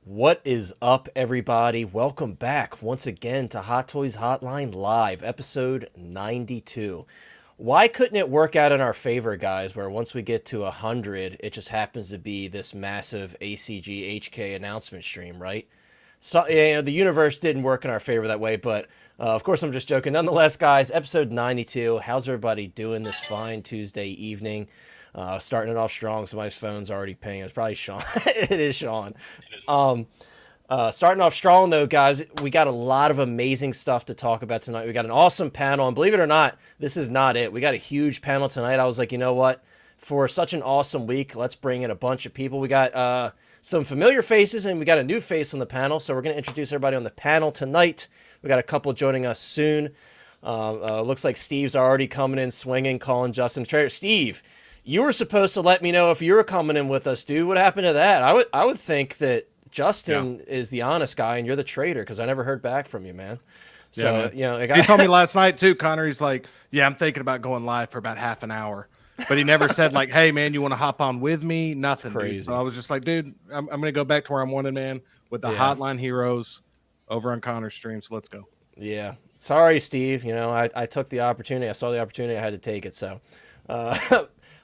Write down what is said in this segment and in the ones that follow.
What is up, everybody? Welcome back once again to Hot Toys Hotline Live, episode 92. Why couldn't it work out in our favor, guys, where once we get to 100, it just happens to be this massive ACG HK announcement stream, right? So, the universe didn't work in our favor that way, but of course I'm just joking. Nonetheless, guys, episode 92. How's everybody doing this fine Tuesday evening? Starting it off strong. Somebody's phone's already pinging. It's probably Sean. It is Sean. Starting off strong, though, guys, we got a lot of amazing stuff to talk about tonight. We got an awesome panel, and believe it or not, this is not it. We got a huge panel tonight. I was like, you know what? For such an awesome week, let's bring in a bunch of people. We got some familiar faces, and we got a new face on the panel, so we're going to introduce everybody on the panel tonight. We got a couple joining us soon. Looks like Steve's already coming in swinging, calling Justin Trader. Steve, you were supposed to let me know if you were coming in with us, dude. What happened to that? I would think that Justin is the honest guy and you're the traitor because I never heard back from you, man. So, he told me last night too, Connor. He's like, yeah, I'm thinking about going live for about half an hour. But he never said like, hey, man, you want to hop on with me? Nothing, crazy. Dude. So I was just like, dude, I'm going to go back to where I'm wanted, man, with the Hotline Heroes over on Connor's stream. So let's go. Yeah. Sorry, Steve. I took the opportunity. I saw the opportunity. I had to take it. So,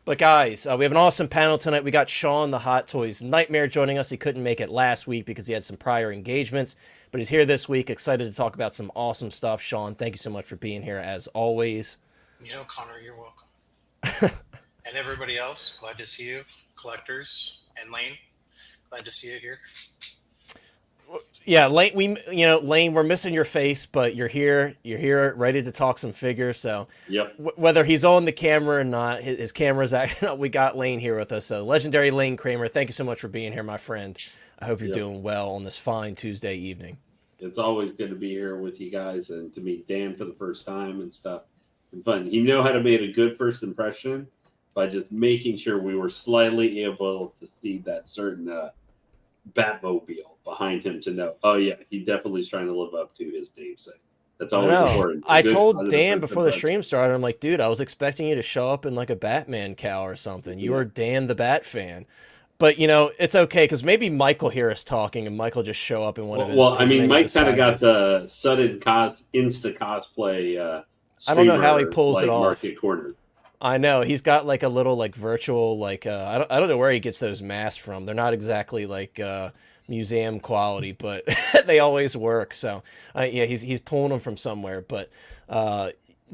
but guys, we have an awesome panel tonight. We got Sean, the Hot Toys Nightmare, joining us. He couldn't make it last week because he had some prior engagements, but he's here this week. Excited to talk about some awesome stuff. Sean, thank you so much for being here as always. Connor, you're welcome. And everybody else, glad to see you. Collectors and Lane, glad to see you here. Yeah, Lane, Lane, we're missing your face, but you're here. You're here, ready to talk some figures. So, yep. Whether he's on the camera or not, his camera's acting up. We got Lane here with us. So, legendary Lane Kramer, thank you so much for being here, my friend. I hope you're doing well on this fine Tuesday evening. It's always good to be here with you guys and to meet Dan for the first time and stuff. And fun. You know how to make a good first impression by just making sure we were slightly able to see that certain Batmobile behind him to know, oh yeah, he definitely is trying to live up to his namesake. That's always important. I told Dan before the stream started, I'm like, dude, I was expecting you to show up in like a Batman cowl or something. You are DanTheBatFan. But, it's okay because maybe Michael hear us talking and Michael just show up in one of his. Well, I mean, Mike kind of got the sudden Insta cosplay. I don't know how he pulls it off. Market corner. I know he's got like a little like virtual like I don't know where he gets those masks from. They're not exactly like museum quality, but they always work. So yeah, he's pulling them from somewhere. But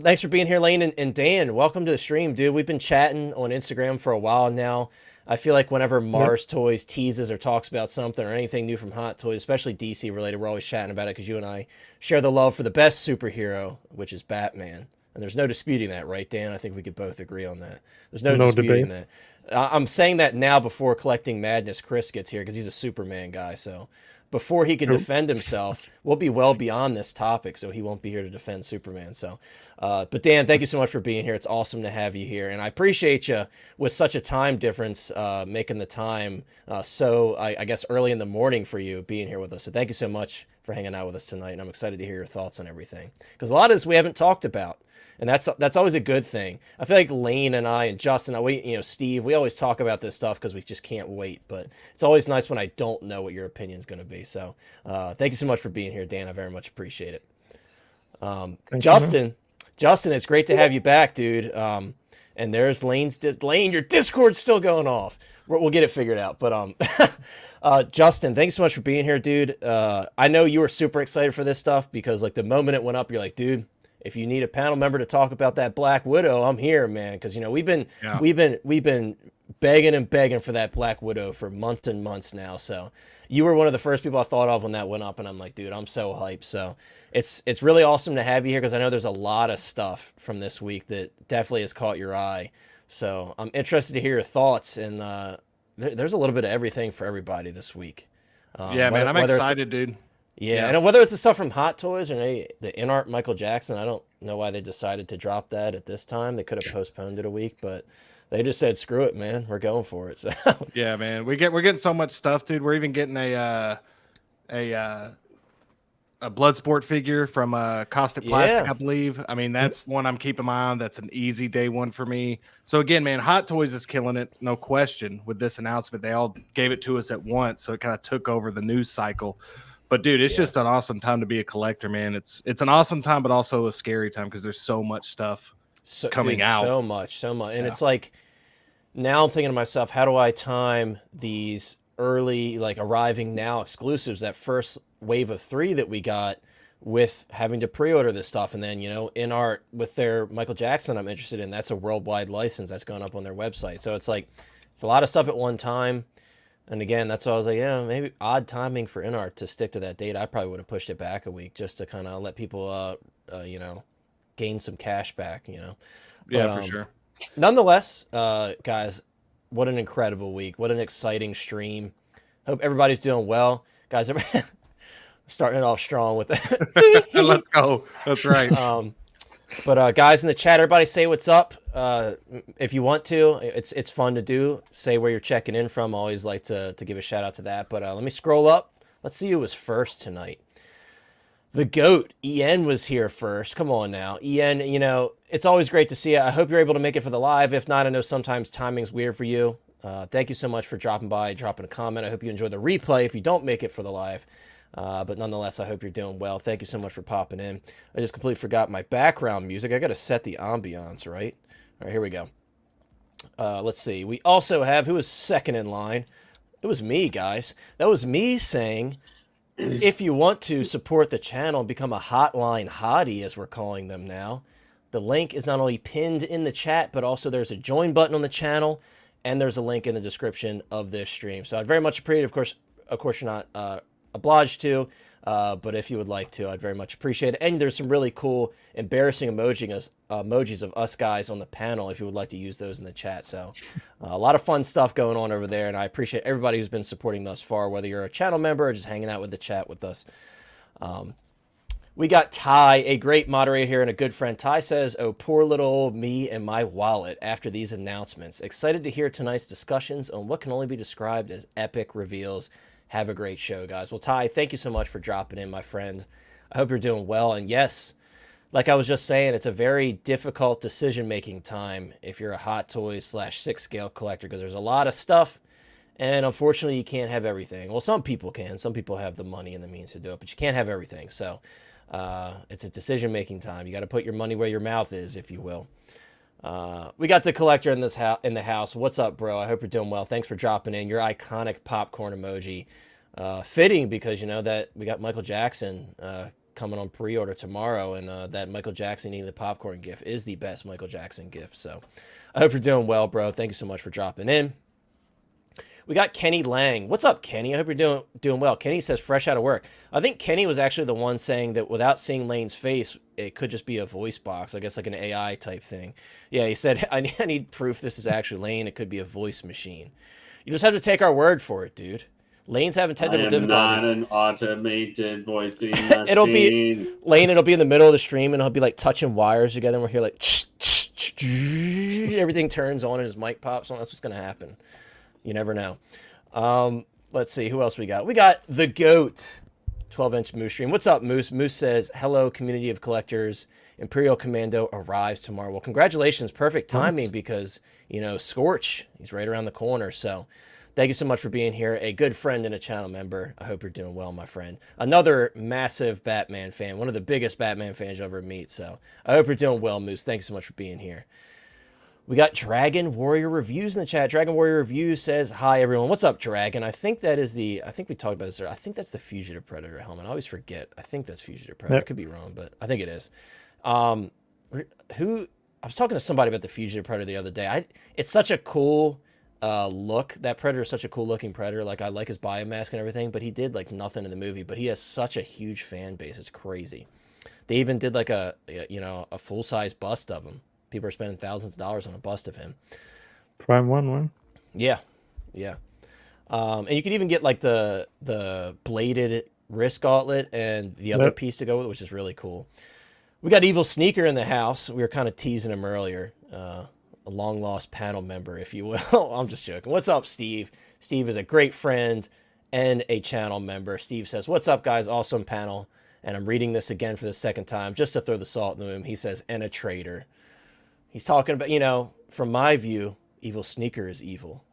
thanks for being here, Lane and Dan. Welcome to the stream, dude. We've been chatting on Instagram for a while now. I feel like whenever Mars Toys teases or talks about something or anything new from Hot Toys, especially DC related, we're always chatting about it because you and I share the love for the best superhero, which is Batman. And there's no disputing that, right, Dan? I think we could both agree on that. There's no disputing that. I'm saying that now before Collecting Madness Chris gets here because he's a Superman guy. So before he can defend himself, we'll be well beyond this topic, so he won't be here to defend Superman. So, but Dan, thank you so much for being here. It's awesome to have you here. And I appreciate you with such a time difference, making the time I guess, early in the morning for you being here with us. So thank you so much for hanging out with us tonight. And I'm excited to hear your thoughts on everything because a lot of this we haven't talked about. And that's always a good thing. I feel like Lane and I and Justin, Steve, we always talk about this stuff because we just can't wait. But it's always nice when I don't know what your opinion is going to be. So thank you so much for being here, Dan. I very much appreciate it. Justin, it's great to have you back, dude. And there's Lane's Lane. Your Discord's still going off. We'll get it figured out. But Justin, thanks so much for being here, dude. I know you were super excited for this stuff because like the moment it went up, you're like, dude, if you need a panel member to talk about that Black Widow, I'm here, man. Because we've been begging and begging for that Black Widow for months and months now. So you were one of the first people I thought of when that went up, and I'm like, dude, I'm so hyped. So it's really awesome to have you here because I know there's a lot of stuff from this week that definitely has caught your eye. So I'm interested to hear your thoughts, and there's a little bit of everything for everybody this week. Yeah, man, I'm excited, dude. Yeah, and whether it's the stuff from Hot Toys or the InArt Michael Jackson, I don't know why they decided to drop that at this time. They could have postponed it a week, but they just said, "Screw it, man, we're going for it." So yeah, man, we're getting so much stuff, dude. We're even getting a a Bloodsport figure from Caustic Plastic, Yeah. I believe. I mean, that's one I'm keeping my eye on. That's an easy day one for me. So again, man, Hot Toys is killing it, no question. With this announcement, they all gave it to us at once, so it kind of took over the news cycle. But dude, it's just an awesome time to be a collector, man. It's an awesome time, but also a scary time because there's so much stuff coming out. So much, and it's like now I'm thinking to myself, how do I time these early, like arriving now exclusives, that first wave of 3 that we got, with having to pre-order this stuff, and then in art with their Michael Jackson I'm interested in, that's a worldwide license that's going up on their website. So it's like it's a lot of stuff at one time. And again, that's why I was like, yeah, maybe odd timing for InArt to stick to that date. I probably would have pushed it back a week just to kind of let people gain some cash back, Yeah, but, for sure. Nonetheless, guys, what an incredible week. What an exciting stream. Hope everybody's doing well. Guys, starting it off strong with that. Let's go. That's right. But guys in the chat, everybody say what's up. If you want to, it's fun to do. Say where you're checking in from. I always like to give a shout out to that. But let me scroll up. Let's see who was first tonight. The GOAT, Ian, was here first. Come on now. Ian, it's always great to see you. I hope you're able to make it for the live. If not, I know sometimes timing's weird for you. Thank you so much for dropping by, dropping a comment. I hope you enjoy the replay if you don't make it for the live. But nonetheless, I hope you're doing well. Thank you so much for popping in. I just completely forgot my background music. I got to set the ambiance, right? All right, here we go. Let's see. We also have, who was second in line? It was me, guys. That was me saying, if you want to support the channel and become a Hotline hottie, as we're calling them now, the link is not only pinned in the chat, but also there's a join button on the channel, and there's a link in the description of this stream. So I'd very much appreciate it. Of course, you're not obliged to, but if you would like to, I'd very much appreciate it. And there's some really cool embarrassing emojis of us guys on the panel if you would like to use those in the chat. So a lot of fun stuff going on over there, and I appreciate everybody who's been supporting thus far, whether you're a channel member or just hanging out with the chat with us. We got Ty, a great moderator here and a good friend. Ty says, "Oh, poor little old me and my wallet after these announcements. Excited to hear tonight's discussions on what can only be described as epic reveals. Have a great show, guys." Well, Ty, thank you so much for dropping in, my friend. I hope you're doing well. And yes, like I was just saying, it's a very difficult decision-making time if you're a Hot Toys / 6-scale collector, because there's a lot of stuff, and unfortunately, you can't have everything. Well, some people can. Some people have the money and the means to do it, but you can't have everything. So it's a decision-making time. You got to put your money where your mouth is, if you will. We got the collector in the house. What's up, bro? I hope you're doing well. Thanks for dropping in. Your iconic popcorn emoji, fitting because that we got Michael Jackson coming on pre-order tomorrow, and that Michael Jackson eating the popcorn gif is the best Michael Jackson gif. So I hope you're doing well, bro. Thank you so much for dropping in. We got Kenny Lang. What's up, Kenny? I hope you're doing well. Kenny says, fresh out of work. I think Kenny was actually the one saying that without seeing Lane's face, it could just be a voice box. I guess like an AI type thing. Yeah, he said, I need proof this is actually Lane. It could be a voice machine. You just have to take our word for it, dude. Lane's having technical difficulties. Not an automated voicing machine. It'll be in the middle of the stream, and he'll be like touching wires together, and we'll hear like everything turns on and his mic pops on. That's what's gonna happen. You never know. Let's see. Who else we got? We got the GOAT, 12-inch Moose stream. What's up, Moose? Moose says, hello, community of collectors. Imperial Commando arrives tomorrow. Well, congratulations. Perfect timing because, Scorch, he's right around the corner. So thank you so much for being here. A good friend and a channel member. I hope you're doing well, my friend. Another massive Batman fan. One of the biggest Batman fans you'll ever meet. So I hope you're doing well, Moose. Thanks so much for being here. We got Dragon Warrior Reviews in the chat. Dragon Warrior Reviews says, hi, everyone. What's up, Dragon? I think we talked about this earlier. I think that's the Fugitive Predator helmet. I always forget. I think that's Fugitive Predator. Yep. I could be wrong, but I think it is. I was talking to somebody about the Fugitive Predator the other day. It's such a cool look. That Predator is such a cool looking Predator. Like, I like his biomask and everything, but he did like nothing in the movie. But he has such a huge fan base. It's crazy. They even did like a full-size bust of him. People are spending thousands of dollars on a bust of him. Prime one. Yeah. And you can even get like the bladed wrist gauntlet and the other piece to go with, which is really cool. We got Evil Sneaker in the house. We were kind of teasing him earlier. A long lost panel member, if you will. I'm just joking. What's up, Steve? Steve is a great friend and a channel member. Steve says, what's up, guys? Awesome panel. And I'm reading this again for the second time just to throw the salt in the room. He says, and a traitor. He's talking about, you know, from my view, evil sneaker is evil.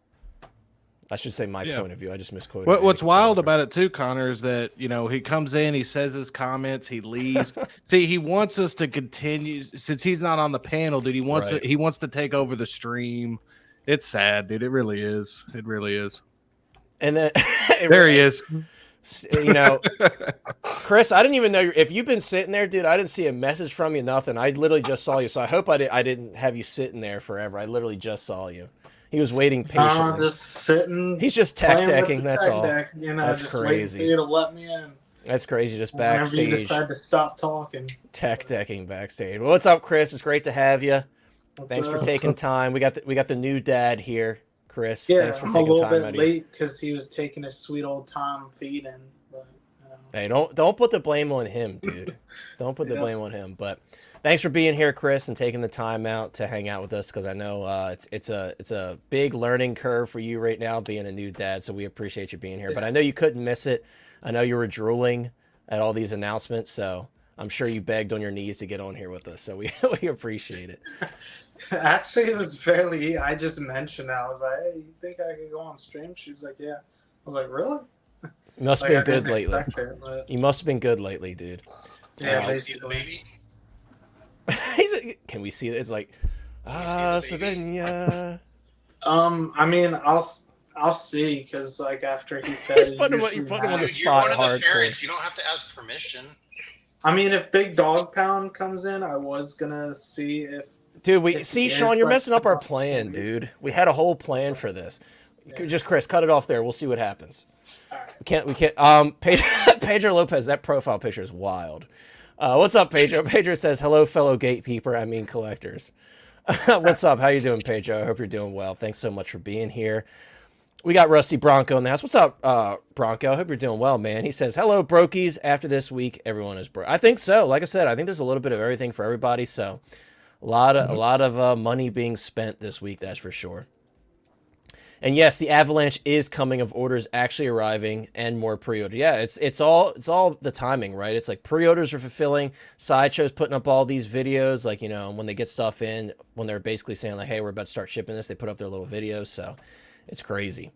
I should say my point of view. I just misquoted. What's wild about it too, Connor, is that, you know, he comes in, he says his comments, he leaves. See, he wants us to continue since he's not on the panel, dude. He wants he wants to take over the stream. It's sad, dude. It really is. It really is. And then there he is. You know, Chris, I didn't even know if you've been sitting there, dude. I didn't see a message from you, nothing. I literally just saw you, so I hope I didn't have you sitting there forever. I literally just saw you. He was waiting patiently. Just sitting. He's just tech decking. That's all. Deck, you know, that's just crazy. For you to let me in. That's crazy. Just Whenever backstage. you decide to stop talking. Tech decking backstage. Well, what's up, Chris? It's great to have you. Thanks for taking time. We got the new dad here, Chris. Yeah, thanks for I'm taking a little time bit late because he was taking his sweet old time feeding. But, hey, don't put the blame on him, dude. Don't put the blame on him. But thanks for being here, Chris, and taking the time out to hang out with us, because I know it's a big learning curve for you right now, being a new dad. So we appreciate you being here. But I know you couldn't miss it. I know you were drooling at all these announcements, so I'm sure you begged on your knees to get on here with us. So we appreciate it. Actually, it was fairly. I just mentioned that. I was like, "Hey, you think I could go on stream?" She was like, "Yeah." I was like, "Really?" You must have been good lately. You must have been good lately, dude. Yeah, Can we see the baby? Can we see it? It's like, Sabina. I mean, I'll see, because like after he fed, He's putting him on the Dude, you're one of the hard parents. You don't have to ask permission. I mean, if Big Dog Pound comes in, I was gonna see if. Dude, Sean, you're messing up our plan, dude. We had a whole plan for this. Yeah. Just Chris, cut it off there. We'll see what happens. Right. We can't. Pedro Lopez, that profile picture is wild. What's up, Pedro? Pedro says, "Hello, fellow gatekeeper. I mean collectors." What's up? How you doing, Pedro? I hope you're doing well. Thanks so much for being here. We got Rusty Bronco in the house. What's up, Bronco? I hope you're doing well, man. He says, "Hello, brokies. After this week, everyone is broke." I think so. Like I said, I think there's a little bit of everything for everybody. So, a lot of money being spent this week. That's for sure. And yes, the avalanche is coming of orders actually arriving and more pre-order. Yeah, it's all the timing, right? It's like pre-orders are fulfilling, Sideshow's putting up all these videos, like, you know, when they get stuff in, when they're basically saying like, hey, we're about to start shipping this, they put up their little videos, so it's crazy.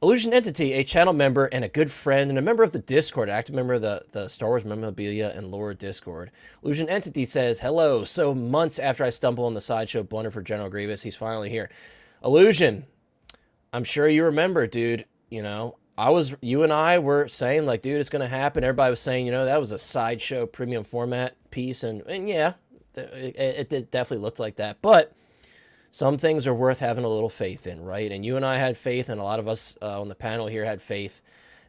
Illusion Entity, a channel member and a good friend and a member of the Discord, active member of the Star Wars Memorabilia and Lore Discord. Illusion Entity says, "Hello, so months after I stumble on the Sideshow blunder for General Grievous, he's finally here." Illusion, I'm sure you remember, dude, you know, you and I were saying like, dude, it's going to happen. Everybody was saying, you know, that was a Sideshow premium format piece. And yeah, it definitely looked like that. But some things are worth having a little faith in, right? And you and I had faith, and a lot of us on the panel here had faith,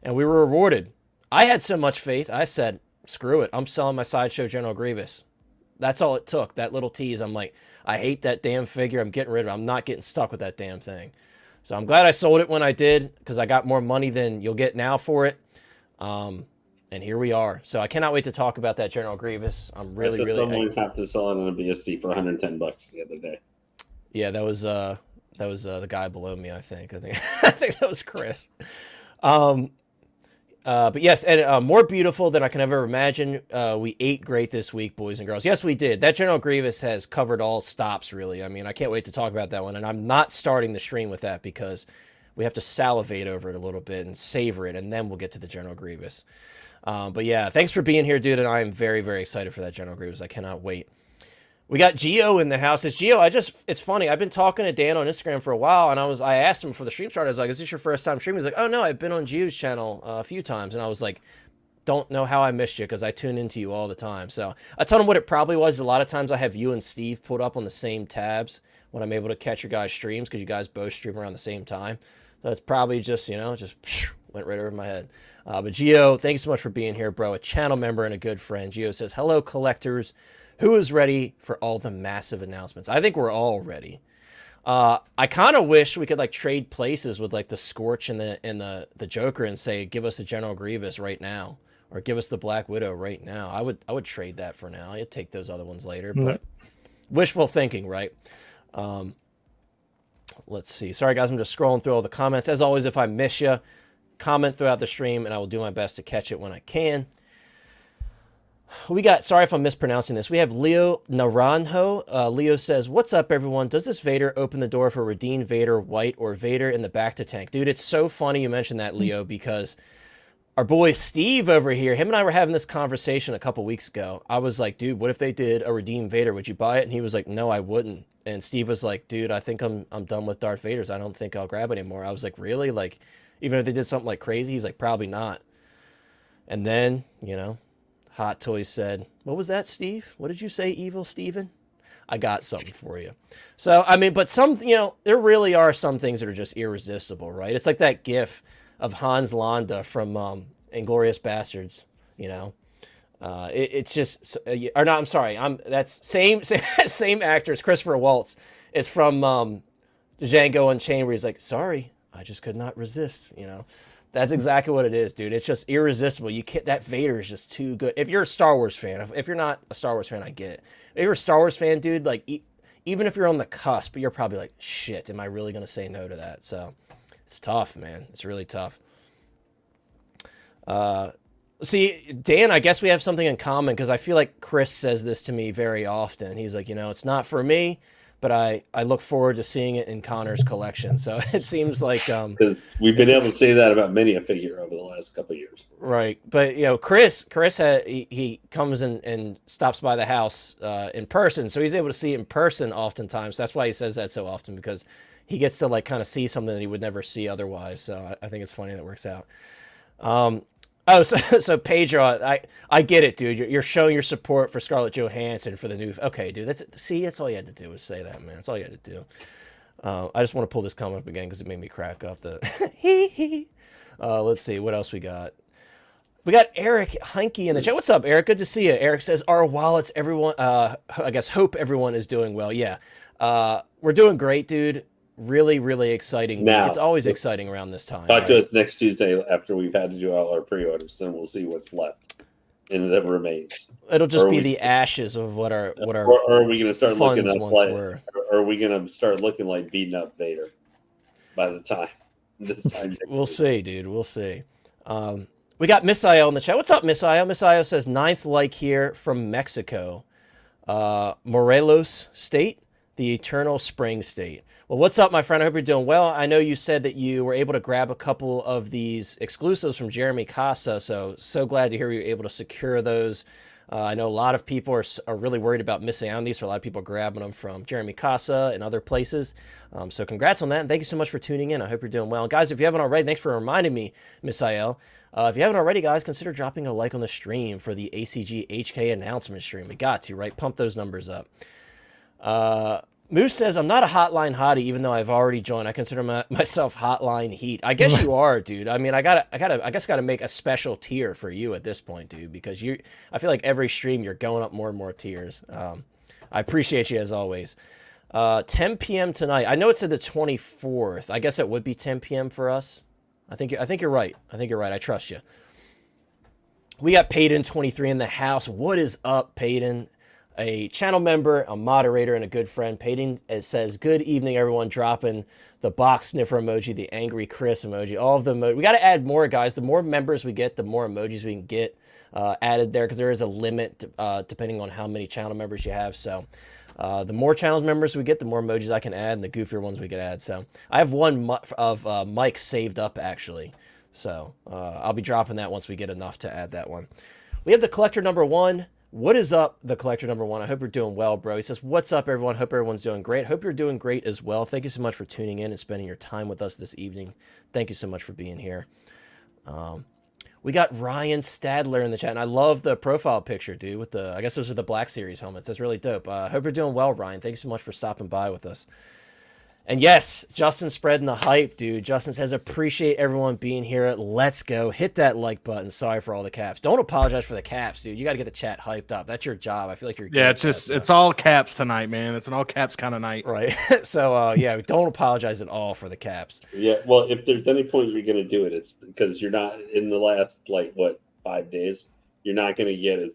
and we were rewarded. I had so much faith, I said, screw it. I'm selling my Sideshow General Grievous. That's all it took, that little tease. I'm like, I hate that damn figure. I'm getting rid of it. I'm not getting stuck with that damn thing. So I'm glad I sold it when I did, because I got more money than you'll get now for it. And here we are. So I cannot wait to talk about that General Grievous. I'm really someone have to sell it on a BSC for $110 the other day. Yeah, that was the guy below me, I think I think that was Chris. But yes, and more beautiful than I can ever imagine. We ate great this week, boys and girls. Yes, we did. That General Grievous has covered all stops, really. I mean, I can't wait to talk about that one. And I'm not starting the stream with that because we have to salivate over it a little bit and savor it, and then we'll get to the General Grievous. But yeah, thanks for being here, dude. And I am very, very excited for that General Grievous. I cannot wait. We got Gio in the house. It's Gio. It's funny. I've been talking to Dan on Instagram for a while, and I asked him before the stream started. I was like, "Is this your first time streaming?" He's like, "Oh no, I've been on Gio's channel a few times." And I was like, "Don't know how I missed you because I tune into you all the time." So I told him what it probably was. A lot of times I have you and Steve pulled up on the same tabs when I'm able to catch your guys' streams because you guys both stream around the same time. So it's probably just, you know, just went right over my head. But Gio, thank you so much for being here, bro. A channel member and a good friend. Gio says, "Hello, collectors. Who is ready for all the massive announcements?" I think we're all ready. I kind of wish we could like trade places with like the Scorch and the Joker and say, give us the General Grievous right now, or give us the Black Widow right now. I would trade that for now. I'd take those other ones later, but wishful thinking, right? Let's see. Sorry guys, I'm just scrolling through all the comments. As always, if I miss you, comment throughout the stream and I will do my best to catch it when I can. We got, sorry if I'm mispronouncing this. We have Leo Naranjo. Leo says, what's up, everyone? Does this Vader open the door for redeemed Vader white or Vader in the back to tank? Dude, it's so funny you mentioned that, Leo, because our boy Steve over here, him and I were having this conversation a couple weeks ago. I was like, dude, what if they did a redeemed Vader? Would you buy it? And he was like, no, I wouldn't. And Steve was like, dude, I think I'm done with Darth Vaders. I don't think I'll grab it anymore. I was like, really? Like, even if they did something like crazy? He's like, probably not. And then, you know, Hot Toys said, what was that, Steve? What did you say, Evil Steven? I got something for you. So, I mean, but some, you know, there really are some things that are just irresistible, right? It's like that gif of Hans Landa from Inglourious Bastards, you know? It's just, or no, I'm sorry. That's same actors, Christopher Waltz. It's from Django Unchained, where he's like, sorry, I just could not resist, you know? That's exactly what it is, dude. It's just irresistible. You can't. That Vader is just too good. If you're a Star Wars fan, if you're not a Star Wars fan, I get it. If you're a Star Wars fan, dude, like even if you're on the cusp, you're probably like, shit, am I really gonna say no to that? So it's tough, man. It's really tough. See, Dan, I guess we have something in common because I feel like Chris says this to me very often. He's like, you know, it's not for me, but I look forward to seeing it in Connor's collection. So it seems like because we've been able to say that about many a figure over the last couple of years. Right. But, you know, Chris he comes and stops by the house in person. So he's able to see it in person oftentimes. That's why he says that so often, because he gets to like kind of see something that he would never see otherwise. So I think it's funny that works out. So Pedro, I get it, dude. You're showing your support for Scarlett Johansson for the new. Okay, dude. That's all you had to do was say that, man. That's all you had to do. I just want to pull this comment up again because it made me crack up. Let's see what else we got. We got Eric Heinke in the chat. What's up, Eric? Good to see you. Eric says our wallets. Everyone, I guess, hope everyone is doing well. Yeah, we're doing great, dude. Really, really exciting. Now, it's always exciting around this time. Talk to us next Tuesday after we've had to do all our pre-orders, then we'll see what's left and that remains. It'll just be the ashes of what our or are we going to start looking up like, were. or are we going to start looking like beating up Vader by the time this time? We'll see, dude. We'll see. We got Miss Io in the chat. What's up, Miss Io? Miss Io says 9th like here from Mexico, Morelos State, the Eternal Spring State. Well, what's up, my friend? I hope you're doing well. I know you said that you were able to grab a couple of these exclusives from Jeremy Casa, so glad to hear you were able to secure those. I know a lot of people are really worried about missing out on these, so a lot of people are grabbing them from Jeremy Casa and other places. So congrats on that, and thank you so much for tuning in. I hope you're doing well. And guys, if you haven't already, thanks for reminding me, Miss IL. If you haven't already, guys, consider dropping a like on the stream for the ACG HK announcement stream. We got to, right? Pump those numbers up. Moose says, I'm not a Hotline hottie, even though I've already joined. I consider myself Hotline Heat. I guess you are, dude. I mean, I guess gotta make a special tier for you at this point, dude, because I feel like every stream you're going up more and more tiers. I appreciate you as always. 10 p.m. tonight. I know it said the 24th. I guess it would be 10 p.m. for us. I think you're right. I trust you. We got Peyton 23 in the house. What is up, Peyton? A channel member, a moderator, and a good friend. Peyton, it says, good evening, everyone, dropping the box sniffer emoji, the angry Chris emoji, all of the emojis. We got to add more, guys. The more members we get, the more emojis we can get added there, because there is a limit depending on how many channel members you have. So the more channel members we get, the more emojis I can add, and the goofier ones we can add. So I have one of Mike saved up, actually. So I'll be dropping that once we get enough to add that one. We have the collector number 1. What is up, the collector number 1? I hope you're doing well, bro. He says, what's up, everyone? Hope everyone's doing great. Hope you're doing great as well. Thank you so much for tuning in and spending your time with us this evening. Thank you so much for being here. We got Ryan Stadler in the chat, and I love the profile picture, dude, with the, I guess those are the Black Series helmets. That's really dope. Hope you're doing well, Ryan. Thank you so much for stopping by with us. And yes, Justin spreading the hype, dude. Justin says, appreciate everyone being here. Let's go. Hit that like button. Sorry for all the caps. Don't apologize for the caps, dude. You got to get the chat hyped up. That's your job. I feel like you're Yeah, it's all caps tonight, man. It's an all caps kind of night. Right. So, yeah, don't apologize at all for the caps. Yeah, well, if there's any point you're going to do it, it's because you're not in the last, 5 days, you're not going to get as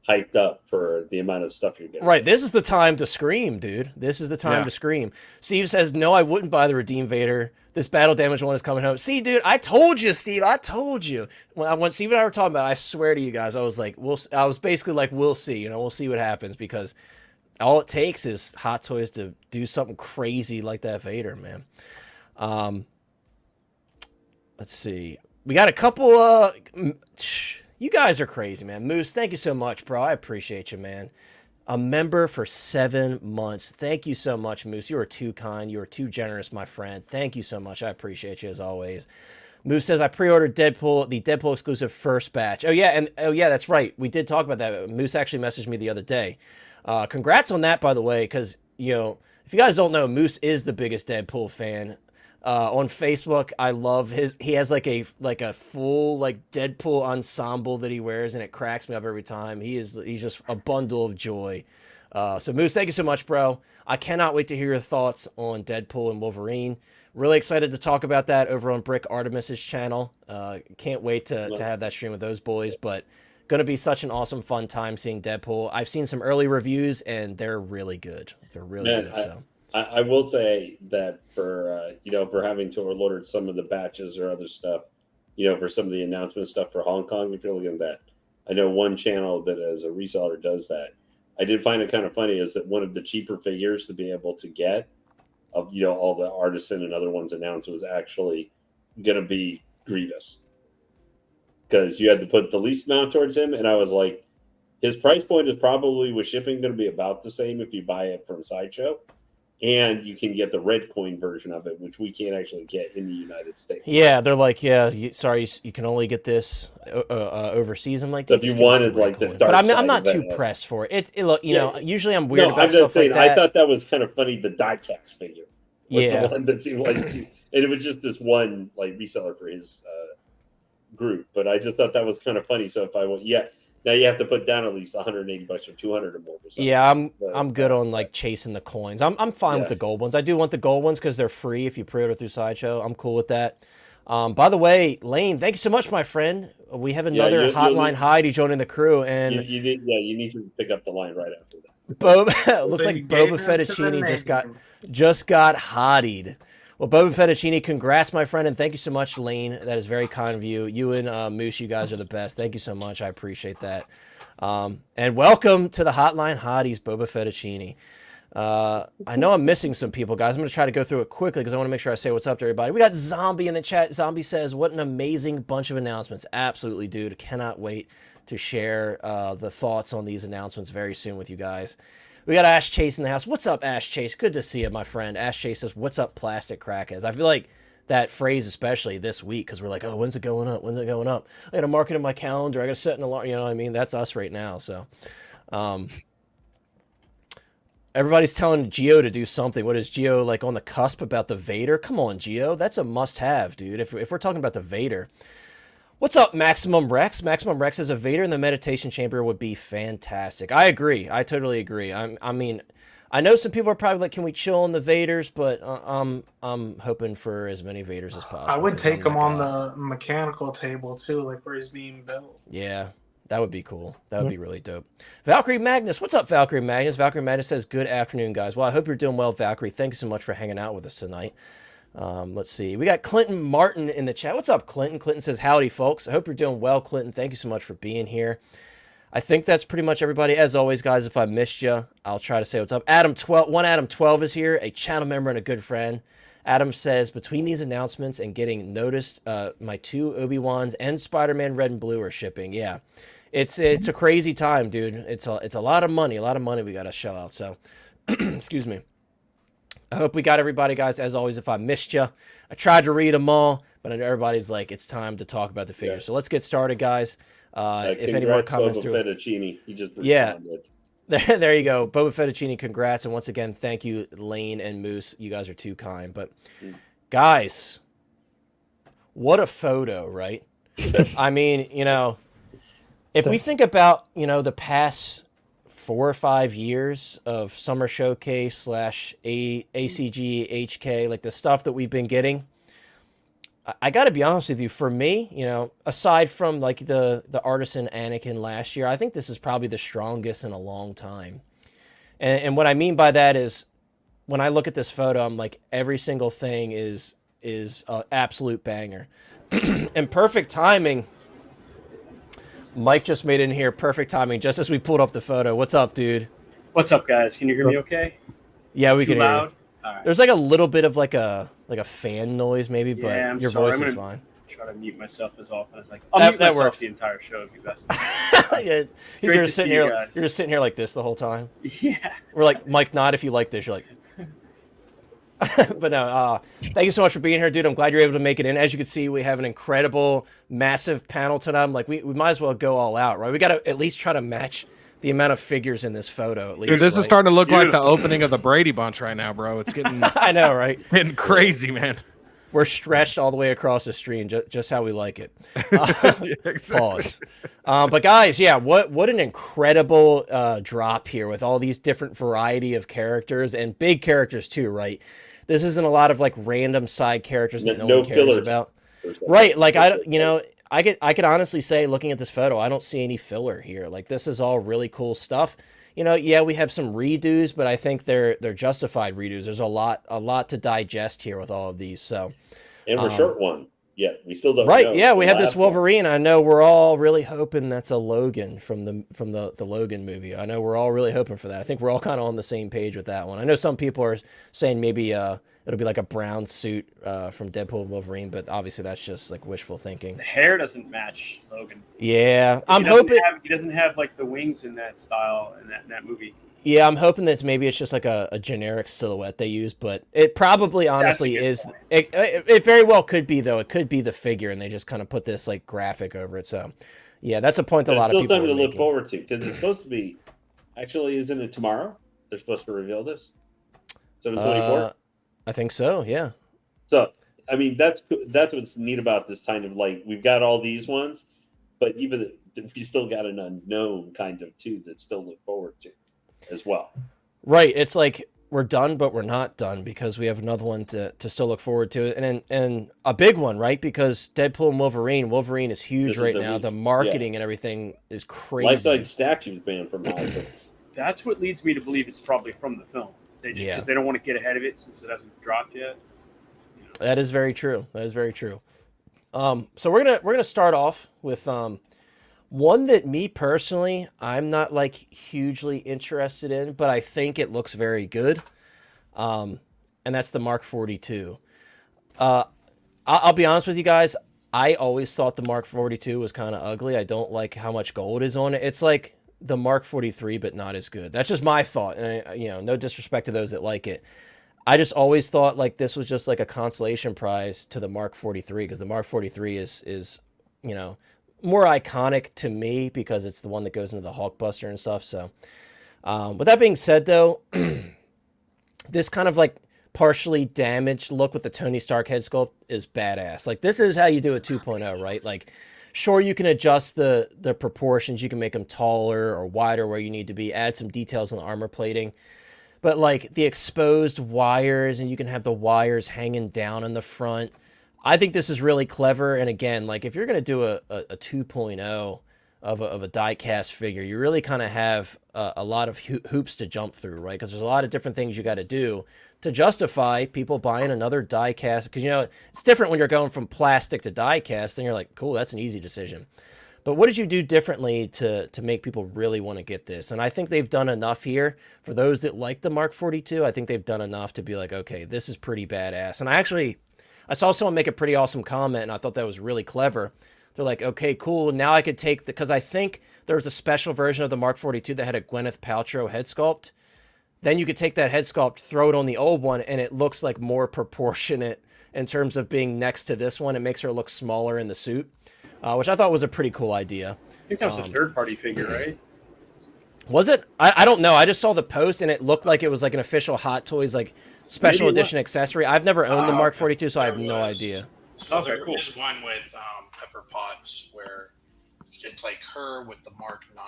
hyped up for the amount of stuff you're getting. Right, this is the time to scream, dude. This is the time to scream. Steve says, no, I wouldn't buy the Redeem Vader. This battle damage one is coming home. See, dude, I told you, Steve. I told you. When Steve and I were talking about it, I swear to you guys, I was like, I was basically like, we'll see. You know, we'll see what happens, because all it takes is Hot Toys to do something crazy like that Vader, man. Let's see. We got a couple, you guys are crazy, man. Moose, thank you so much, bro. I appreciate you, man. A member for 7 months. Thank you so much, Moose. You are too kind. You are too generous, my friend. Thank you so much. I appreciate you as always. Moose says, I pre-ordered Deadpool, the Deadpool exclusive first batch. Oh, yeah, that's right. We did talk about that. Moose actually messaged me the other day. Congrats on that, by the way, because, you know, if you guys don't know, Moose is the biggest Deadpool fan. On Facebook, I love he has like a full like Deadpool ensemble that he wears, and it cracks me up every time. He's just a bundle of joy. So Moose, thank you so much, bro. I cannot wait to hear your thoughts on Deadpool and Wolverine. Really excited to talk about that over on Brick Artemis's channel. Can't wait to have that stream with those boys, but going to be such an awesome, fun time seeing Deadpool. I've seen some early reviews, and they're really good. They're really good. So I will say that for for having to order some of the batches or other stuff, for some of the announcement stuff for Hong Kong, if you're looking at that, I know one channel that as a reseller does that. I did find it kind of funny is that one of the cheaper figures to be able to get of all the Artisan and other ones announced was actually going to be Grievous, because you had to put the least amount towards him, and I was like, his price point is probably with shipping going to be about the same if you buy it from Sideshow. And you can get the red coin version of it, which we can't actually get in the United States. Yeah, they're like, sorry, you can only get this overseas. I'm like, so if you wanted like the dark, but I'm not too pressed for it. Look, usually I'm weird about stuff like that. I thought that was kind of funny. The diecast figure, the one that seemed like, and it was just this one like reseller for his group. But I just thought that was kind of funny. So if I went, now you have to put down at least $180 or $200 or more. For yeah, I'm good on like chasing the coins. I'm fine with the gold ones. I do want the gold ones because they're free if you pre-order through Sideshow. I'm cool with that. By the way, Lane, thank you so much, my friend. We have another Hotline Heidi joining the crew, and you need to pick up the line right after that. Looks like Boba Fettuccine just got hottied. Well, Boba Fettuccine, congrats, my friend, and thank you so much, Lane. That is very kind of you. You and Moose, you guys are the best. Thank you so much. I appreciate that. And welcome to the Hotline Hotties, Boba Fettuccine. I know I'm missing some people, guys. I'm going to try to go through it quickly because I want to make sure I say what's up to everybody. We got Zombie in the chat. Zombie says, what an amazing bunch of announcements. Absolutely, dude. Cannot wait to share the thoughts on these announcements very soon with you guys. We got Ash Chase in the house. What's up, Ash Chase? Good to see you, my friend. Ash Chase says, what's up, plastic crackheads? I feel like that phrase, especially this week, because we're like, oh, when's it going up? When's it going up? I got to mark it in my calendar. I got to set an alarm. You know what I mean? That's us right now. So everybody's telling Gio to do something. What is Gio, like, on the cusp about the Vader? Come on, Gio. That's a must-have, dude. If we're talking about the Vader. What's up, Maximum Rex? Maximum Rex says a Vader in the meditation chamber would be fantastic. I agree. I totally agree. I mean, I know some people are probably like, can we chill on the Vaders? But I'm hoping for as many Vaders as possible. I would take him on the mechanical table, too, like where he's being built. Yeah, that would be cool. That would be really dope. Valkyrie Magnus. What's up, Valkyrie Magnus? Valkyrie Magnus says, good afternoon, guys. Well, I hope you're doing well, Valkyrie. Thank you so much for hanging out with us tonight. Let's see. We got Clinton Martin in the chat. What's up, Clinton? Clinton says, howdy, folks. I hope you're doing well, Clinton. Thank you so much for being here. I think that's pretty much everybody. As always, guys, if I missed you, I'll try to say what's up. Adam 12 is here, a channel member and a good friend. Adam says, between these announcements and getting noticed, my 2 Obi-Wans and Spider-Man Red and Blue are shipping. Yeah, it's a crazy time, dude. It's a lot of money we got to shell out. So, excuse me. I hope we got everybody, guys. As always, if I missed you, I tried to read them all, but I know everybody's like, it's time to talk about the figures. So let's get started, guys. If any more comments through Fettuccine, he just responded. There you go. Boba Fettuccine, congrats. And once again, thank you, Lane and Moose. You guys are too kind. But, guys, what a photo, right? I mean, if we think about, the past 4 or 5 years of Summer Showcase / ACG, HK, like the stuff that we've been getting, I got to be honest with you. For me, you know, aside from like the Artisan Anakin last year, I think this is probably the strongest in a long time. And what I mean by that is, when I look at this photo, I'm like, every single thing is an absolute banger. And perfect timing. Mike just made it in here. Perfect timing, just as we pulled up the photo. What's up, dude? What's up, guys? Can you hear me okay? Yeah, we Too can hear loud? you. All right. There's like a little bit of like a fan noise maybe, but Yeah, I'm your sorry. voice I'm is gonna fine. try to mute myself as often as I can. I'll That mute myself works. the entire show if you best. Yeah, It's you're great to just see sitting you here. guys. You're just sitting here like this the whole time. Yeah. We're like, Mike, nod if you like this. You're like, but no. Thank you so much for being here, dude. I'm glad you're able to make it in. As you can see, we have an incredible, massive panel tonight. I'm like, we might as well go all out, right? We got to at least try to match the amount of figures in this photo. At least, Dude, this right? is starting to look like the Beautiful. opening of the Brady Bunch right now, bro. It's getting I know, right? getting crazy, man. We're stretched all the way across the stream, just how we like it. Yeah, exactly. Pause. But guys, yeah, what an incredible drop here with all these different variety of characters and big characters too, right? This isn't a lot of like random side characters that no No one cares fillers. about, right? Like I could honestly say, looking at this photo, I don't see any filler here. Like this is all really cool stuff. You know, yeah, we have some redos, but I think they're justified redos. There's a lot to digest here with all of these. So, And we're short one. Yeah, we still don't right, know. yeah, we The have this last one. Wolverine. I know we're all really hoping that's a Logan from the Logan movie. I know we're all really hoping for that. I think we're all kind of on the same page with that one. I know some people are saying maybe it'll be like a brown suit from Deadpool and Wolverine, but obviously that's just like wishful thinking. The hair doesn't match Logan. Yeah, I'm He doesn't hoping. he doesn't have like the wings in that style in that movie. Yeah, I'm hoping that maybe it's just like a generic silhouette they use, but it probably honestly good is. point. It very well could be, though. It could be the figure, and they just kind of put this like graphic over it. So, yeah, that's a point that a There's lot of still people something are to look making. forward to because it's supposed to be. Actually, isn't it tomorrow? They're supposed to reveal this. 7/24. I think so. Yeah. So, I mean, that's what's neat about this kind of like we've got all these ones, but even we still got an unknown kind of too that still look forward to as well. Right. It's like we're done, but we're not done because we have another one to still look forward to, and a big one, right? Because Deadpool and Wolverine is huge This is right the now. week. The marketing and everything is crazy. Life-size statues banned from Halifax. That's what leads me to believe it's probably from the film. Yeah. Because they don't want to get ahead of it since it hasn't dropped yet. That is very true. That is very true. So we're gonna start off with one that me personally I'm not like hugely interested in, but I think it looks very good. And that's the Mark 42. I'll be honest with you guys. I always thought the Mark 42 was kind of ugly. I don't like how much gold is on it. It's like the Mark 43, but not as good. That's just my thought. And no disrespect to those that like it. I just always thought like this was just like a consolation prize to the Mark 43 because the Mark 43 is more iconic to me because it's the one that goes into the Hulkbuster and stuff. So, with that being said, though, this kind of like partially damaged look with the Tony Stark head sculpt is badass. Like this is how you do a 2.0, right? Like, sure, you can adjust the proportions. You can make them taller or wider where you need to be. Add some details on the armor plating. But like the exposed wires, and you can have the wires hanging down in the front. I think this is really clever. And again, like if you're going to do a 2.0 of a die-cast figure, you really kind of have a lot of hoops to jump through, right? Because there's a lot of different things you got to do to justify people buying another die-cast. Because, it's different when you're going from plastic to die-cast, and you're like, cool, that's an easy decision. But what did you do differently to make people really want to get this? And I think they've done enough here. For those that like the Mark 42, I think they've done enough to be like, okay, this is pretty badass. And I saw someone make a pretty awesome comment, and I thought that was really clever. They're like, okay, cool. Now I could take because I think there was a special version of the Mark 42 that had a Gwyneth Paltrow head sculpt. Then you could take that head sculpt, throw it on the old one, and it looks like more proportionate in terms of being next to this one. It makes her look smaller in the suit. Which I thought was a pretty cool idea. I think that was a third-party figure, right? Was it? I don't know. I just saw the post, and it looked like it was like an official Hot Toys like special Maybe it edition accessory. I've never owned the Mark 42, so I have There no was. idea. So Okay, there cool. is one with Pepper Potts where it's like her with the Mark 9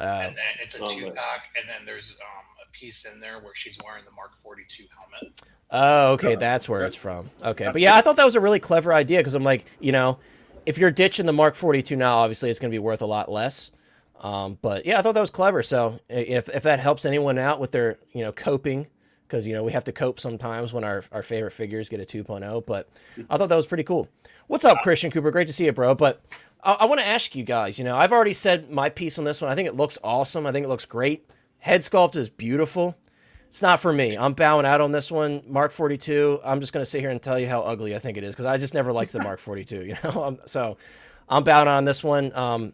And then it's a Oh, 2-pack, and then there's a piece in there where she's wearing the Mark 42 helmet. Oh, okay, that's where it's from. Okay, but yeah, I thought that was a really clever idea because I'm like, you know, if you're ditching the Mark 42 now, obviously it's going to be worth a lot less. But yeah, I thought that was clever. So if that helps anyone out with their, you know, coping, because, you know, we have to cope sometimes when our favorite figures get a 2.0, but I thought that was pretty cool. What's up, Christian Cooper? Great to see you, bro. But I want to ask you guys, you know, I've already said my piece on this one. I think it looks awesome. I think it looks great. Head sculpt is beautiful. It's not for me. I'm bowing out on this one. Mark 42, I'm just going to sit here and tell you how ugly I think it is because I just never liked the Mark 42, you know? So I'm bowing on this one.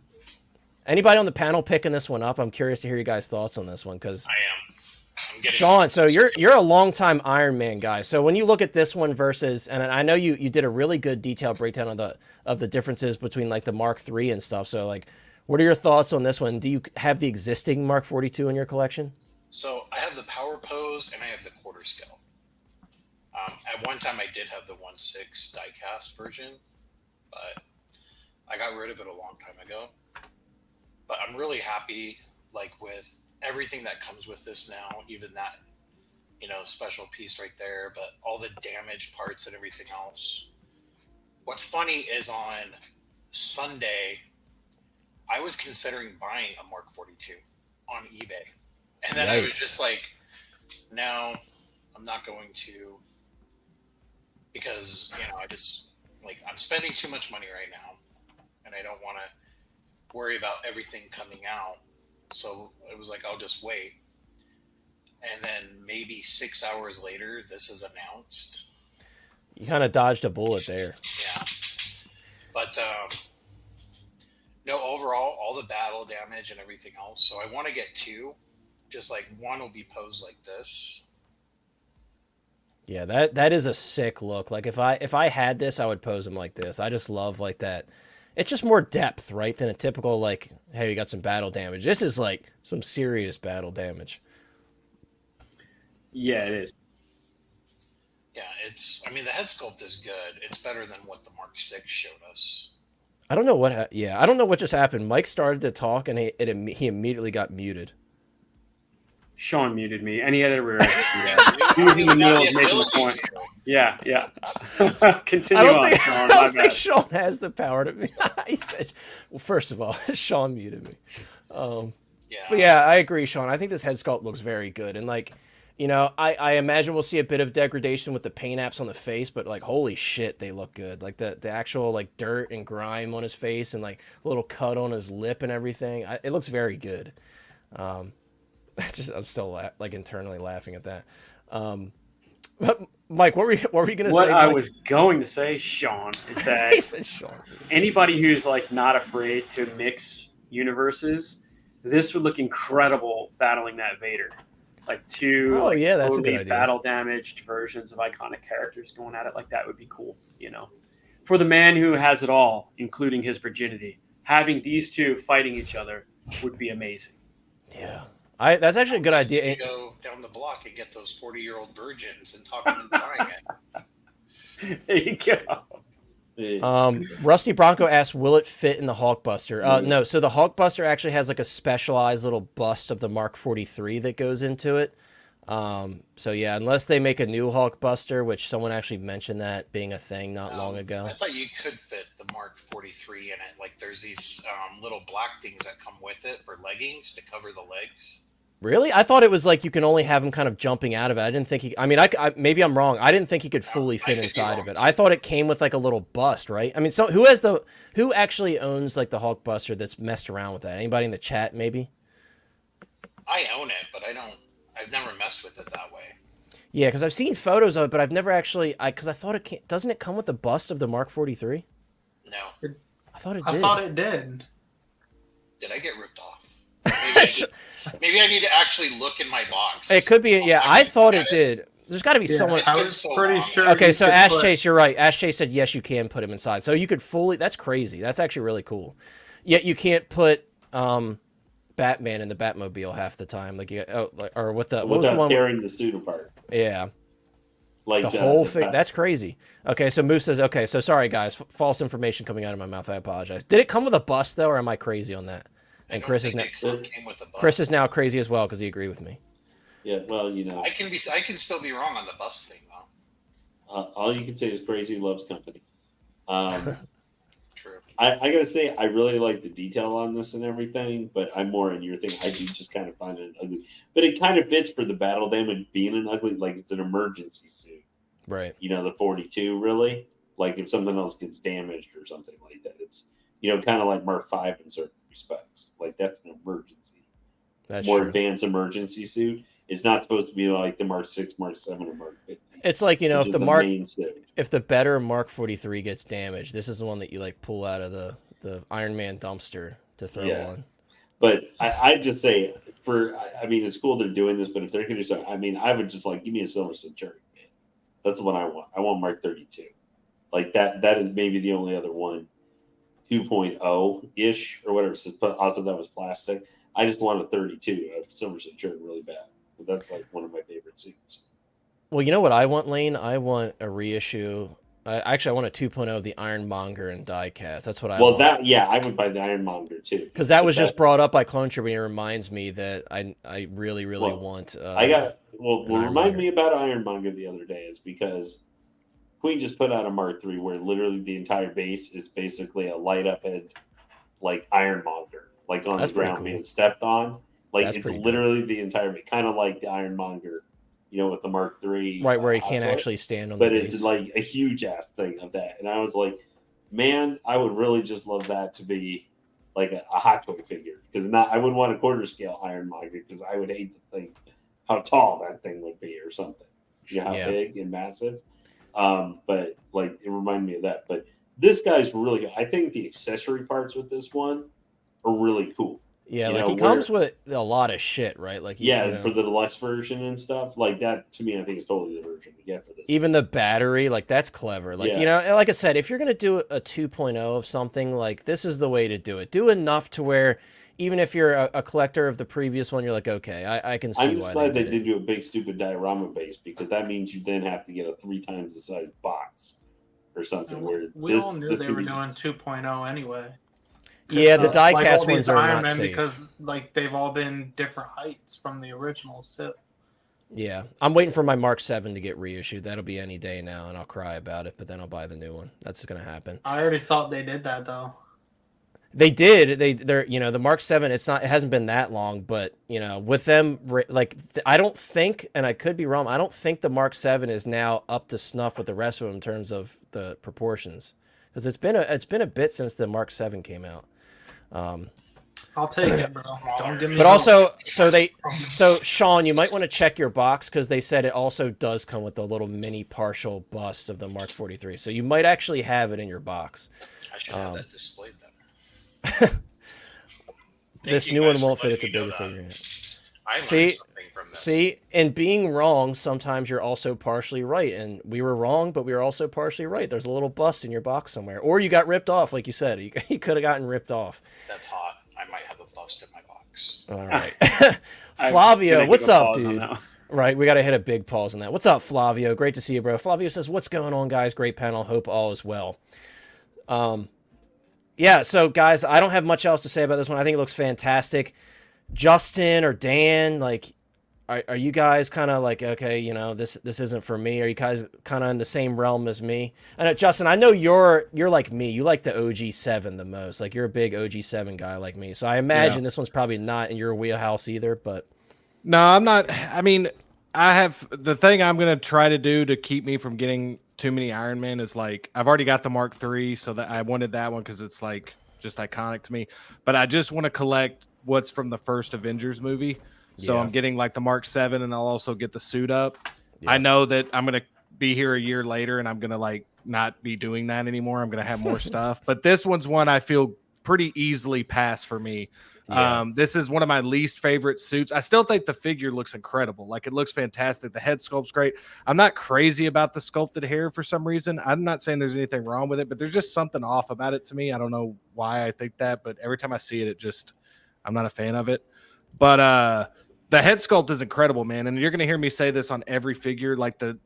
Anybody on the panel picking this one up? I'm curious to hear you guys' thoughts on this one because I am. I'm getting Sean, so you're a longtime Iron Man guy. So when you look at this one versus, and I know you did a really good detailed breakdown of the differences between like the Mark III and stuff. So like, what are your thoughts on this one? Do you have the existing Mark 42 in your collection? So I have the power pose and I have the quarter scale. At one time I did have the 1/6 diecast version, but I got rid of it a long time ago. But I'm really happy, like, with everything that comes with this now, even that, you know, special piece right there, but all the damaged parts and everything else. What's funny is on Sunday, I was considering buying a Mark 42 on eBay. And then I was just like, no, I'm not going to, because, you know, I just, like, I'm spending too much money right now, and I don't want to worry about everything coming out. So it was like, I'll just wait. And then maybe 6 hours later, this is announced. You kind of dodged a bullet there. Yeah. But, no, overall, all the battle damage and everything else. So I want to get two. Just like one will be posed like this. Yeah, that is a sick look. Like if I had this, I would pose him like this. I just love like that. It's just more depth, right, than a typical like, hey, you got some battle damage. This is like some serious battle damage. Yeah, it is. Yeah, I mean, the head sculpt is good. It's better than what the Mark 6 showed us. I don't know what I don't know what just happened. Mike started to talk and he immediately got muted. Sean muted me, and he had a reaction. He was in the middle of making a point. Yeah. Continue on, Sean. I don't think Sean has the power to. He said, "Well, first of all, Sean muted me." Yeah. But yeah, I agree, Sean. I think this head sculpt looks very good, and like, you know, I imagine we'll see a bit of degradation with the paint apps on the face, but like, holy shit, they look good. Like the actual like dirt and grime on his face, and like a little cut on his lip and everything. It looks very good. I'm still like internally laughing at that. But Mike, what were you going to say? What I Mike? was going to say, Sean, is that He said Sean. Anybody who's like not afraid to mix universes, this would look incredible battling that Vader. Like two that's a totally good idea. battle damaged versions of iconic characters going at it like that would be cool, you know. For the man who has it all, including his virginity, having these two fighting each other would be amazing. Yeah. That's actually a good idea. Go down the block and get those 40-year-old virgins and talk them into buying it. There you go. Rusty Bronco asked, will it fit in the Hulkbuster? No, so the Hulkbuster actually has like a specialized little bust of the Mark 43 that goes into it. So yeah, unless they make a new Hulkbuster, which someone actually mentioned that being a thing not long ago. I thought you could fit the Mark 43 in it. Like there's these little black things that come with it for leggings to cover the legs. Really? I thought it was like you can only have him kind of jumping out of it. I didn't think I mean, maybe I'm wrong. I didn't think he could fully fit inside of it. I thought it came with like a little bust, right? I mean, so who actually owns like the Hulkbuster that's messed around with that? Anybody in the chat, maybe? I own it, but I've never messed with it that way. Yeah, because I've seen photos of it, but I've never actually, because I thought doesn't it come with the bust of the Mark 43? No. I thought it did. I thought it did. Did I get ripped off? Maybe I need to actually look in my box. It could be. Yeah, I thought it did. There's got to be someone. I was pretty sure. Okay, so Ash Chase, you're right. Ash Chase said yes, you can put him inside. So you could fully. That's crazy. That's actually really cool. Yet you can't put Batman in the Batmobile half the time. Like or what was the one tearing the suit apart? Yeah. Like the whole thing. That's crazy. Okay, so Moose says, okay, so sorry guys, false information coming out of my mouth. I apologize. Did it come with a bust though, or am I crazy on that? And don't Chris is think now they came with the bust. Chris is now crazy as well because he agreed with me. Yeah, well, you know, I can still be wrong on the bust thing though. all you can say is crazy loves company. True. I gotta say, I really like the detail on this and everything, but I'm more in your thing. I do just kind of find it ugly, but it kind of fits for the battle damage being an ugly, like it's an emergency suit. Right. You know, the 42 really, like if something else gets damaged or something like that, it's, you know, kind of like Mark 5 in certain respects. Like that's an emergency. That's more true. advanced emergency suit. It's not supposed to be like the Mark 6, Mark 7, or Mark 50. It's like, you know, if the better Mark 43 gets damaged, this is the one that you like pull out of the Iron Man dumpster to throw on. But I'd just say, I mean, it's cool they're doing this, but if they're going to do something, I mean, I would just like, give me a Silver Centurion, man. That's what I want. I want Mark 32. Like that is maybe the only other one, 2.0-ish or whatever. Also, that was plastic. I just want a 32 of Silver Centurion really bad. But that's like one of my favorite suits. Well, you know what I want, Lane? I want a reissue. Actually, I want a 2.0 of the Ironmonger and diecast. That's what I want. Well, I would buy the Ironmonger too. Because that was just brought up by Clone Trooper, and it reminds me that I really want. What reminded me about Ironmonger the other day is because Queen just put out a Mark III where literally the entire base is basically a light up head, like Ironmonger, like on the ground being stepped on. Like it's literally the entire base, kind of like the Ironmonger, you know, with the Mark III. Right, where he can't actually stand on the base. But it's like a huge ass thing of that. And I was like, man, I would really just love that to be like a Hot Toy figure. Because I would want a quarter scale Ironmonger because I would hate to think how tall that thing would be or something. You know how big and massive. But like it reminded me of that. But this guy's really good. I think the accessory parts with this one are really cool. Yeah, like he comes with a lot of shit, right? Like for the deluxe version and stuff like that. To me, I think is totally the version to get for this. Even the battery, like that's clever. Like you know, like I said, if you're gonna do a 2.0 of something, like this is the way to do it. Do enough to where even if you're a collector of the previous one, you're like, okay, I can see. I'm just glad they did do a big stupid diorama base because that means you then have to get a 3 times the size box or something. Where we all knew they were doing 2.0 anyway. Yeah, the diecast ones are not safe because like they've all been different heights from the originals too. Yeah, I'm waiting for my Mark 7 to get reissued. That'll be any day now, and I'll cry about it. But then I'll buy the new one. That's gonna happen. I already thought they did that though. They did. They're you know the Mark 7. It hasn't been that long, but you know with them like I don't think, and I could be wrong. I don't think the Mark 7 is now up to snuff with the rest of them in terms of the proportions because it's been a bit since the Mark 7 came out. I'll take it, bro. Don't give me. But also, so Sean, you might want to check your box because they said it also does come with a little mini partial bust of the Mark 43. So you might actually have it in your box. I should have that displayed then. This new one won't fit. It's a bigger figure. I learned something from this. See, and being wrong, sometimes you're also partially right. And we were wrong, but we were also partially right. There's a little bust in your box somewhere. Or you got ripped off, like you said. You could have gotten ripped off. That's hot. I might have a bust in my box. All right. Flavio, what's up, dude? Right, we got to hit a big pause on that. What's up, Flavio? Great to see you, bro. Flavio says, what's going on, guys? Great panel. Hope all is well. Yeah, so, guys, I don't have much else to say about this one. I think it looks fantastic. Justin or Dan, like, are you guys kind of like, okay, you know, this isn't for me? Are you guys kind of in the same realm as me? I know, Justin, I know you're like me. You like the OG7 the most. Like, you're a big OG7 guy like me. So I imagine this one's probably not in your wheelhouse either, but... No, I'm not. I mean, I have... The thing I'm going to try to do to keep me from getting too many Iron Man is, like, I've already got the Mark III, so that I wanted that one because it's, like, just iconic to me. But I just want to collect what's from the first Avengers movie. So I'm getting like the Mark 7 and I'll also get the suit up. Yeah. I know that I'm going to be here a year later and I'm going to like not be doing that anymore. I'm going to have more stuff, but this one's one I feel pretty easily pass for me. Yeah. This is one of my least favorite suits. I still think the figure looks incredible. Like it looks fantastic. The head sculpt's great. I'm not crazy about the sculpted hair for some reason. I'm not saying there's anything wrong with it, but there's just something off about it to me. I don't know why I think that, but every time I see it, I'm not a fan of it. But, the head sculpt is incredible, man. And you're going to hear me say this on every figure. Like the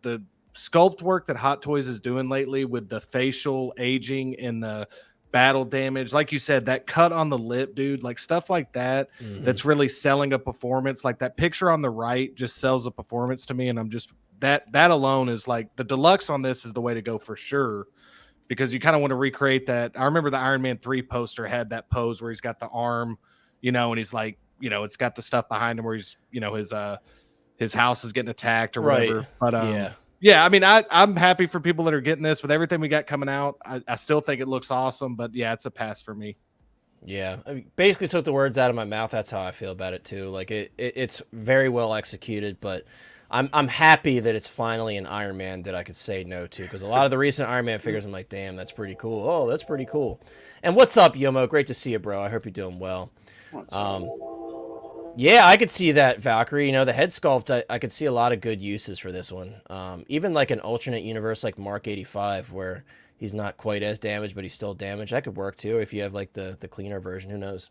sculpt work that Hot Toys is doing lately with the facial aging and the battle damage. Like you said, that cut on the lip, dude, like stuff like that, that's really selling a performance. Like that picture on the right just sells a performance to me. And I'm just, that alone is like, the deluxe on this is the way to go for sure, because you kind of want to recreate that. I remember the Iron Man 3 poster had that pose where he's got the arm, you know, and he's like, you know, it's got the stuff behind him where he's, you know, his house is getting attacked or whatever. But yeah, I mean, I'm happy for people that are getting this with everything we got coming out. I still think it looks awesome, but yeah, it's a pass for me. Yeah, I mean, basically took the words out of my mouth. That's how I feel about it too. Like it's very well executed, but I'm happy that it's finally an Iron Man that I could say no to, because a lot of the recent Iron Man figures, I'm like, damn, that's pretty cool. Oh, that's pretty cool. And what's up, Yomo? Great to see you, bro. I hope you're doing well. Yeah, I could see that, Valkyrie. You know, the head sculpt, I could see a lot of good uses for this one. Even like an alternate universe like Mark 85, where he's not quite as damaged, but he's still damaged. That could work too if you have like the cleaner version. Who knows?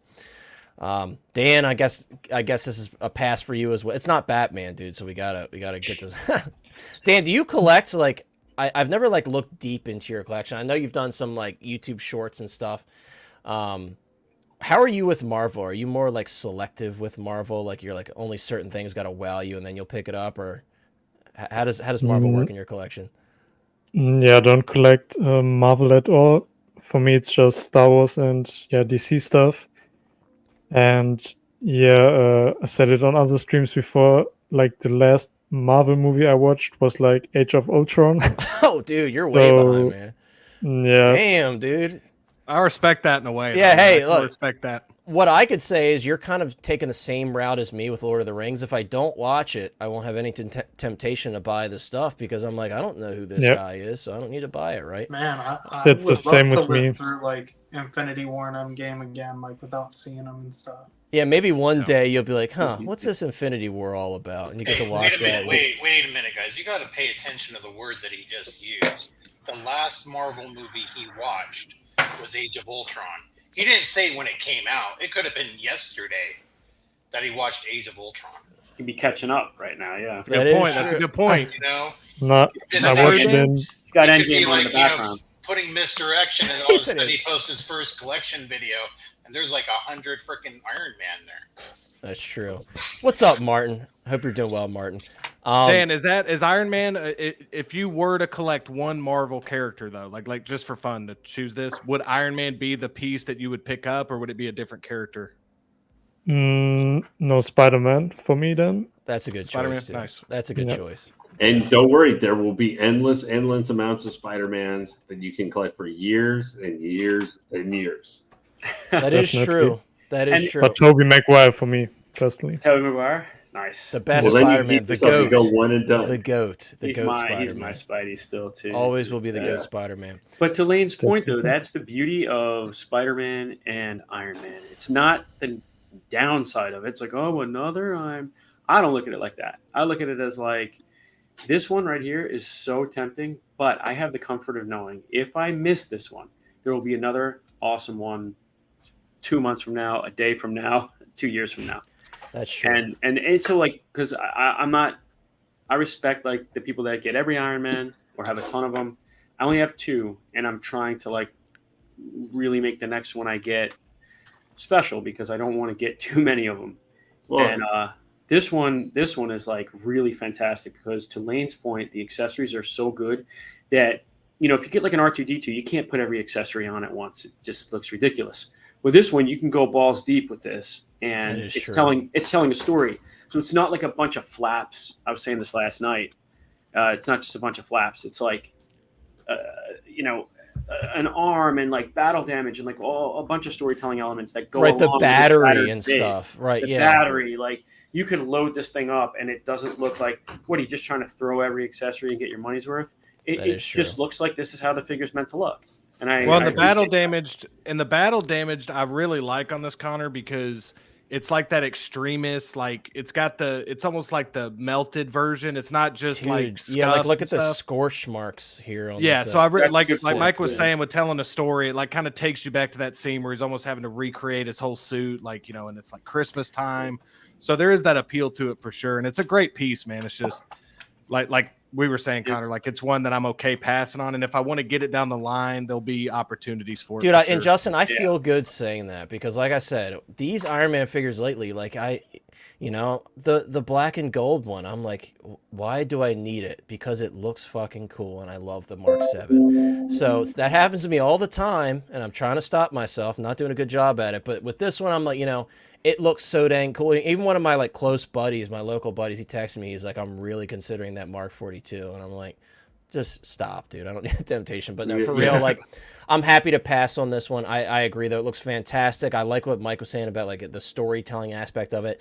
Dan, I guess this is a pass for you as well. It's not Batman, dude, so we gotta get this. Dan, do you collect, like, I've never like looked deep into your collection. I know you've done some like YouTube shorts and stuff. How are you with Marvel? Are you more like selective with Marvel? Like you're like only certain things gotta wow you and then you'll pick it up, or how does Marvel work in your collection? Yeah, I don't collect Marvel at all. For me, it's just Star Wars and DC stuff. And I said it on other streams before, like the last Marvel movie I watched was like Age of Ultron. Oh, dude, you're way behind, man. Yeah. Damn, dude. I respect that in a way. Yeah, though. hey, I look. respect that. What I could say is you're kind of taking the same route as me with Lord of the Rings. If I don't watch it, I won't have any temptation to buy the stuff, because I'm like, I don't know who this guy is, so I don't need to buy it, right? Man, I That's would the same love with to me. live through like Infinity War and Endgame again, like without seeing them and stuff. Yeah, maybe one day you'll be like, huh, what's this Infinity War all about? And you get to watch that. Wait a minute, guys. You got to pay attention to the words that he just used. The last Marvel movie he watched was Age of Ultron. He didn't say when it came out. It could have been yesterday that he watched Age of Ultron. He'd be catching up right now, yeah. That Point. is That's a true. good point. You know, Not, Just I saying. watched it in. He's got It could be Endgame on like, in the background. putting misdirection, and all of a sudden he posts his first collection video, and there's like 100 freaking Iron Man there. That's true. What's up, Martin? Hope you're doing well, Martin. Dan, is Iron Man? If you were to collect one Marvel character, though, like just for fun to choose this, would Iron Man be the piece that you would pick up, or would it be a different character? No, Spider-Man for me then. That's a good Spider-Man, choice. Too. nice. That's a good Yeah. choice. And don't worry, there will be endless amounts of Spider-Mans that you can collect for years and years and years. That is Definitely. true. That is And- true. But Tobey Maguire for me personally. Tobey Maguire, nice. The best Well, then you Spider-Man, keep the yourself to goat. go one and done. The goat. The He's goat my Spider-Man. Spidey still too. Always will be the Yeah. goat Spider-Man. But to Lane's point, though, Definitely. that's the beauty of Spider-Man and Iron Man. It's not the downside of it. It's like, oh, another I don't look at it like that. I look at it as like, this one right here is so tempting, but I have the comfort of knowing if I miss this one, there will be another awesome one 2 months from now, a day from now, 2 years from now. That's true. And it's so like, because I'm not, I respect like the people that get every Iron Man or have a ton of them. I only have two, and I'm trying to like really make the next one I get special, because I don't want to get too many of them. Well, And this one is like really fantastic, because to Lane's point, the accessories are so good that, you know, if you get like an R2D2, you can't put every accessory on at once. It just looks ridiculous. With this one, you can go balls deep with this, and That is it's true. telling a story. So it's not like a bunch of flaps. I was saying this last night. It's not just a bunch of flaps. It's like, an arm and like battle damage and like a bunch of storytelling elements that go Right, the along with this battery battered and base. stuff. Right, The yeah. battery, like you can load this thing up and it doesn't look like, what, are you just trying to throw every accessory and get your money's worth? It is true. just looks like this is how the figure's meant to look. And I Well, I the battle appreciate that. damaged, I really like on this, Connor, because it's like that extremist, like it's almost like the melted version. It's not just Dude, like yeah, like scuffs look and at the stuff. scorch marks here. On Yeah, the, so I really That's like good like point, Mike was yeah. saying with telling a story, it like kind of takes you back to that scene where he's almost having to recreate his whole suit, like, you know, and it's like Christmas time. So there is that appeal to it for sure, and it's a great piece, man. It's just like we were saying, Connor, like it's one that I'm okay passing on, and if I want to get it down the line, there'll be opportunities for it. Dude, for and Justin, I feel good saying that because, like I said, these Iron Man figures lately, like you know, the black and gold one, I'm like, why do I need it? Because it looks fucking cool, and I love the Mark 7. So that happens to me all the time, and I'm trying to stop myself. I'm not doing a good job at it, but with this one, I'm like, you know, it looks so dang cool. Even one of my like close buddies, my local buddies, he texted me. He's like, I'm really considering that Mark 42, and I'm like, just stop, dude. I don't need the temptation. But no, for real, like, I'm happy to pass on this one. I agree, though. It looks fantastic. I like what Mike was saying about like the storytelling aspect of it.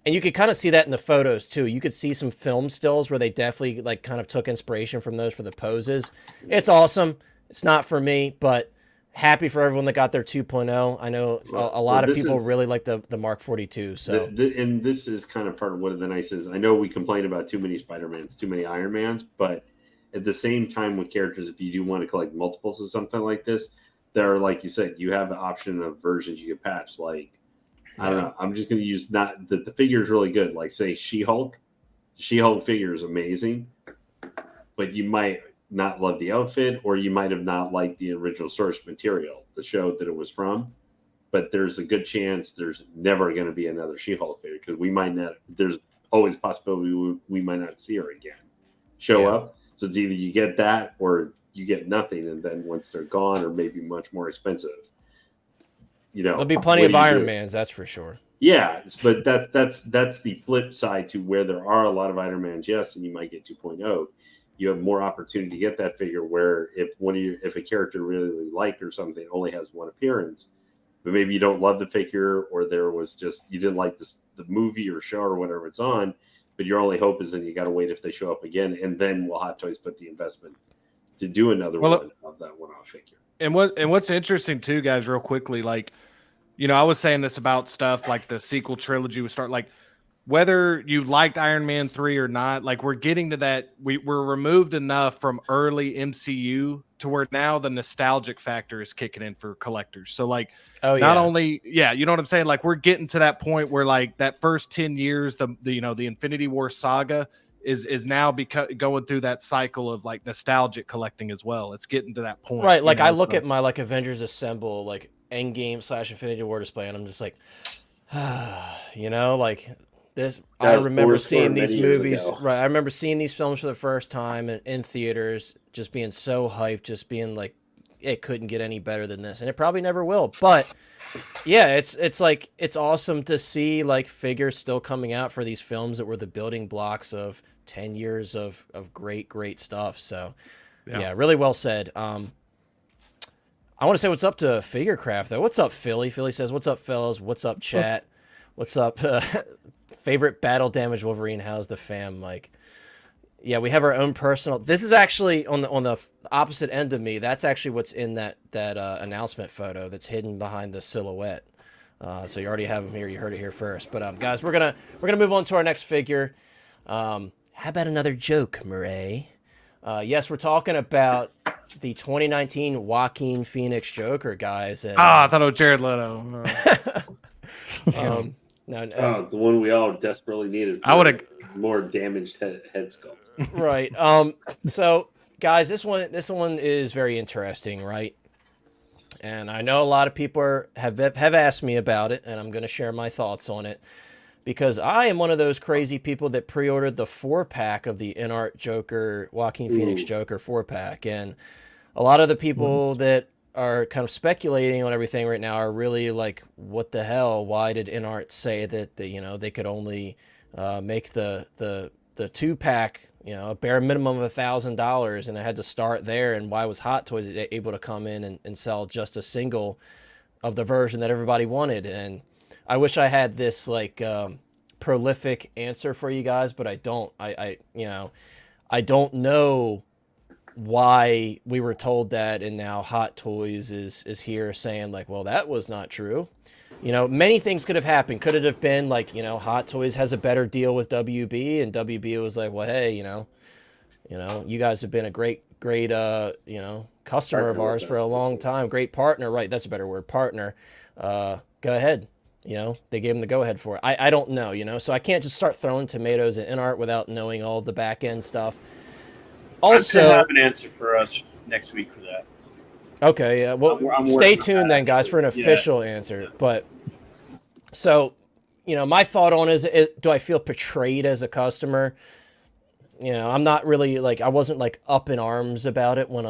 And you could kind of see that in the photos, too. You could see some film stills where they definitely like kind of took inspiration from those for the poses. It's awesome. It's not for me, but happy for everyone that got their 2.0. I know a lot of people really like the Mark 42. So and this is kind of part of what the nice is. I know we complain about too many Spider-Mans, too many Iron Mans, but at the same time with characters, if you do want to collect multiples of something like this, there are, like you said, you have the option of versions you can patch. Like, I don't know. I'm just going to use not the figure is really good. Like, say, She-Hulk. The She-Hulk figure is amazing, but you might not love the outfit, or you might have not liked the original source material, the show that it was from. But there's a good chance there's never going to be another She-Hulk figure because we might not. There's always a possibility we might not see her again show up. So it's either you get that or you get nothing, and then once they're gone, or maybe much more expensive, you know, there'll be plenty of Iron Mans, that's for sure. Yeah, but that's the flip side to where there are a lot of Iron Mans, yes, and you might get 2.0. You have more opportunity to get that figure. Where if a character really liked or something only has one appearance, but maybe you don't love the figure, or there was just you didn't like the movie or show or whatever it's on. But your only hope is then you got to wait if they show up again, and then will Hot Toys put the investment to do another one of that one-off figure? And what's interesting too, guys, real quickly, like, you know, I was saying this about stuff like the sequel trilogy would start, like whether you liked Iron Man 3 or not, like we're getting to that. We're removed enough from early MCU to where now the nostalgic factor is kicking in for collectors. So like, not only, you know what I'm saying? Like we're getting to that point where like that first 10 years, the you know, the Infinity War saga is now going through that cycle of like nostalgic collecting as well. It's getting to that point. Right. Like I look at my like Avengers Assemble, like Endgame / Infinity War display, and I'm just like, you know, like this. I remember seeing these movies. Right. I remember seeing these films for the first time in theaters, just being so hyped, just being like, it couldn't get any better than this, and it probably never will. But yeah, it's like it's awesome to see like figures still coming out for these films that were the building blocks of 10 years of great stuff. So yeah, really well said. I want to say what's up to Figurecraft though. What's up, Philly? Philly says, "What's up, fellas? What's up, chat? What's up, favorite Battle Damage Wolverine? How's the fam?" Like, yeah, we have our own personal. This is actually on the opposite end of me. That's actually what's in that announcement photo that's hidden behind the silhouette. So you already have them here. You heard it here first. But guys, we're gonna move on to our next figure. How about another joke, Murray? Yes, we're talking about the 2019 Joaquin Phoenix Joker, guys. And, I thought it was Jared Leto. No. The one we all desperately needed. I would have more damaged head sculpt. Right. So, guys, this one is very interesting, right? And I know a lot of people have asked me about it, and I'm going to share my thoughts on it. Because I am one of those crazy people that pre-ordered the 4-pack of the InArt Joker, Joaquin Phoenix Joker 4-pack. And a lot of the people that are kind of speculating on everything right now are really like, what the hell? Why did InArt say that you know, they could only make the 2-pack, you know, a bare minimum of $1,000, and it had to start there? And why was Hot Toys able to come in and sell just a single of the version that everybody wanted? And I wish I had this like prolific answer for you guys, but I don't. I don't know why we were told that, and now Hot Toys is here saying like, well, that was not true. You know, many things could have happened. Could it have been like, you know, Hot Toys has a better deal with WB, and WB was like, well, hey, you know, you guys have been a great you know, customer of ours for a long time, great partner, right? That's a better word, partner. Go ahead. You know, they gave him the go-ahead for it. I don't know, you know, so I can't just start throwing tomatoes at InArt without knowing all the back-end stuff. Also, I have an answer for us next week for that. okay, yeah. Well, I'm stay working on tuned that, then, guys, for an actually. official answer. But so, my thought on is, do I feel betrayed as a customer? I'm not really like, I wasn't like up in arms about it when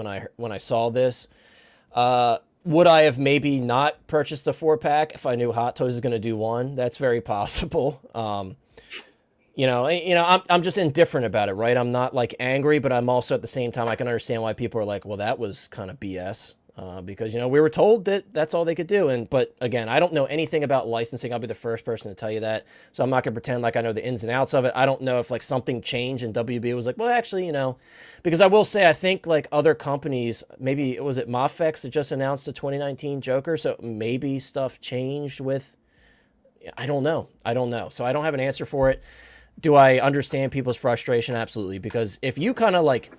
I saw this. Would I have maybe not purchased the 4-pack if I knew Hot Toys was going to do one? That's very possible. I'm just indifferent about it, right? I'm not like angry, but I'm also at the same time, I can understand why people are like, well, that was kind of BS. Because, we were told that that's all they could do. But again, I don't know anything about licensing. I'll be the first person to tell you that. So I'm not going to pretend like I know the ins and outs of it. I don't know if like something changed and WB was like, well, actually, because I will say, I think like other companies, maybe was it Mafex that just announced the 2019 Joker. So maybe stuff changed with, I don't know. So I don't have an answer for it. Do I understand people's frustration? Absolutely. Because if you kind of like,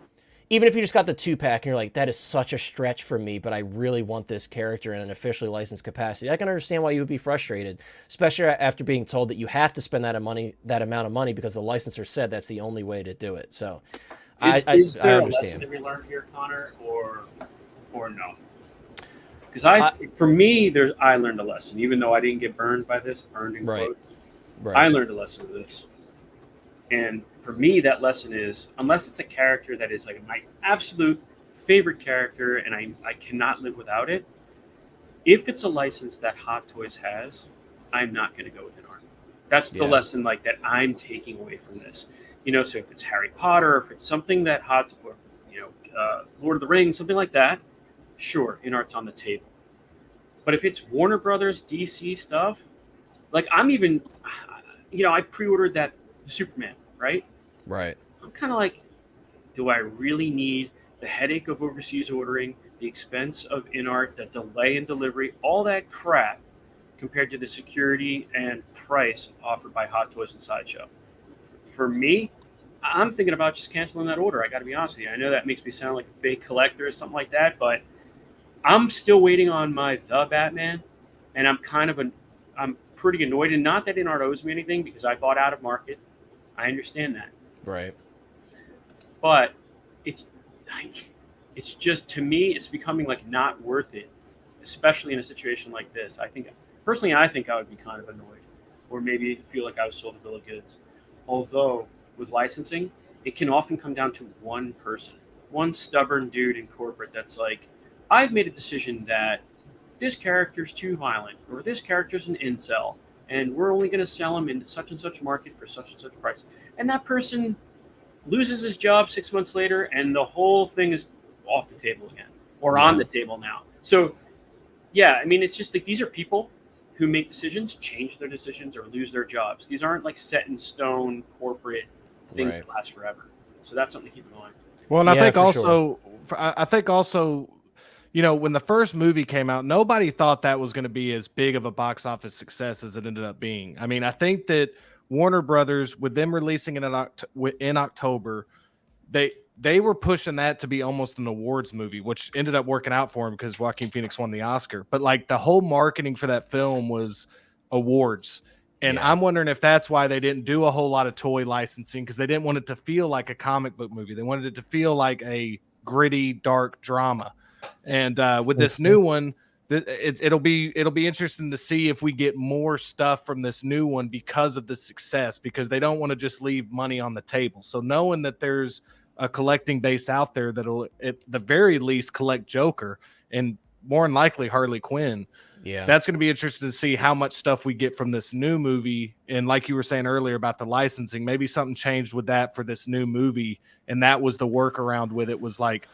even if you just got the 2-pack and you're like, that is such a stretch for me, but I really want this character in an officially licensed capacity, I can understand why you would be frustrated, especially after being told that you have to spend that amount of money because the licensor said that's the only way to do it. So Is I there a understand. lesson to be learned here, Connor, or no? Because for me, I learned a lesson, even though I didn't get burned by this, burned in quotes. Right. I learned a lesson of this. And for me, that lesson is, unless it's a character that is like my absolute favorite character and I cannot live without it, if it's a license that Hot Toys has, I'm not going to go with an art. That's the lesson like that I'm taking away from this. So if it's Harry Potter, if it's something that Lord of the Rings, something like that, sure, in art's on the table. But if it's Warner Brothers, DC stuff, like I pre-ordered that Superman, right? Right. I'm kind of like, do I really need the headache of overseas ordering, the expense of in-art, the delay in delivery, all that crap compared to the security and price offered by Hot Toys and Sideshow? For me, I'm thinking about just canceling that order. I got to be honest with you. I know that makes me sound like a fake collector or something like that, but I'm still waiting on my The Batman, and I'm pretty annoyed. And not that in-art owes me anything because I bought out of market. I understand that. Right. But it's just, to me, it's becoming like not worth it, especially in a situation like this. I think I would be kind of annoyed or maybe feel like I was sold a bill of goods. Although with licensing, it can often come down to one person, one stubborn dude in corporate that's like, I've made a decision that this character's too violent or this character's an incel, and we're only going to sell them in such and such market for such and such price. And that person loses his job 6 months later, and the whole thing is off the table again, or on the table now. So, it's just like these are people who make decisions, change their decisions, or lose their jobs. These aren't like set in stone corporate things that last forever. So that's something to keep in mind. Well, and I think also, when the first movie came out, nobody thought that was going to be as big of a box office success as it ended up being. I mean, I think that Warner Brothers, with them releasing it in October, they were pushing that to be almost an awards movie, which ended up working out for him because Joaquin Phoenix won the Oscar. But like the whole marketing for that film was awards. And I'm wondering if that's why they didn't do a whole lot of toy licensing, because they didn't want it to feel like a comic book movie. They wanted it to feel like a gritty, dark drama. And with this new one, it'll be interesting to see if we get more stuff from this new one because of the success, because they don't want to just leave money on the table. So knowing that there's a collecting base out there that'll at the very least collect Joker and more than likely Harley Quinn. Yeah, that's going to be interesting to see how much stuff we get from this new movie. And like you were saying earlier about the licensing, maybe something changed with that for this new movie. And that was the workaround with it, was like,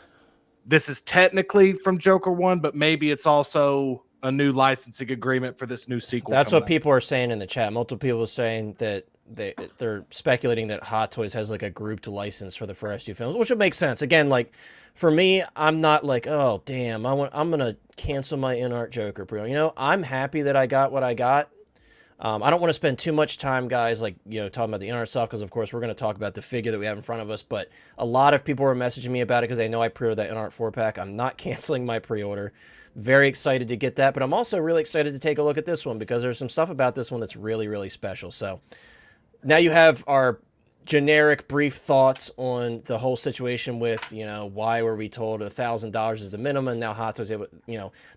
this is technically from Joker 1, but maybe it's also a new licensing agreement for this new sequel. That's what people are saying in the chat. Multiple people are saying that they're speculating that Hot Toys has like a grouped license for the first two films, which would make sense. Again, like for me, I'm not like, oh damn, I'm gonna cancel my in-art Joker pre-order. I'm happy that I got what I got. I don't want to spend too much time, guys, like, talking about the in-art stuff, because of course we're going to talk about the figure that we have in front of us, but a lot of people were messaging me about it because they know I pre-ordered that in-art 4-pack. I'm not canceling my pre-order. Very excited to get that, but I'm also really excited to take a look at this one because there's some stuff about this one that's really, really special. So now you have our generic brief thoughts on the whole situation with, why were we told $1,000 is the minimum? Now Hot Toys able,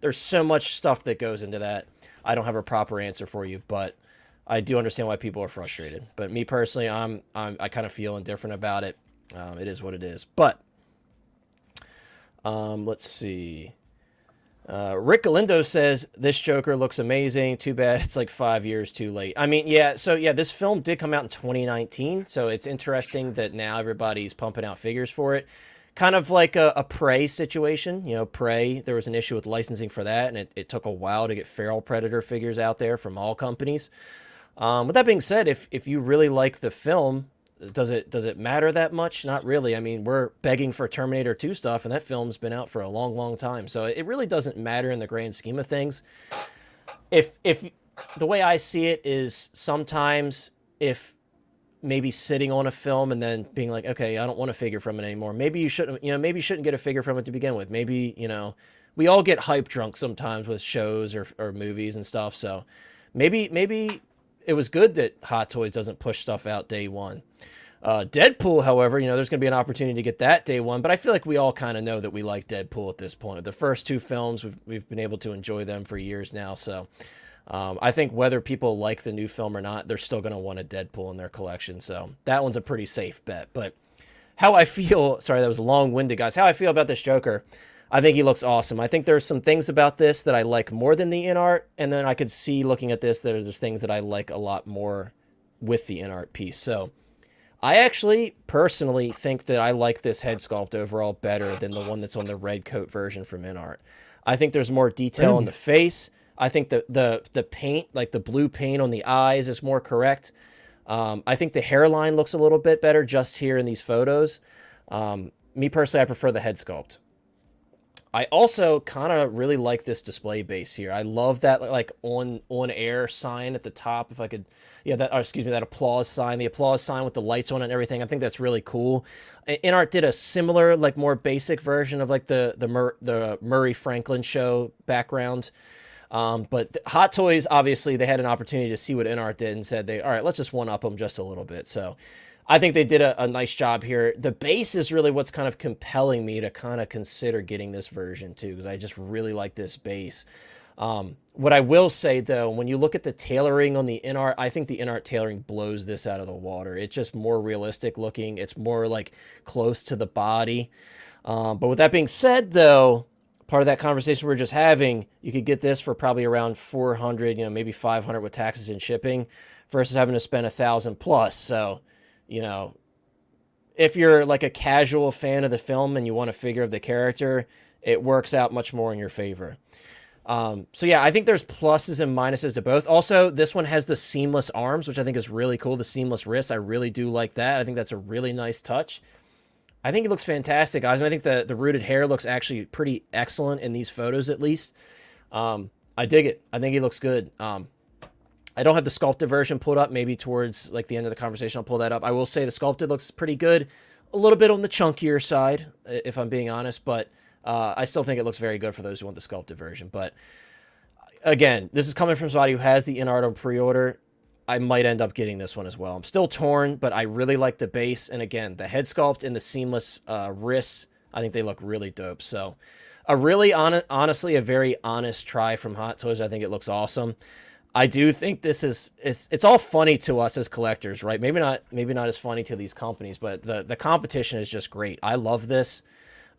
there's so much stuff that goes into that. I don't have a proper answer for you, but I do understand why people are frustrated. But me personally, I kind of feel indifferent about it. It is what it is. But let's see. Rick Galindo says this Joker looks amazing. Too bad it's like 5 years too late. I mean, yeah. So yeah, this film did come out in 2019. So it's interesting that now everybody's pumping out figures for it. Kind of like a Prey situation. Prey, there was an issue with licensing for that, and it took a while to get feral predator figures out there from all companies. With that being said, if you really like the film, does it matter that much? Not really. I mean, we're begging for Terminator 2 stuff, and that film's been out for a long, long time. So it really doesn't matter in the grand scheme of things. If the way I see it is sometimes if maybe sitting on a film and then being like, okay, I don't want a figure from it anymore. Maybe you shouldn't get a figure from it to begin with. Maybe, we all get hype drunk sometimes with shows or movies and stuff. So maybe it was good that Hot Toys doesn't push stuff out day one. Deadpool, however, there's going to be an opportunity to get that day one, but I feel like we all kind of know that we like Deadpool at this point. The first two films, we've been able to enjoy them for years now, so I think whether people like the new film or not, they're still going to want a Deadpool in their collection, so that one's a pretty safe bet. But how I feel, sorry, that was long-winded, guys, how I feel about this Joker, I think he looks awesome. I think there's some things about this that I like more than the in-art, and then I could see looking at this that there's things that I like a lot more with the in-art piece. So I actually personally think that I like this head sculpt overall better than the one that's on the red coat version from in-art. I think there's more detail on the face. I think the paint, like the blue paint on the eyes, is more correct. I think the hairline looks a little bit better just here in these photos. Me personally, I prefer the head sculpt. I also kind of really like this display base here. I love that like on air sign at the top. If I could, yeah, that applause sign, the applause sign with the lights on it and everything. I think that's really cool. InArt did a similar, like more basic version of like the Murray Franklin show background. But Hot Toys, obviously, they had an opportunity to see what InArt did and said, all right, let's just one-up them just a little bit. So I think they did a nice job here. The base is really what's kind of compelling me to kind of consider getting this version too, because I just really like this base. What I will say, though, when you look at the tailoring on the InArt, I think the InArt tailoring blows this out of the water. It's just more realistic looking. It's more like close to the body. But with that being said, though, part of that conversation we're just having, you could get this for probably around $400, maybe $500 with taxes and shipping, versus having to spend $1,000 plus. So, if you're like a casual fan of the film and you want a figure of the character, it works out much more in your favor. So yeah, I think there's pluses and minuses to both. Also, this one has the seamless arms, which I think is really cool. The seamless wrists, I really do like that. I think that's a really nice touch. I think it looks fantastic, guys. And I think the rooted hair looks actually pretty excellent in these photos, at least. I dig it. I think he looks good. I don't have the sculpted version pulled up. Maybe towards like the end of the conversation, I'll pull that up. I will say the sculpted looks pretty good. A little bit on the chunkier side, if I'm being honest, but I still think it looks very good for those who want the sculpted version. But again, this is coming from somebody who has the InArt on pre-order. I might end up getting this one as well. I'm still torn, but I really like the base. And again, the head sculpt and the seamless wrists, I think they look really dope. So a really honestly, a very honest try from Hot Toys. I think it looks awesome. I do think this is, it's all funny to us as collectors, right? Maybe not as funny to these companies, but the competition is just great. I love this.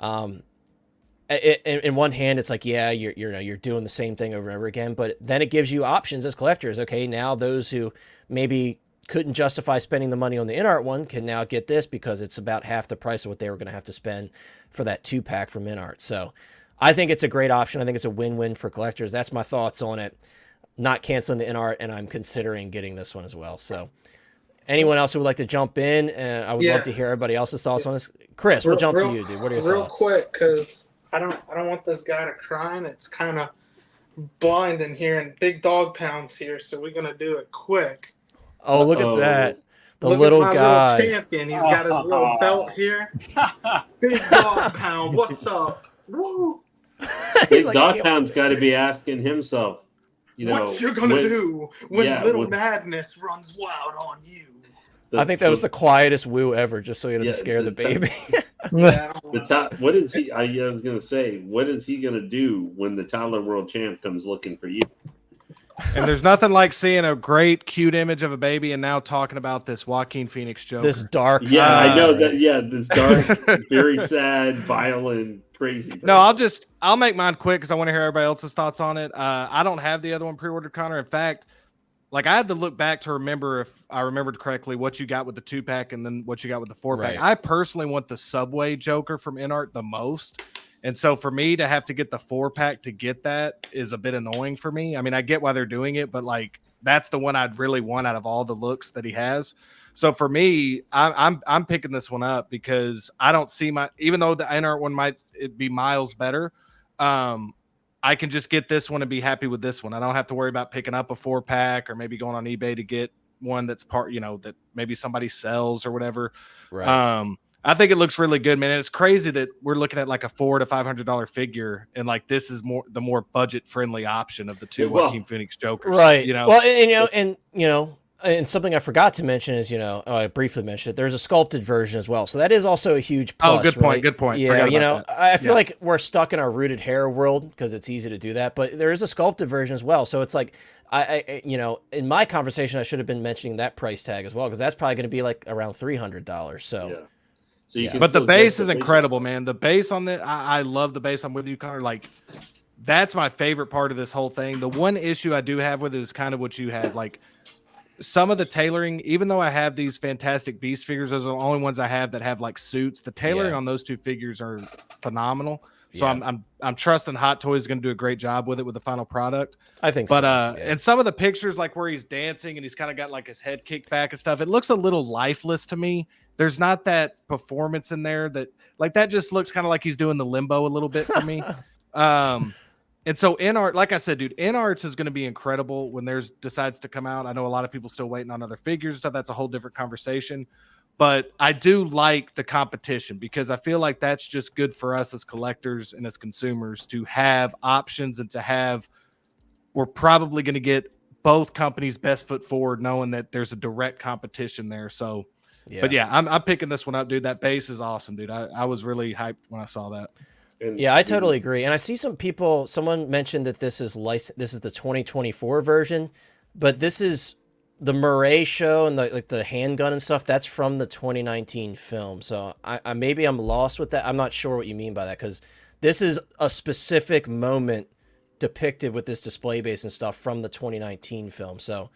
In one hand, it's like, yeah, you're doing the same thing over and over again, but then it gives you options as collectors. Okay, now those who maybe couldn't justify spending the money on the InArt one can now get this because it's about half the price of what they were going to have to spend for that 2-pack from InArt. So I think it's a great option. I think it's a win-win for collectors. That's my thoughts on it. Not canceling the InArt, and I'm considering getting this one as well. So anyone else who would like to jump in, I would love to hear everybody else's thoughts on this. Chris, we'll jump to you, dude. What are your thoughts? Real quick, because I don't want this guy to cry, and it's kind of blind in here, and big dog pounds here, so we're gonna do it quick. Oh, look at that. Look little at my guy. little champion. He's got his little belt here. Big dog pound. What's up? Woo! Big dog pound's got to be asking himself, what you're gonna do when little madness runs wild on you. I think that was the quietest woo ever, just so he doesn't scare the baby. Yeah, The top. What is he? I was gonna say, what is he gonna do when the toddler world champ comes looking for you? And there's nothing like seeing a great, cute image of a baby and now talking about this Joaquin Phoenix Joker. This dark. Yeah, I know right? that. Yeah, this dark, very sad, violent, crazy. No, I'll make mine quick because I want to hear everybody else's thoughts on it. I don't have the other one pre-ordered, Connor. In fact, like I had to look back to remember if I remembered correctly what you got with the 2-pack and then what you got with the 4-pack. Right. I personally want the Subway Joker from InArt the most. And so for me to have to get the 4-pack to get that is a bit annoying for me. I mean, I get why they're doing it, but like that's the one I'd really want out of all the looks that he has. So for me, I'm picking this one up because I don't see even though the InArt one might be miles better, I can just get this one and be happy with this one. I don't have to worry about picking up a 4-pack or maybe going on eBay to get one that's that maybe somebody sells or whatever. Right. I think it looks really good, man. It's crazy that we're looking at like a $400 to $500 figure, and like this is the more budget friendly option of the two Joaquin Phoenix Jokers, right? Well, and something I forgot to mention is I briefly mentioned it. There's a sculpted version as well, so that is also a huge plus. Oh, good point. Right? Good point. Yeah, I feel like we're stuck in our rooted hair world because it's easy to do that, but there is a sculpted version as well. So it's like I in my conversation I should have been mentioning that price tag as well because that's probably going to be like around $300. So. Yeah. So you can but the base is incredible, man. The base on it, I love the base. I'm with you, Connor. Like, that's my favorite part of this whole thing. The one issue I do have with it is kind of what you have. Like, some of the tailoring, even though I have these fantastic Beast figures, those are the only ones I have that have like suits. The tailoring on those two figures are phenomenal. So I'm trusting Hot Toys is going to do a great job with it with the final product. I think but, so. And some of the pictures, like where he's dancing and he's kind of got like his head kicked back and stuff, it looks a little lifeless to me. There's not that performance in there that just looks kind of like he's doing the limbo a little bit for me. And so InArt, like I said, dude, InArts is going to be incredible when theirs decides to come out. I know a lot of people still waiting on other figures and stuff. That's a whole different conversation. But I do like the competition because I feel like that's just good for us as collectors and as consumers to have options and to we're probably going to get both companies' best foot forward knowing that there's a direct competition there. So, but yeah, I'm picking this one up, dude. That base is awesome, dude. I was really hyped when I saw that. Yeah, I totally agree. And I see someone mentioned that this is the 2024 version, but this is the Murray show and the handgun and stuff. That's from the 2019 film. So I maybe I'm lost with that. I'm not sure what you mean by that because this is a specific moment depicted with this display base and stuff from the 2019 film. So,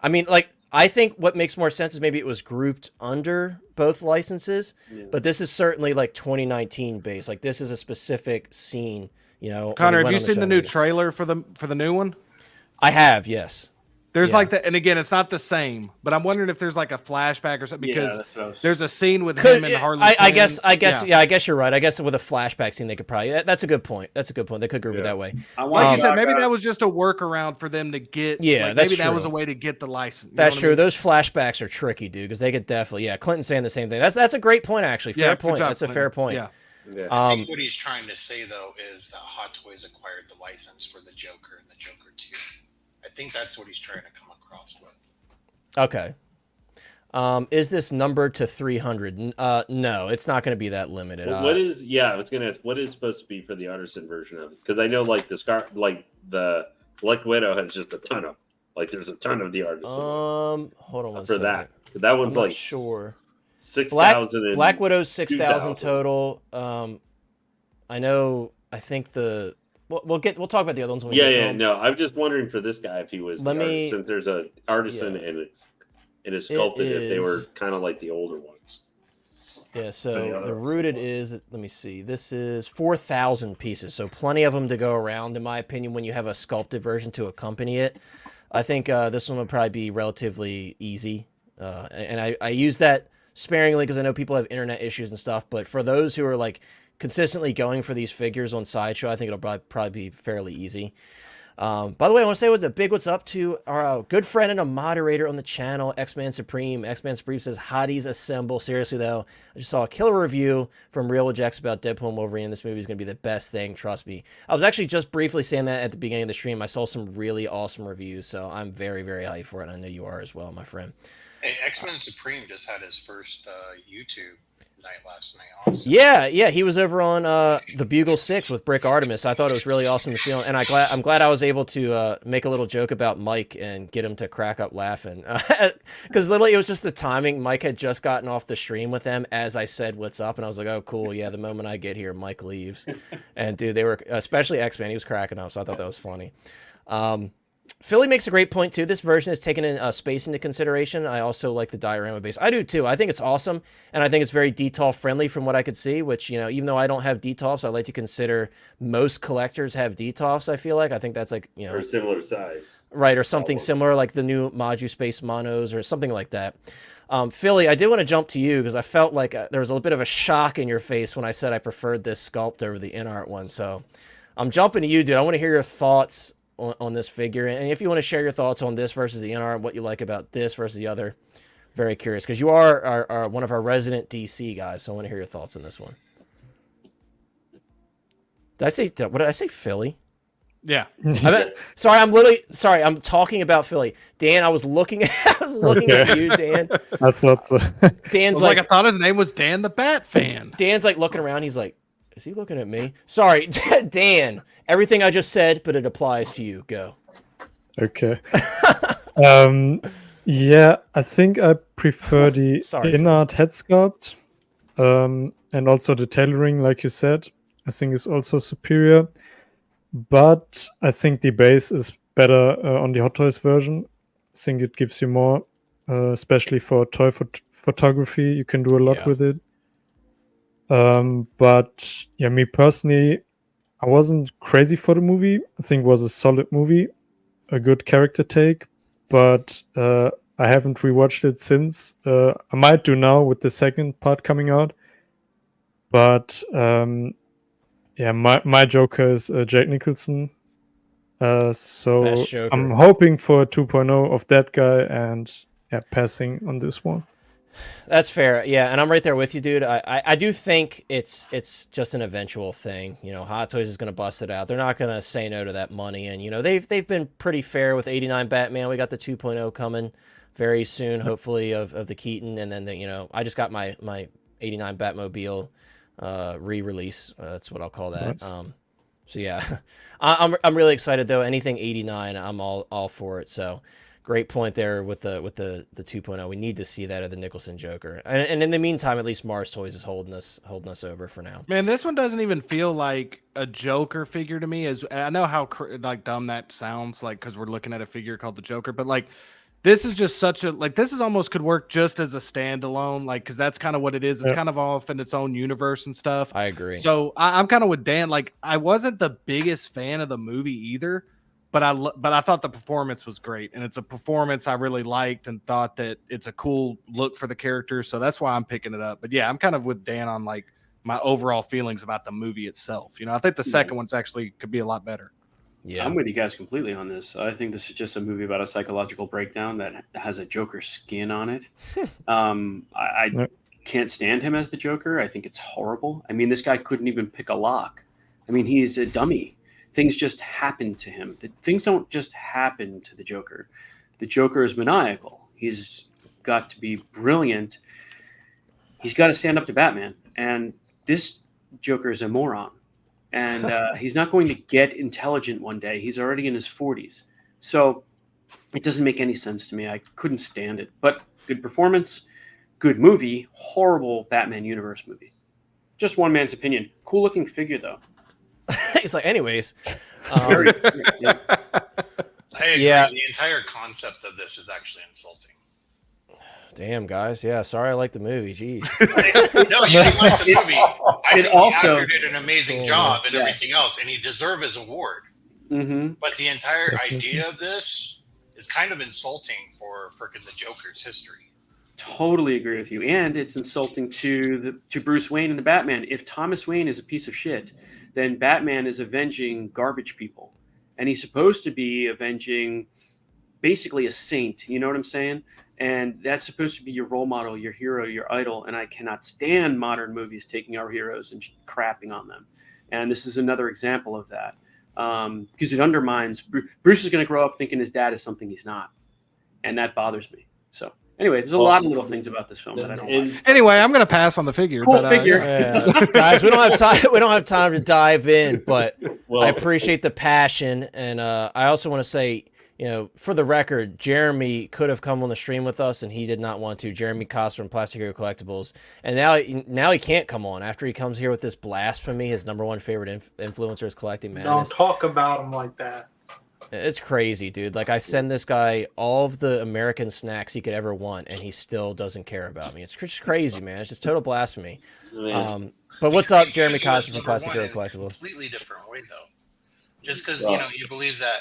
I mean, like, I think what makes more sense is maybe it was grouped under both licenses, but this is certainly like 2019 base. Like this is a specific scene, Connor, have you seen the new trailer for the new one? I have, yes. There's like that, and again, it's not the same, but I'm wondering if there's like a flashback or something because there's a scene with him and Harley. I guess, I guess you're right. I guess with a flashback scene, they could probably. That's a good point. They could group it that way. Like you said, maybe that was just a workaround for them to get. Yeah, maybe that was a way to get the license. That's true. Those flashbacks are tricky, dude, because they could definitely. Yeah, Clinton's saying the same thing. That's a great point, actually. Fair point. That's a fair point. Yeah. I think what he's trying to say though is that Hot Toys acquired the license for the Joker and the Joker 2. I think that's what he's trying to come across with. Okay. Is this numbered to 300? No, it's not going to be that limited. What is? Yeah, I was going to ask. What is supposed to be for the Artisan version of it? Because I know, like the Black Widow has just a ton of. Like, there's a ton of the Artisan. Hold on one second. For that, because that one's like sure. 6,000. Black Widow's 6,000 total. I know. I think we'll talk about the other ones when we get to them. No, I'm just wondering for this guy if he was since there's a Artisan and it is sculpted if they were kind of like the older ones. Yeah, so the rooted is, let me see, this is 4,000 pieces, so plenty of them to go around, in my opinion, when you have a sculpted version to accompany it. I think this one would probably be relatively easy, and I use that sparingly because I know people have internet issues and stuff, but for those who are like consistently going for these figures on Sideshow, I think it'll probably be fairly easy. By the way, I want to say what's up to our good friend and a moderator on the channel, X-Man Supreme. X-Man Supreme says, hotties assemble. Seriously, though, I just saw a killer review from Real Jax about Deadpool and Wolverine. This movie is going to be the best thing, trust me. I was actually just briefly saying that at the beginning of the stream. I saw some really awesome reviews, so I'm very, very hyped for it, and I know you are as well, my friend. Hey, X-Men Supreme just had his first YouTube night last night also. Yeah, he was over on the Bugle 6 with Brick Artemis. I thought it was really awesome to see him, and I'm glad I was able to make a little joke about Mike and get him to crack up laughing. Because literally it was just the timing. Mike had just gotten off the stream with them as I said what's up, and I was like, oh, cool, yeah, the moment I get here, Mike leaves. And dude, they were, especially X-Man, he was cracking up, so I thought that was funny. Philly makes a great point, too. This version is taking in space into consideration. I also like the diorama base. I do, too. I think it's awesome, and I think it's very DTOF-friendly from what I could see, which, you know, even though I don't have DTOFs, I like to consider most collectors have DTOFs, I feel like. I think that's like, you know... Or similar size. Right, or something similar, like the new Modu Space Monos or something like that. Philly, I did want to jump to you because I felt like there was a bit of a shock in your face when I said I preferred this sculpt over the in-art one, so I'm jumping to you, dude. I want to hear your thoughts on this figure, and if you want to share your thoughts on this versus the NR, what you like about this versus the other, very curious, because you are one of our resident DC guys, so I want to hear your thoughts on this one. What did I say, Philly? Yeah. Sorry, I'm talking about Philly. Dan, I was looking at you, Dan. That's what's Dan's I thought his name was Dan the Bat Fan. Dan's like looking around, he's like, is he looking at me? Sorry, Dan. Everything I just said, but it applies to you. Go. Okay. Yeah, I think I prefer the in-art head sculpt, and also the tailoring, like you said. I think is also superior, but I think the base is better on the Hot Toys version. I think it gives you more, especially for toy photography. You can do a lot with it. But yeah, me personally, I wasn't crazy for the movie. I think it was a solid movie, a good character take, but I haven't rewatched it since. I might do now with the second part coming out. But yeah, my Joker is Jake Nicholson. So I'm hoping for a 2.0 of that guy, and yeah, passing on this one. That's fair, yeah, and I'm right there with you, dude. I do think it's just an eventual thing. You know, Hot Toys is going to bust it out. They're not going to say no to that money, and you know they've been pretty fair with 89 Batman. We got the 2.0 coming very soon, hopefully of the Keaton, and then you know I just got my 89 Batmobile re-release. That's what I'll call that. Nice. So yeah, I'm really excited though. Anything 89, I'm all for it. So. Great point there with the 2.0. We need to see that of the Nicholson Joker, and in the meantime, at least Mars Toys is holding us over for now. Man, this one doesn't even feel like a Joker figure to me. As I know how like dumb that sounds, like because we're looking at a figure called the Joker, but like this is just such a this is almost could work just as a standalone, like because that's kind of what it is. It's kind of off in its own universe and stuff. I agree. So I'm kind of with Dan. Like I wasn't the biggest fan of the movie either. But I thought the performance was great, and it's a performance I really liked and thought that it's a cool look for the character. So that's why I'm picking it up. But yeah, I'm kind of with Dan on like my overall feelings about the movie itself. You know, I think the second one's actually could be a lot better. Yeah, I'm with you guys completely on this. I think this is just a movie about a psychological breakdown that has a Joker skin on it. I can't stand him as the Joker. I think it's horrible. I mean, this guy couldn't even pick a lock. I mean, he's a dummy. Things just happen to him. Things don't just happen to the Joker. The Joker is maniacal. He's got to be brilliant. He's got to stand up to Batman. And this Joker is a moron. And he's not going to get intelligent one day. He's already in his 40s. So it doesn't make any sense to me. I couldn't stand it. But good performance, good movie, horrible Batman Universe movie. Just one man's opinion. Cool looking figure, though. He's like, anyways. I agree. The entire concept of this is actually insulting. Damn, guys. Yeah, sorry I like the movie. Jeez. No, you didn't like the movie. I think the actor did an amazing job and everything else, and he deserved his award. Mm-hmm. But the entire idea of this is kind of insulting for frickin' the Joker's history. Totally agree with you. And it's insulting to Bruce Wayne and the Batman. If Thomas Wayne is a piece of shit, then Batman is avenging garbage people. and he's supposed to be avenging basically a saint. You know what I'm saying? And that's supposed to be your role model, your hero, your idol. And I cannot stand modern movies taking our heroes and crapping on them. And this is another example of that, because it undermines. Bruce is going to grow up thinking his dad is something he's not, and that bothers me. So anyway, there's a lot of little things about this film that I don't like. Anyway, I'm going to pass on the figure. Cool but, figure. Guys, we don't have time. We don't have time to dive in, but Well, I appreciate the passion, and I also want to say, for the record, Jeremy could have come on the stream with us, and he did not want to. Jeremy Costa from Plastic Hero Collectibles, and now he can't come on after he comes here with this blasphemy. His #1 favorite influencer is Collecting Madness. Don't talk about him like that. It's crazy, dude. Like, I send this guy all of the American snacks he could ever want, and he still doesn't care about me. It's just crazy, man. It's just total blasphemy. But what's up, Jeremy Costa from Plastic Hero Collectibles? Completely different way, though. Just because you believe that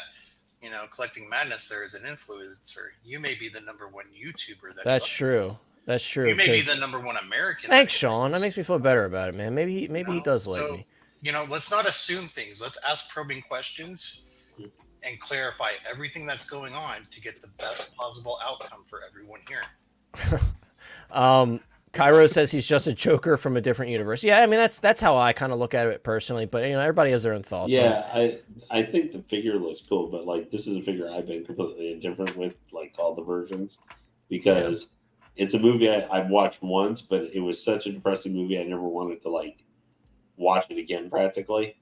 Collecting Madness there is an influencer, you may be the #1 YouTuber. That's true. That's true. You may be the #1 American. Thanks, Sean. That makes me feel better about it, man. Maybe he does like me. Let's not assume things. Let's ask probing questions and clarify everything that's going on to get the best possible outcome for everyone here. Cairo says he's just a Joker from a different universe. Yeah, I mean that's how I kind of look at it personally. But everybody has their own thoughts. Yeah, I think the figure looks cool, but like this is a figure I've been completely indifferent with, like all the versions, because it's a movie I've watched once, but it was such a depressing movie I never wanted to like watch it again. Practically,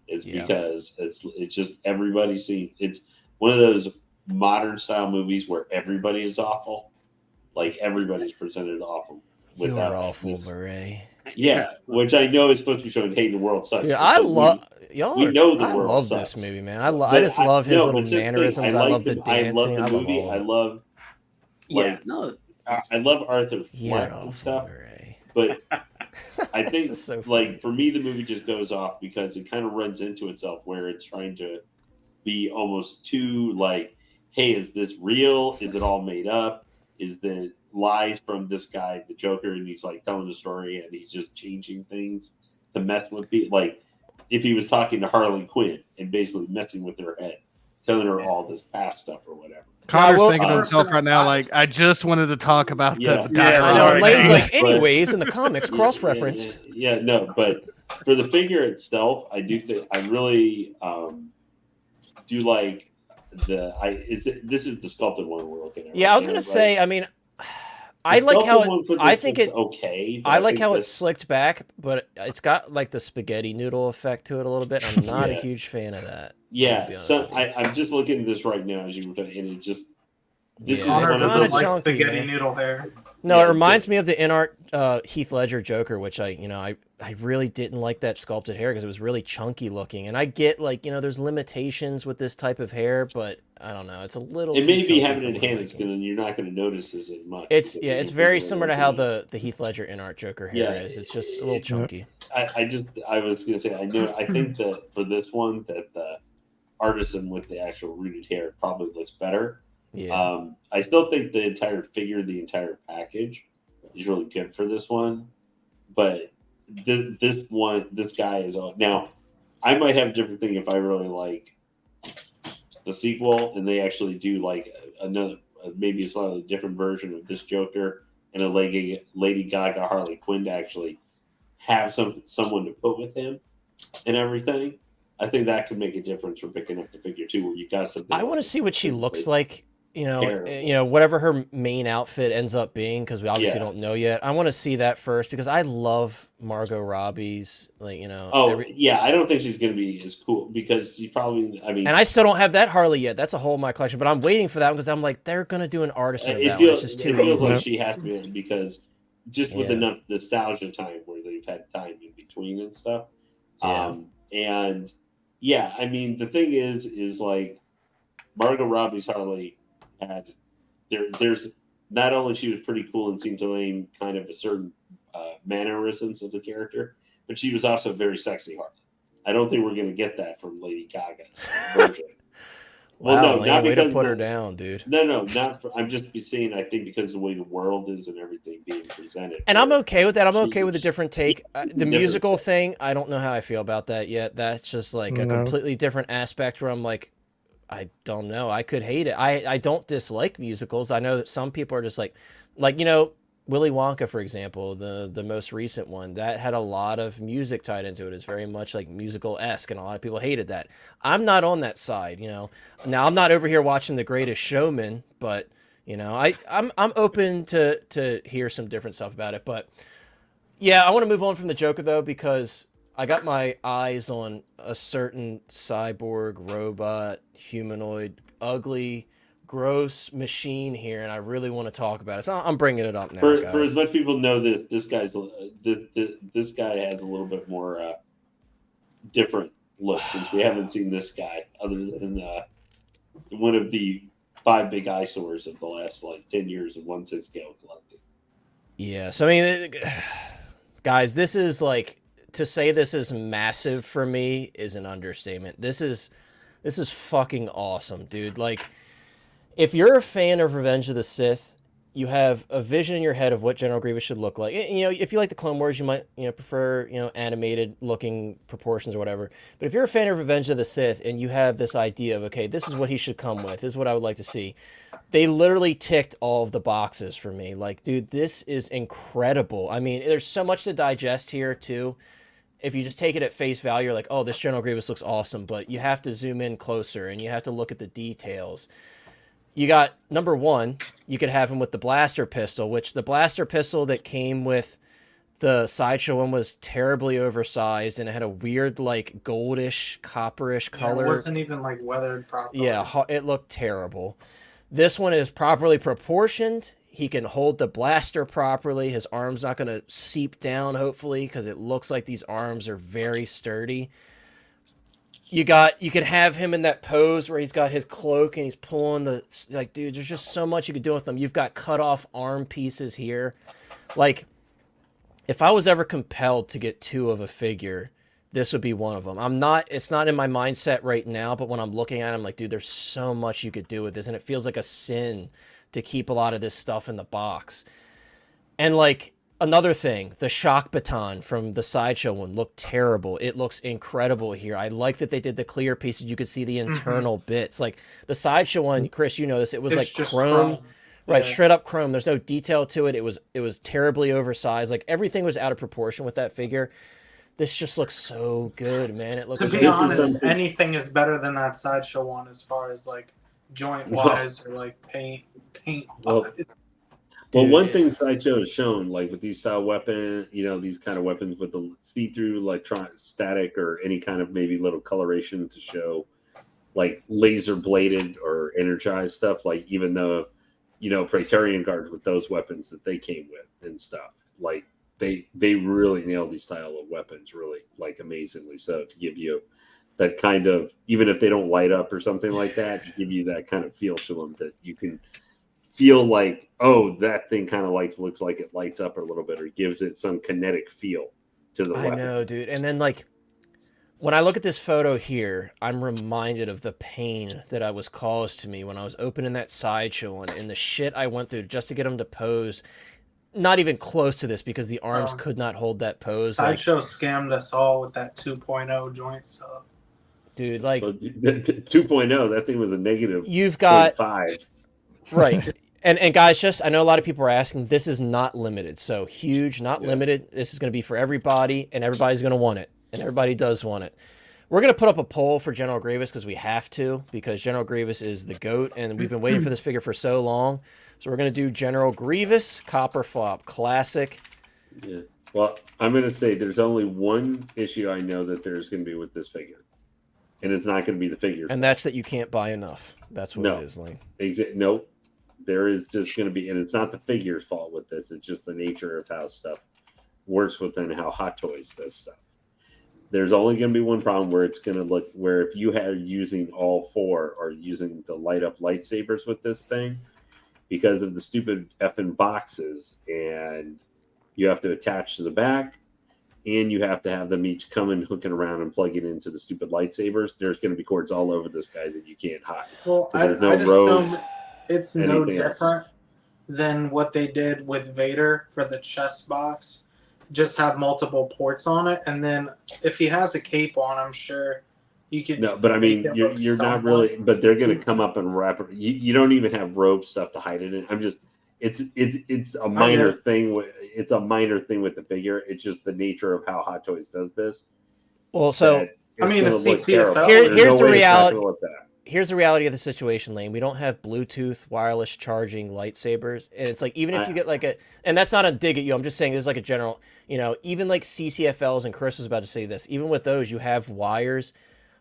it's because it's just everybody seeing. It's one of those modern style movies where everybody is awful, like everybody's presented awful. You're awful, Beret. Yeah, which I know is supposed to be showing, hey, the world sucks. Dude, I love y'all. We know the I world love sucks. this movie, man. I just love his little mannerisms. I love the dancing. I love the movie. I love, I love Arthur Fleck and stuff. But I think, so like, for me, the movie just goes off because it kind of runs into itself where it's trying to be almost too like, hey, is this real? Is it all made up? Is the lies from this guy, the Joker, and he's like telling the story and he's just changing things to mess with people. Like if he was talking to Harley Quinn and basically messing with her head, telling her all this past stuff or whatever. Connor's thinking to himself right now, like, I just wanted to talk about the guy. I know, Lane's like, anyways, in the comics, cross-referenced. Yeah, no, but for the figure itself, I do think I really do like this is the sculpted one we're looking at. Yeah, I was gonna say, I mean, I like how it's okay. I like how it's slicked back, but it's got like the spaghetti noodle effect to it a little bit. I'm not a huge fan of that. Yeah, so I'm just looking at this right now as you were talking, and it just this is one of those like spaghetti noodle hair. No, it reminds me of the in-art Heath Ledger Joker, which I really didn't like that sculpted hair because it was really chunky looking. And I get like there's limitations with this type of hair, but I don't know, it's a little. It may be having it in hand, and you're not going to notice this as much. It's very similar to how the Heath Ledger in-art Joker hair is. It's just a little chunky. I was going to say I think that for this one that the Artisan with the actual rooted hair probably looks better. Yeah. I still think the entire figure, the entire package is really good for this one, but this guy is on. Now, I might have a different thing if I really like the sequel and they actually do like another, maybe a slightly different version of this Joker and a Lady Gaga Harley Quinn to actually have someone to put with him and everything. I think that could make a difference for picking up the figure too, where you got something. I want to see what she looks like. Whatever her main outfit ends up being, because we obviously don't know yet. I want to see that first because I love Margot Robbie's, I don't think she's going to be as cool because she probably, and I still don't have that Harley yet. That's a hole in my collection, but I'm waiting for that because I'm like, they're going to do an Artisan of that one. It's just too feels easy. like she has to be because just with enough nostalgia time where they've had time in between and stuff. Yeah. I mean, the thing is like Margot Robbie's Harley had there's not only she was pretty cool and seemed to aim kind of a certain mannerisms of the character, but she was also very sexy Harley. I don't think we're going to get that from Lady Gaga's version. Well, no, not way to put her down, dude. No, not for, I'm just saying. I think because of the way the world is and everything being presented, and I'm okay with that. I'm okay with a different take. The musical thing, I don't know how I feel about that yet. That's just like a completely different aspect where I'm like, I don't know. I could hate it. I don't dislike musicals. I know that some people are just like Willy Wonka, for example, the most recent one, that had a lot of music tied into it. It's very much like musical-esque, and a lot of people hated that. I'm not on that side, Now, I'm not over here watching The Greatest Showman, but, I'm open to hear some different stuff about it. But, yeah, I want to move on from the Joker, though, because I got my eyes on a certain cyborg, robot, humanoid, ugly, gross machine here, and I really want to talk about it. So I'm bringing it up now, guys. For as much people know that this guy has a little bit more different look, since we haven't seen this guy other than one of the 5 big eyesores of the last 10 years of 1/6 scale collecting. Yeah, so I mean, guys, this is to say this is massive for me is an understatement. This is fucking awesome, dude. If you're a fan of Revenge of the Sith, you have a vision in your head of what General Grievous should look like. If you like the Clone Wars, you might prefer animated looking proportions or whatever. But if you're a fan of Revenge of the Sith and you have this idea of, okay, this is what he should come with, this is what I would like to see, they literally ticked all of the boxes for me. Dude, this is incredible. I mean, there's so much to digest here too. If you just take it at face value, you're like, oh, this General Grievous looks awesome, but you have to zoom in closer and you have to look at the details. You got, number one, you could have him with the blaster pistol, which the blaster pistol that came with the Sideshow one was terribly oversized, and it had a weird, goldish, copperish color. It wasn't even, weathered properly. Yeah, it looked terrible. This one is properly proportioned. He can hold the blaster properly. His arm's not going to seep down, hopefully, because it looks like these arms are very sturdy. You can have him in that pose where he's got his cloak and he's pulling dude, there's just so much you could do with them. You've got cut off arm pieces here. If I was ever compelled to get 2 of a figure, this would be one of them. It's not in my mindset right now, but when I'm looking at it, I'm like, dude, there's so much you could do with this. And it feels like a sin to keep a lot of this stuff in the box. And another thing, the shock baton from the Sideshow one looked terrible. It looks incredible here. I like that they did the clear pieces. You could see the internal bits. The Sideshow one, Chris, you know this. It was chrome. Right, yeah. Straight up chrome. There's no detail to it. It was terribly oversized. Everything was out of proportion with that figure. This just looks so good, man. It looks. To be honest, anything is better than that Sideshow one as far as joint wise or paint wise. Well, one thing Sideshow has shown, with these style weapons, these kind of weapons with the see-through static or any kind of maybe little coloration to show, laser bladed or energized stuff. Even though, Praetorian guards with those weapons that they came with and stuff, they really nailed these style of weapons, really amazingly so, to give you that kind of, even if they don't light up or something like that, to give you that kind of feel to them that you can feel oh, that thing kind of looks like it lights up a little bit, or gives it some kinetic feel to the weapon. I know, dude. And then when I look at this photo here, I'm reminded of the pain that I was caused to me when I was opening that Sideshow one, and the shit I went through just to get him to pose. Not even close to this, because the arms could not hold that pose. Sideshow scammed us all with that 2.0 joint stuff. Dude, 2.0, that thing was a negative. You've got 5. Right. And guys, I know a lot of people are asking, this is not limited. So huge, not limited. This is going to be for everybody, and everybody's going to want it. And everybody does want it. We're going to put up a poll for General Grievous because we have to, because General Grievous is the GOAT, and we've been waiting for this figure for so long. So we're going to do General Grievous, Copper Flop, Classic. Yeah. Well, I'm going to say there's only one issue I know that there's going to be with this figure. And it's not going to be the figure. And that's that you can't buy enough. That's what it is, Lane. Nope. There is just going to be, and it's not the figure's fault with this. It's just the nature of how stuff works within how Hot Toys does stuff. There's only going to be one problem where it's going to look, where if you had using all 4 or using the light up lightsabers with this thing, because of the stupid effing boxes, and you have to attach to the back, and you have to have them each coming, hooking around and plugging into the stupid lightsabers, there's going to be cords all over this guy that you can't hide. Well, so there's no rows. It's no different than what they did with Vader for the chest box. Just have multiple ports on it, and then if he has a cape on, I'm sure You could No, but I mean, make it you're look you're not somewhat really. But they're going to come decent. up and wrap it. You don't even have robe stuff to hide it in. I'm just. It's a I get minor it. thing. It's a minor thing with the figure. It's just the nature of how Hot Toys does this. Well, so that I it's mean, gonna a look CCFL terrible. Here- There's here's no the way it's not reality. gonna look bad. here's the reality of the situation, Lane. We don't have Bluetooth wireless charging lightsabers, and it's like even if you get like a, and that's not a dig at you. I'm just saying there's like a general, even like CCFLs, and Chris was about to say this. Even with those, you have wires.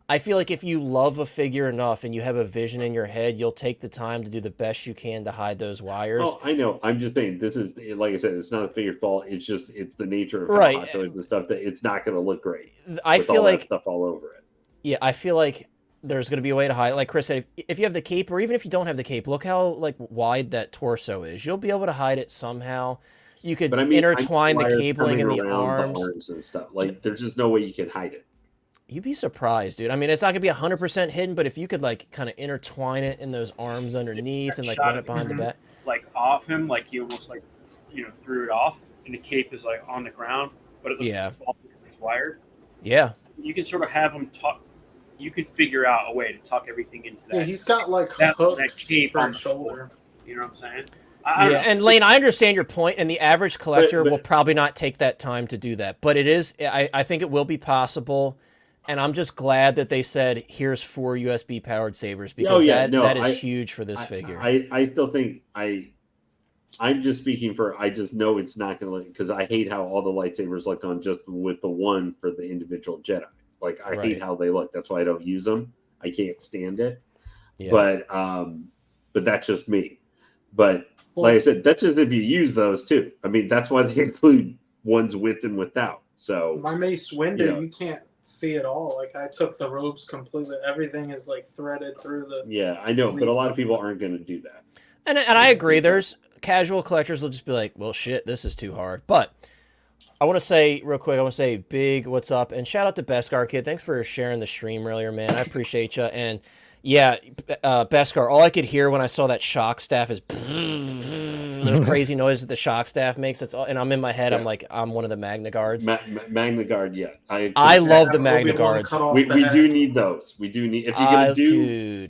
I feel like if you love a figure enough and you have a vision in your head, you'll take the time to do the best you can to hide those wires. Oh, I know. I'm just saying this is, like I said, it's not a figure's fault. It's the nature of how Right. Hot Toys and stuff that it's not going to look great. I with feel all like that stuff all over it. Yeah, I feel like there's going to be a way to hide. Like Chris said, if you have the cape, or even if you don't have the cape, look how like wide that torso is. You'll be able to hide it somehow. You could But I mean, intertwine the wires cabling in coming the around arms. and stuff. Like, there's just no way you can hide it. You'd be surprised, dude. I mean, it's not going to be 100% hidden, but if you could like kind of intertwine it in those arms underneath and like Shot run of it behind the back. like off him, like he almost like threw it off, and the cape is like on the ground, but it looks Yeah. like it's wired. Yeah. You can sort of have him tuck. You can figure out a way to tuck everything into that. Yeah, he's got like that hooks cape for on his the shoulder. shoulder. You know what I'm saying? I don't Yeah, know. and Lane, I understand your point, and the average collector but- will probably not take that time to do that. But it is, I think it will be possible, and I'm just glad that they said, here's 4 USB powered sabers, because that is huge for this figure. I still think I'm just speaking for. I just know it's not going to look, because I hate how all the lightsabers look on just with the one for the individual Jedi. Like, I Right. hate how they look. That's why I don't use them. I can't stand it. Yeah. But that's just me. But like I said, that's just if you use those too. I mean, that's why they include ones with and without. So My mace window, Yeah. you can't see it all. Like I took the robes completely. Everything is like threaded through the. yeah, I know, but a lot of people aren't going to do that. And I agree. There's casual collectors will just be like, well, shit, this is too hard. But I want to say real quick, I want to say big what's up, and shout out to Beskar Kid. Thanks for sharing the stream earlier, man. I appreciate you. And yeah, Beskar, all I could hear when I saw that shock staff is those crazy noises that the shock staff makes. That's all, and I'm in my head. I'm like, I'm one of the Magna Guards. Magna Guard, yeah. I love the Magna Obi-Wan Guards. cut off We the do head. need those. We do need, if you're going to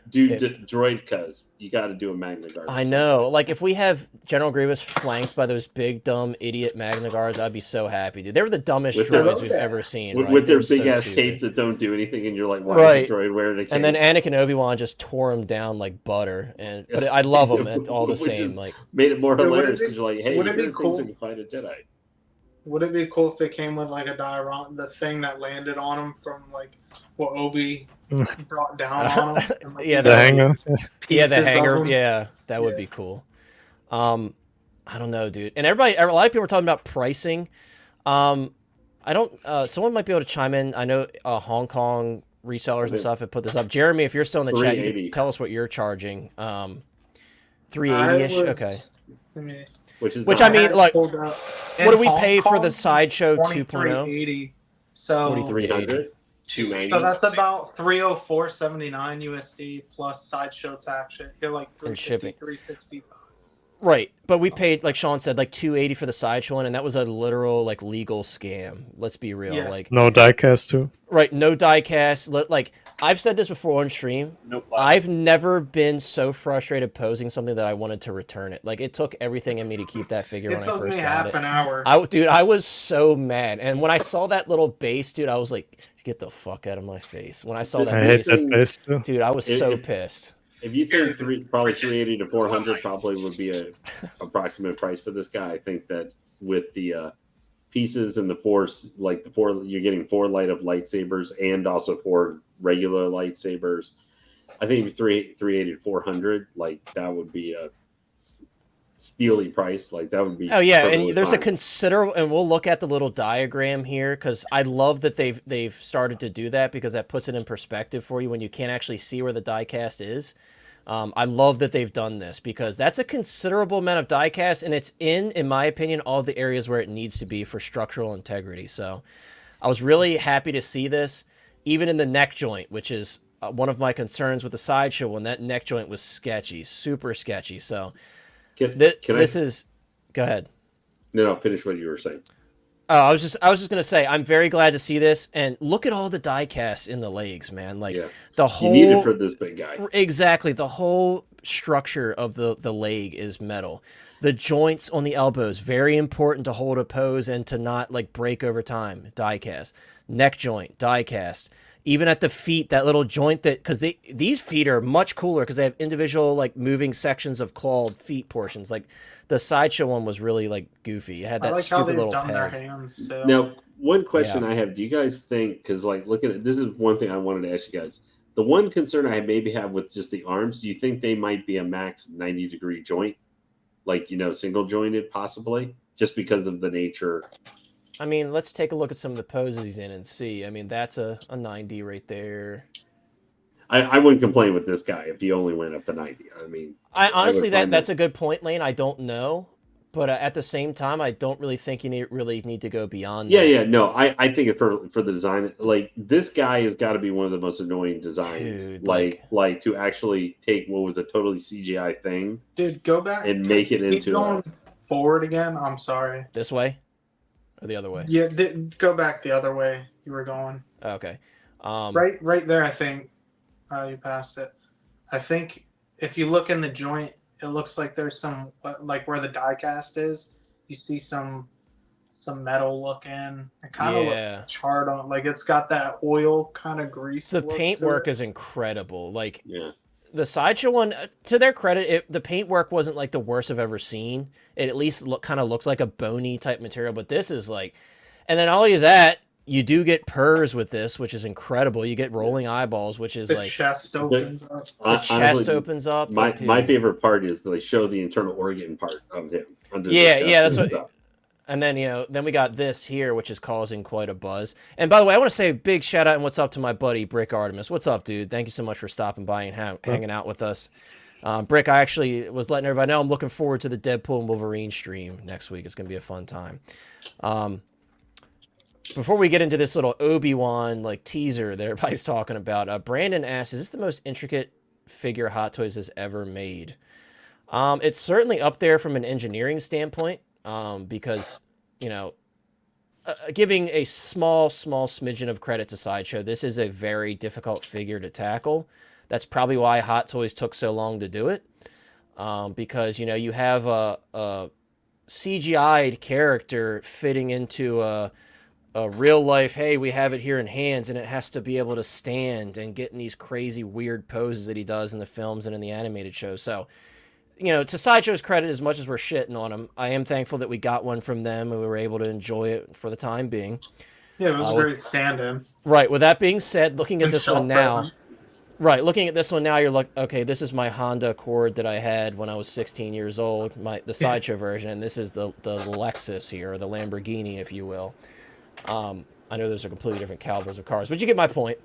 Dude. droidkas, you got to do a Magna Guard. I know. Like, if we have General Grievous flanked by those big, dumb, idiot Magna Guards, I'd be so happy, dude. They were the dumbest With their- droids we've ever seen, With, right? with They their were so big ass stupid. capes that don't do anything, and you're like, why Right. is the droid wearing a cape? And then Anakin and Obi-Wan just tore him down like butter. But I love them all the Which same. is- Like, made it more Yeah, would it hilarious be- because you're like, hey, would it be there are cool- things that can fight a Jedi. Would it be cool if they came with like a diorama, the thing that landed on him from like what Obi brought down on him? And, like, Yeah, The hanger. yeah, the pieces of hanger. them? Yeah, that would Yeah. be cool. I don't know, dude. And everybody, a lot of people are talking about pricing. I don't. Someone might be able to chime in. I know Hong Kong resellers and stuff have put this up. Jeremy, if you're still in the chat, you $380. can tell us what you're charging. 380-ish. Okay. I mean, Which is Which not I mean, had it like, pulled up. what In do we Hong pay for the Kong, Sideshow 2.0? 2380. So 4,300. 290. So that's about 304.79 USD plus sideshow tax shit. You're like And shipping. 365. Right, but we paid, like Sean said, like $280 for the Sideshow one, and that was a literal like legal scam. Let's be real. Yeah. Like, No diecast too. right, no diecast. Like, I've said this before on stream. No plastic. I've never been so frustrated posing something that I wanted to return it. Like, it took everything in me to keep that figure It when I took me first got half it. an hour. Dude, I was so mad. And when I saw that little base, dude, I was like, get the fuck out of my face. When I saw that I hate base, that base too. dude, I was so pissed. If you think probably 380 to 400 probably would be a approximate price for this guy, I think that with the pieces and the four, you're getting 4 light up lightsabers and also 4 regular lightsabers. I think 380 to 400, like that would be a steely price. Like that would be. Oh yeah, perfectly and there's a fine. considerable, and we'll look at the little diagram here because I love that they've started to do that because that puts it in perspective for you when you can't actually see where the diecast is. I love that they've done this because that's a considerable amount of diecast, and it's in my opinion, all the areas where it needs to be for structural integrity. So I was really happy to see this, even in the neck joint, which is one of my concerns with the Sideshow one. That neck joint was sketchy, super sketchy. So Can this I, is. Go ahead. No, finish what you were saying. Oh, I was just gonna say I'm very glad to see this, and look at all the die casts in the legs, man. Like Yeah. the You need it whole for this big guy. exactly the whole structure of the leg is metal. The joints on the elbows very important to hold a pose and to not like break over time. Die cast, neck joint, die cast. Even at the feet, that little joint that because these feet are much cooler because they have individual like moving sections of clawed feet portions. Like the sideshow one was really like goofy. It had that I like how stupid they've little done their peg. hands. So. Now, one question I have: do you guys think? Because like looking at this is one thing I wanted to ask you guys. The one concern I maybe have with just the arms, do you think they might be a max 90-degree joint, like single jointed possibly, just because of the nature? I mean, let's take a look at some of the poses he's in and see. I mean, that's a 90 right there. I wouldn't complain with this guy if he only went up to 90. I mean, I honestly, would find that's a good point, Lane. I don't know. But at the same time, I don't really think you really need to go beyond that. Yeah. No, I think it for the design, like this guy has got to be one of the most annoying designs. Dude, like to actually take what was a totally CGI thing, Dude, go back and make it keep into going forward again. I'm sorry. This way? Or the other way? Yeah, go back the other way you were going. Okay. Right there, I think. You passed it. I think if you look in the joint, it looks like there's some, like where the die cast is, you see some metal looking. It kind of looks charred on, like it's got that oil kind of grease. The paintwork is incredible. Like yeah. The sideshow one, to their credit, the paintwork wasn't like the worst I've ever seen. It at least kind of looked like a bony type material, but this is like, and then all of that, you do get purrs with this, which is incredible. You get rolling eyeballs, which is the chest opens up. The chest opens up. My favorite part is they show the internal organ part of him. Yeah, that's what. And then then we got this here, which is causing quite a buzz. And by the way, I want to say a big shout out and what's up to my buddy Brick Artemis. What's up, dude? Thank you so much for stopping by and hanging out with us. Brick, I actually was letting everybody know I'm looking forward to the Deadpool and Wolverine stream next week. It's going to be a fun time. Before we get into this little Obi-Wan like teaser that everybody's talking about, Brandon asks, is this the most intricate figure Hot Toys has ever made? It's certainly up there from an engineering standpoint, because, giving a small smidgen of credit to Sideshow, this is a very difficult figure to tackle. That's probably why Hot Toys took so long to do it, because, you have a CGI'd character fitting into a real life, hey, we have it here in hands, and it has to be able to stand and get in these crazy weird poses that he does in the films and in the animated shows. So, to Sideshow's credit, as much as we're shitting on him, I am thankful that we got one from them and we were able to enjoy it for the time being. Yeah, it was a great stand-in. Right. With that being said, looking at this one now, you're like, okay, this is my Honda Accord that I had when I was 16 years old, the Sideshow version, and this is the Lexus here, or the Lamborghini, if you will. I know those are completely different calibers of cars, but you get my point.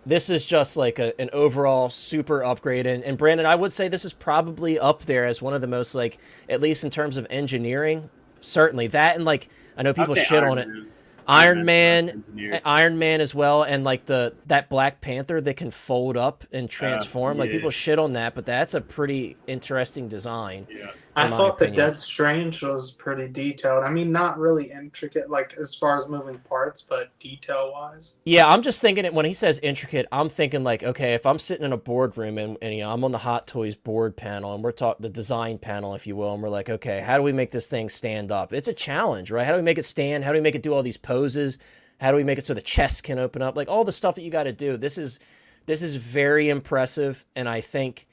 This is just like an overall super upgrade. And Brandon, I would say this is probably up there as one of the most, like, at least in terms of engineering, certainly. That and, like, I know people shit on it. Iron Man as well, and like that Black Panther that can fold up and transform. Like people shit on that, but that's a pretty interesting design. Yeah. I thought the Dead Strange was pretty detailed. I mean, not really intricate, like as far as moving parts, but detail wise. Yeah, I'm just thinking it when he says intricate. I'm thinking like, okay, if I'm sitting in a boardroom and I'm on the Hot Toys board panel and we're talking the design panel, if you will, and we're like, okay, how do we make this thing stand up? It's a challenge, right? How do we make it stand? How do we make it do all these poses? How do we make it so the chest can open up? Like all the stuff that you got to do. This is very impressive, and I think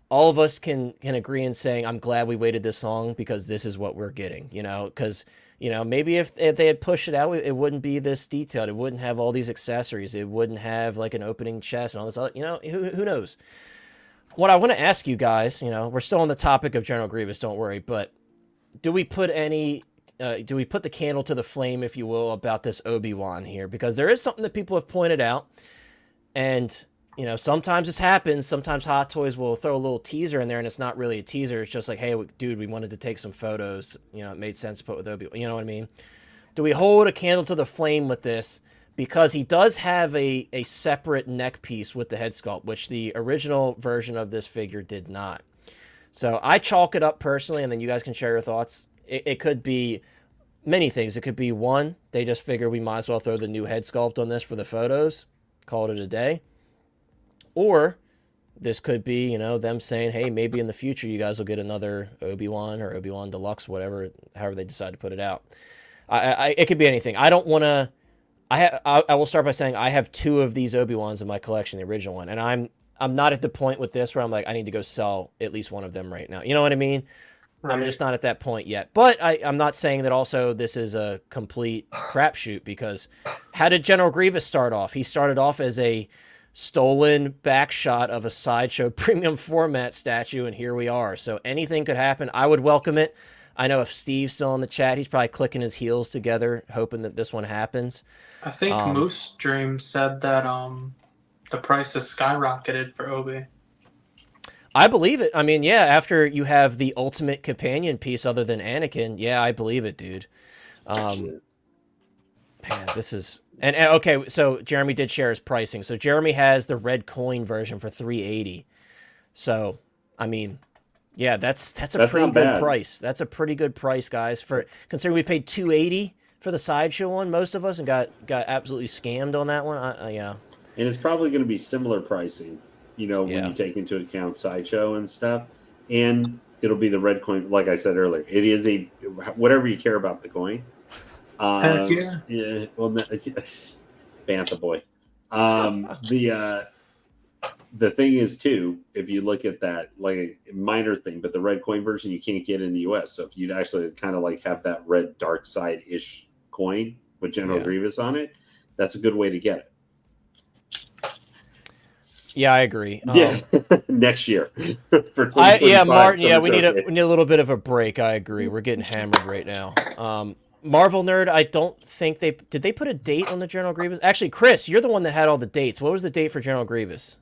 all of us can agree in saying I'm glad we waited this long because this is what we're getting, because, maybe if they had pushed it out, it wouldn't be this detailed. It wouldn't have all these accessories. It wouldn't have like an opening chest and all this other, who knows? What I want to ask you guys, we're still on the topic of General Grievous, don't worry, but do we put the candle to the flame, if you will, about this Obi-Wan here? Because there is something that people have pointed out, and sometimes this happens. Sometimes Hot Toys will throw a little teaser in there, and it's not really a teaser. It's just like, hey, dude, we wanted to take some photos. It made sense to put with Obi-Wan. You know what I mean? Do we hold a candle to the flame with this? Because he does have a separate neck piece with the head sculpt, which the original version of this figure did not. So I chalk it up personally, and then you guys can share your thoughts. It could be many things. It could be one, they just figure we might as well throw the new head sculpt on this for the photos, call it a day. Or this could be, them saying, hey, maybe in the future you guys will get another Obi-Wan or Obi-Wan Deluxe, whatever, however they decide to put it out. It could be anything. I don't want to. I will start by saying I have 2 of these Obi-Wans in my collection, the original one, and I'm not at the point with this where I'm like, I need to go sell at least one of them right now. You know what I mean? Right. I'm just not at that point yet. But I'm not saying that also this is a complete crapshoot, because how did General Grievous start off? He started off as a stolen back shot of a Sideshow premium format statue, and here we are. So anything could happen. I would welcome it. I know if Steve's still in the chat, he's probably clicking his heels together, hoping that this one happens. I think Moose Dream said that the price has skyrocketed for Obi. I believe it. I mean, yeah, after you have the ultimate companion piece other than Anakin, yeah, I believe it, dude. Man, this is... And okay, so Jeremy did share his pricing. So Jeremy has the red coin version for $380. So, I mean, yeah, that's a pretty good price. That's a pretty good price, guys. For considering we paid $280 for the Sideshow one, most of us, and got absolutely scammed on that one. Yeah. And it's probably going to be similar pricing, when you take into account Sideshow and stuff. And it'll be the red coin, like I said earlier. It is whatever you care about the coin. Heck yeah. Yeah. Well, Bantha boy. The thing is too, if you look at that, like a minor thing, but the red coin version you can't get in the US. So if you'd actually kind of like have that red dark side ish coin with General Grievous on it, that's a good way to get it. Yeah, I agree. Next year for Martin. Yeah, we need a little bit of a break. I agree. We're getting hammered right now. Marvel Nerd, I don't think did they put a date on the General Grievous? Actually, Chris, you're the one that had all the dates. What was the date for General Grievous?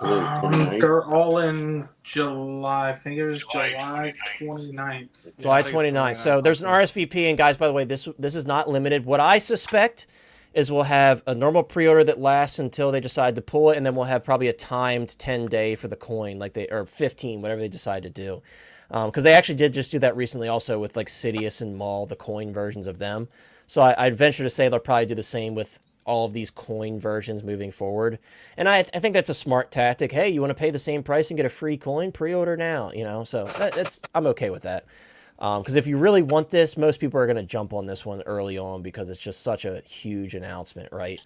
They're all in July. I think it was July 29th. July 29th. So there's an RSVP, and guys, by the way, this is not limited. What I suspect is we'll have a normal pre-order that lasts until they decide to pull it, and then we'll have probably a timed 10-day for the coin, or 15, whatever they decide to do. Because they actually did just do that recently also with like Sidious and Maul, the coin versions of them. So I'd venture to say they'll probably do the same with all of these coin versions moving forward. And I think that's a smart tactic. Hey, you want to pay the same price and get a free coin? Pre-order now, So I'm okay with that. Because if you really want this, most people are going to jump on this one early on because it's just such a huge announcement, right?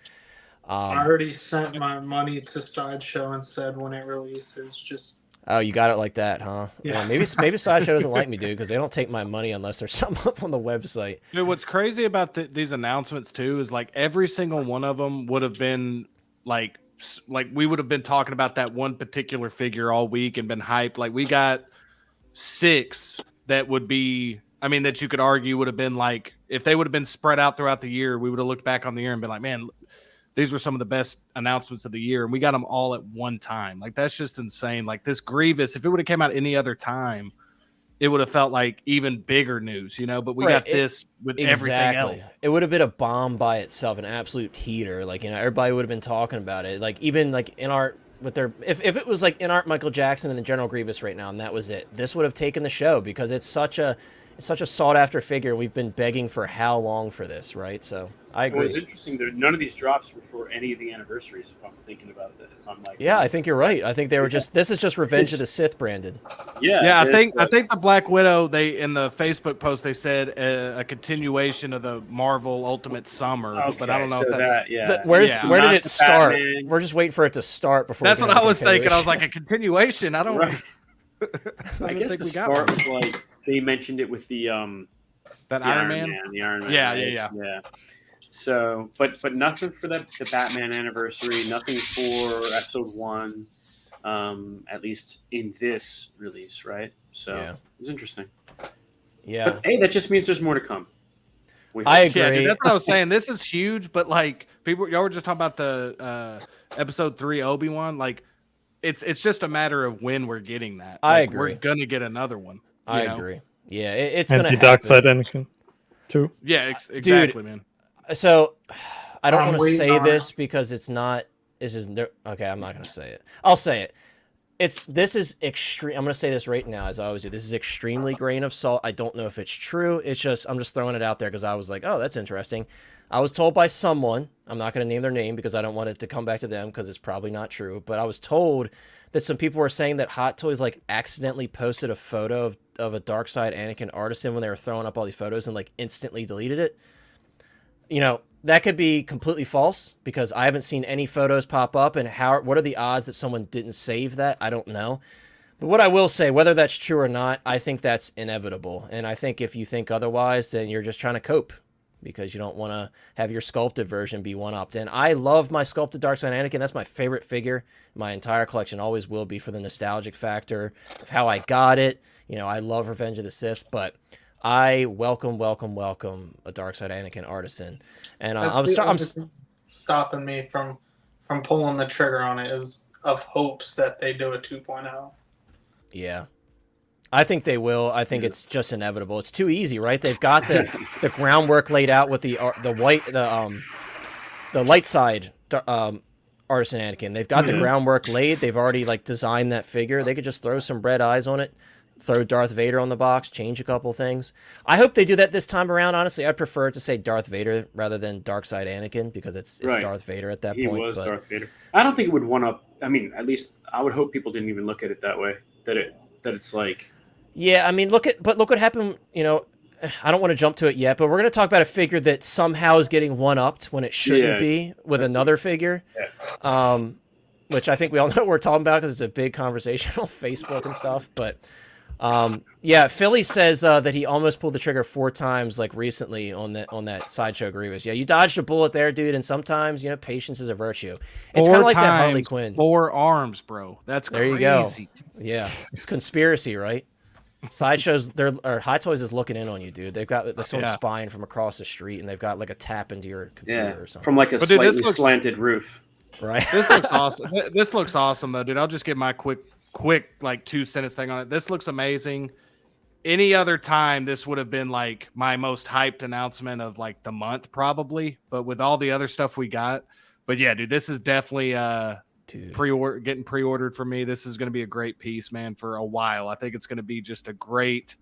I already sent my money to Sideshow and said when it releases, just... Oh, you got it like that, huh? Yeah. Maybe Sideshow doesn't like me, dude, because they don't take my money unless there's something up on the website. Dude, what's crazy about these announcements too is like every single one of them would have been like we would have been talking about that one particular figure all week and been hyped. Like we got 6 that would be, that you could argue would have been like, if they would have been spread out throughout the year, we would have looked back on the year and been like, man, these were some of the best announcements of the year, and we got them all at one time. Like, that's just insane. Like, this Grievous, if it would have came out any other time, it would have felt like even bigger news, But we got this with everything else. It would have been a bomb by itself, an absolute heater. Like, everybody would have been talking about it. Like, even like in art with their, if it was like in art Michael Jackson and the General Grievous right now, and that was it, this would have taken the show because it's such a sought after figure. We've been begging for how long for this, right? So I agree. Well, it's interesting that none of these drops were for any of the anniversaries. If I'm thinking about it, I think you're right. I think they were this is just Revenge of the Sith branded. Yeah. I think the Black Widow, they in the Facebook post they said a continuation of the Marvel Ultimate Summer, but I don't know if that's where did it start? Batman. We're just waiting for it to start before. That's what I was thinking. I was like, a continuation. I don't. Right. I guess the start was like they mentioned it with the Iron Man. The Iron Man. Yeah. So, but nothing for the Batman anniversary. Nothing for Episode 1. At least in this release, right? So it's interesting. Yeah. But, hey, that just means there's more to come. I agree. Yeah, dude, that's what I was saying. This is huge, but like y'all were just talking about the Episode 3 Obi-Wan. Like, it's just a matter of when we're getting that. I agree. We're gonna get another one. I agree. Yeah, it's and gonna the dark side Anakin too. Yeah, exactly, Dude, man. So I don't want to say this because it's not. Okay, I'm not gonna say it. I'll say it. This is extreme. I'm going to say this right now, as I always do. This is extremely grain of salt. I don't know if it's true. It's just, I'm just throwing it out there because I was like, oh, that's interesting. I was told by someone, I'm not going to name their name because I don't want it to come back to them because it's probably not true, but I was told that some people were saying that Hot Toys like accidentally posted a photo of a Darkseid Anakin Artisan when they were throwing up all these photos and like instantly deleted it. You know, that could be completely false because I haven't seen any photos pop up, and what are the odds that someone didn't save that? I don't know. But what I will say, whether that's true or not, I think that's inevitable. And I think if you think otherwise, then you're just trying to cope because you don't want to have your sculpted version be one-upped. And I love my sculpted Darkseid Anakin. That's my favorite figure. My entire collection always will be for the nostalgic factor of how I got it. You know, I love Revenge of the Sith, but I welcome a Darkseid Anakin Artisan. And I'm stopping me from pulling the trigger on it is of hopes that they do a 2.0. Yeah. I think they will. I think it's just inevitable. It's too easy, right? They've got the groundwork laid out with the light side Artisan Anakin. They've got the groundwork laid. They've already like designed that figure. They could just throw some red eyes on it, throw Darth Vader on the box, change a couple things. I hope they do that this time around. Honestly, I'd prefer to say Darth Vader rather than Darkseid Anakin because it's Right. Darth Vader at that He point. was Darth Vader. I don't think it would one up. I mean, at least I would hope people didn't even look at it that way. That it's like. Yeah, I mean, look what happened. You know, I don't want to jump to it yet, but we're going to talk about a figure that somehow is getting one-upped when it shouldn't be with another figure. Yeah. Which I think we all know what we're talking about because it's a big conversation on Facebook and stuff. But yeah, Philly says that he almost pulled the trigger 4 times like recently on that Sideshow Grievous. Yeah, you dodged a bullet there, dude. And sometimes, you know, patience is a virtue. It's kind of like that Harley Quinn. 4 arms, bro. That's there. Crazy. You go. Yeah, it's conspiracy, right? Sideshows, Hot Toys is looking in on you, dude. They've got like someone spying from across the street, and they've got like a tap into your computer or something from like a slightly slanted roof. Right. This looks awesome. This looks awesome, though, dude. I'll just give my quick like 2-sentence thing on it. This looks amazing. Any other time, this would have been like my most hyped announcement of like the month, probably. But with all the other stuff we got, but yeah, dude, this is definitely getting pre-ordered for me. This is going to be a great piece, man, for a while. I think it's going to be just a great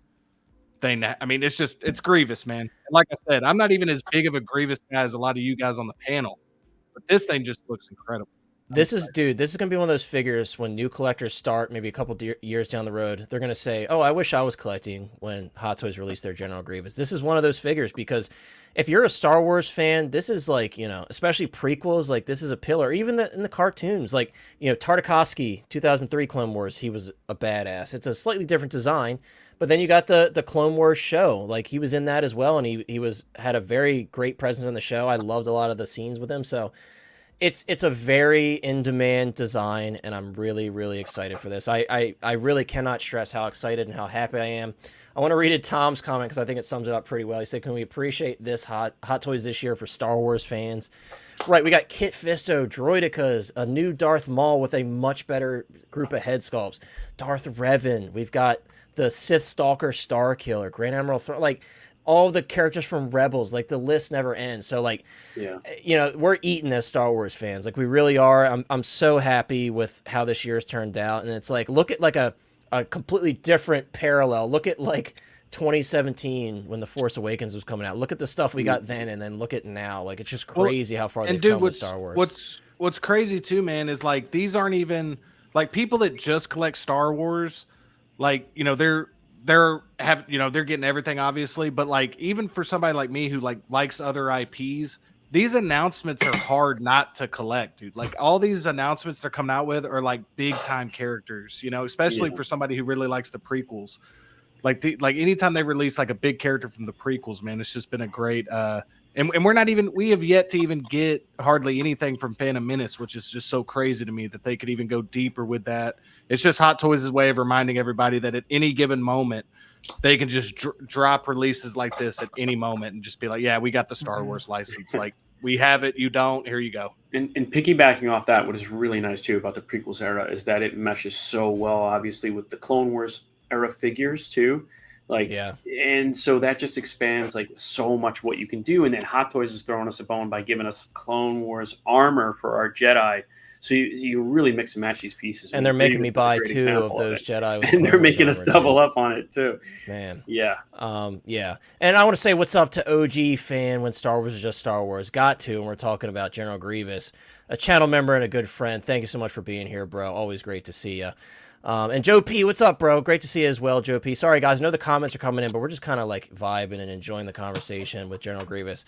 thing. I mean, it's Grievous, man. Like I said, I'm not even as big of a Grievous guy as a lot of you guys on the panel, but this thing just looks incredible. This is going to be one of those figures when new collectors start, maybe a couple years down the road, they're going to say, oh, I wish I was collecting when Hot Toys released their General Grievous. This is one of those figures because if you're a Star Wars fan, this is like, you know, especially prequels, like this is a pillar. Even in the cartoons, like, you know, Tartakovsky, 2003 Clone Wars, he was a badass. It's a slightly different design, but then you got the Clone Wars show. Like he was in that as well, and he had a very great presence in the show. I loved a lot of the scenes with him, so it's a very in-demand design, and I'm really, really excited for this. I really cannot stress how excited and how happy I am. I want to read Tom's comment because I think it sums it up pretty well. He said, can we appreciate this Hot Toys this year for Star Wars fans? Right, we got Kit Fisto, Droidekas, a new Darth Maul with a much better group of head sculpts, Darth Revan. We've got the Sith Stalker Star Killer, Grand Admiral like all the characters from Rebels. Like the list never ends. So like, yeah, you know, we're eating as Star Wars fans. Like we really are. I'm so happy with how this year's turned out. And it's like, look at like a completely different parallel. Look at like 2017 when The Force Awakens was coming out. Look at the stuff we got then, and then look at now. Like it's just crazy how far they've come with Star Wars. What's crazy too, man, is like these aren't even like people that just collect Star Wars. Like, you know, they're getting everything obviously, but like even for somebody like me who like likes other IPs, these announcements are hard not to collect, dude. Like all these announcements they're coming out with are like big time characters, you know, especially for somebody who really likes the prequels. Like anytime they release like a big character from the prequels, man, it's just been a great and we have yet to even get hardly anything from Phantom Menace, which is just so crazy to me that they could even go deeper with that. It's just Hot Toys' way of reminding everybody that at any given moment they can just drop releases like this at any moment and just be like, yeah, we got the Star Wars license. Like we have it, you don't, here you go. And piggybacking off that, what is really nice too about the prequels era is that it meshes so well, obviously, with the Clone Wars era figures too. Like, yeah. And so that just expands like so much what you can do. And then Hot Toys is throwing us a bone by giving us Clone Wars armor for our Jedi. So you really mix and match these pieces. And they're making me Grievous is a buy great 2 example of those it. Jedi with And they're clones making us armor, double dude. up on it too. Man. Yeah. Yeah. And I want to say what's up to OG fan when Star Wars was just Star Wars. Got to, and we're talking about General Grievous, a channel member and a good friend. Thank you so much for being here, bro. Always great to see you. And Joe P, what's up, bro? Great to see you as well, Joe P. Sorry, guys. I know the comments are coming in, but we're just kind of like vibing and enjoying the conversation with General Grievous.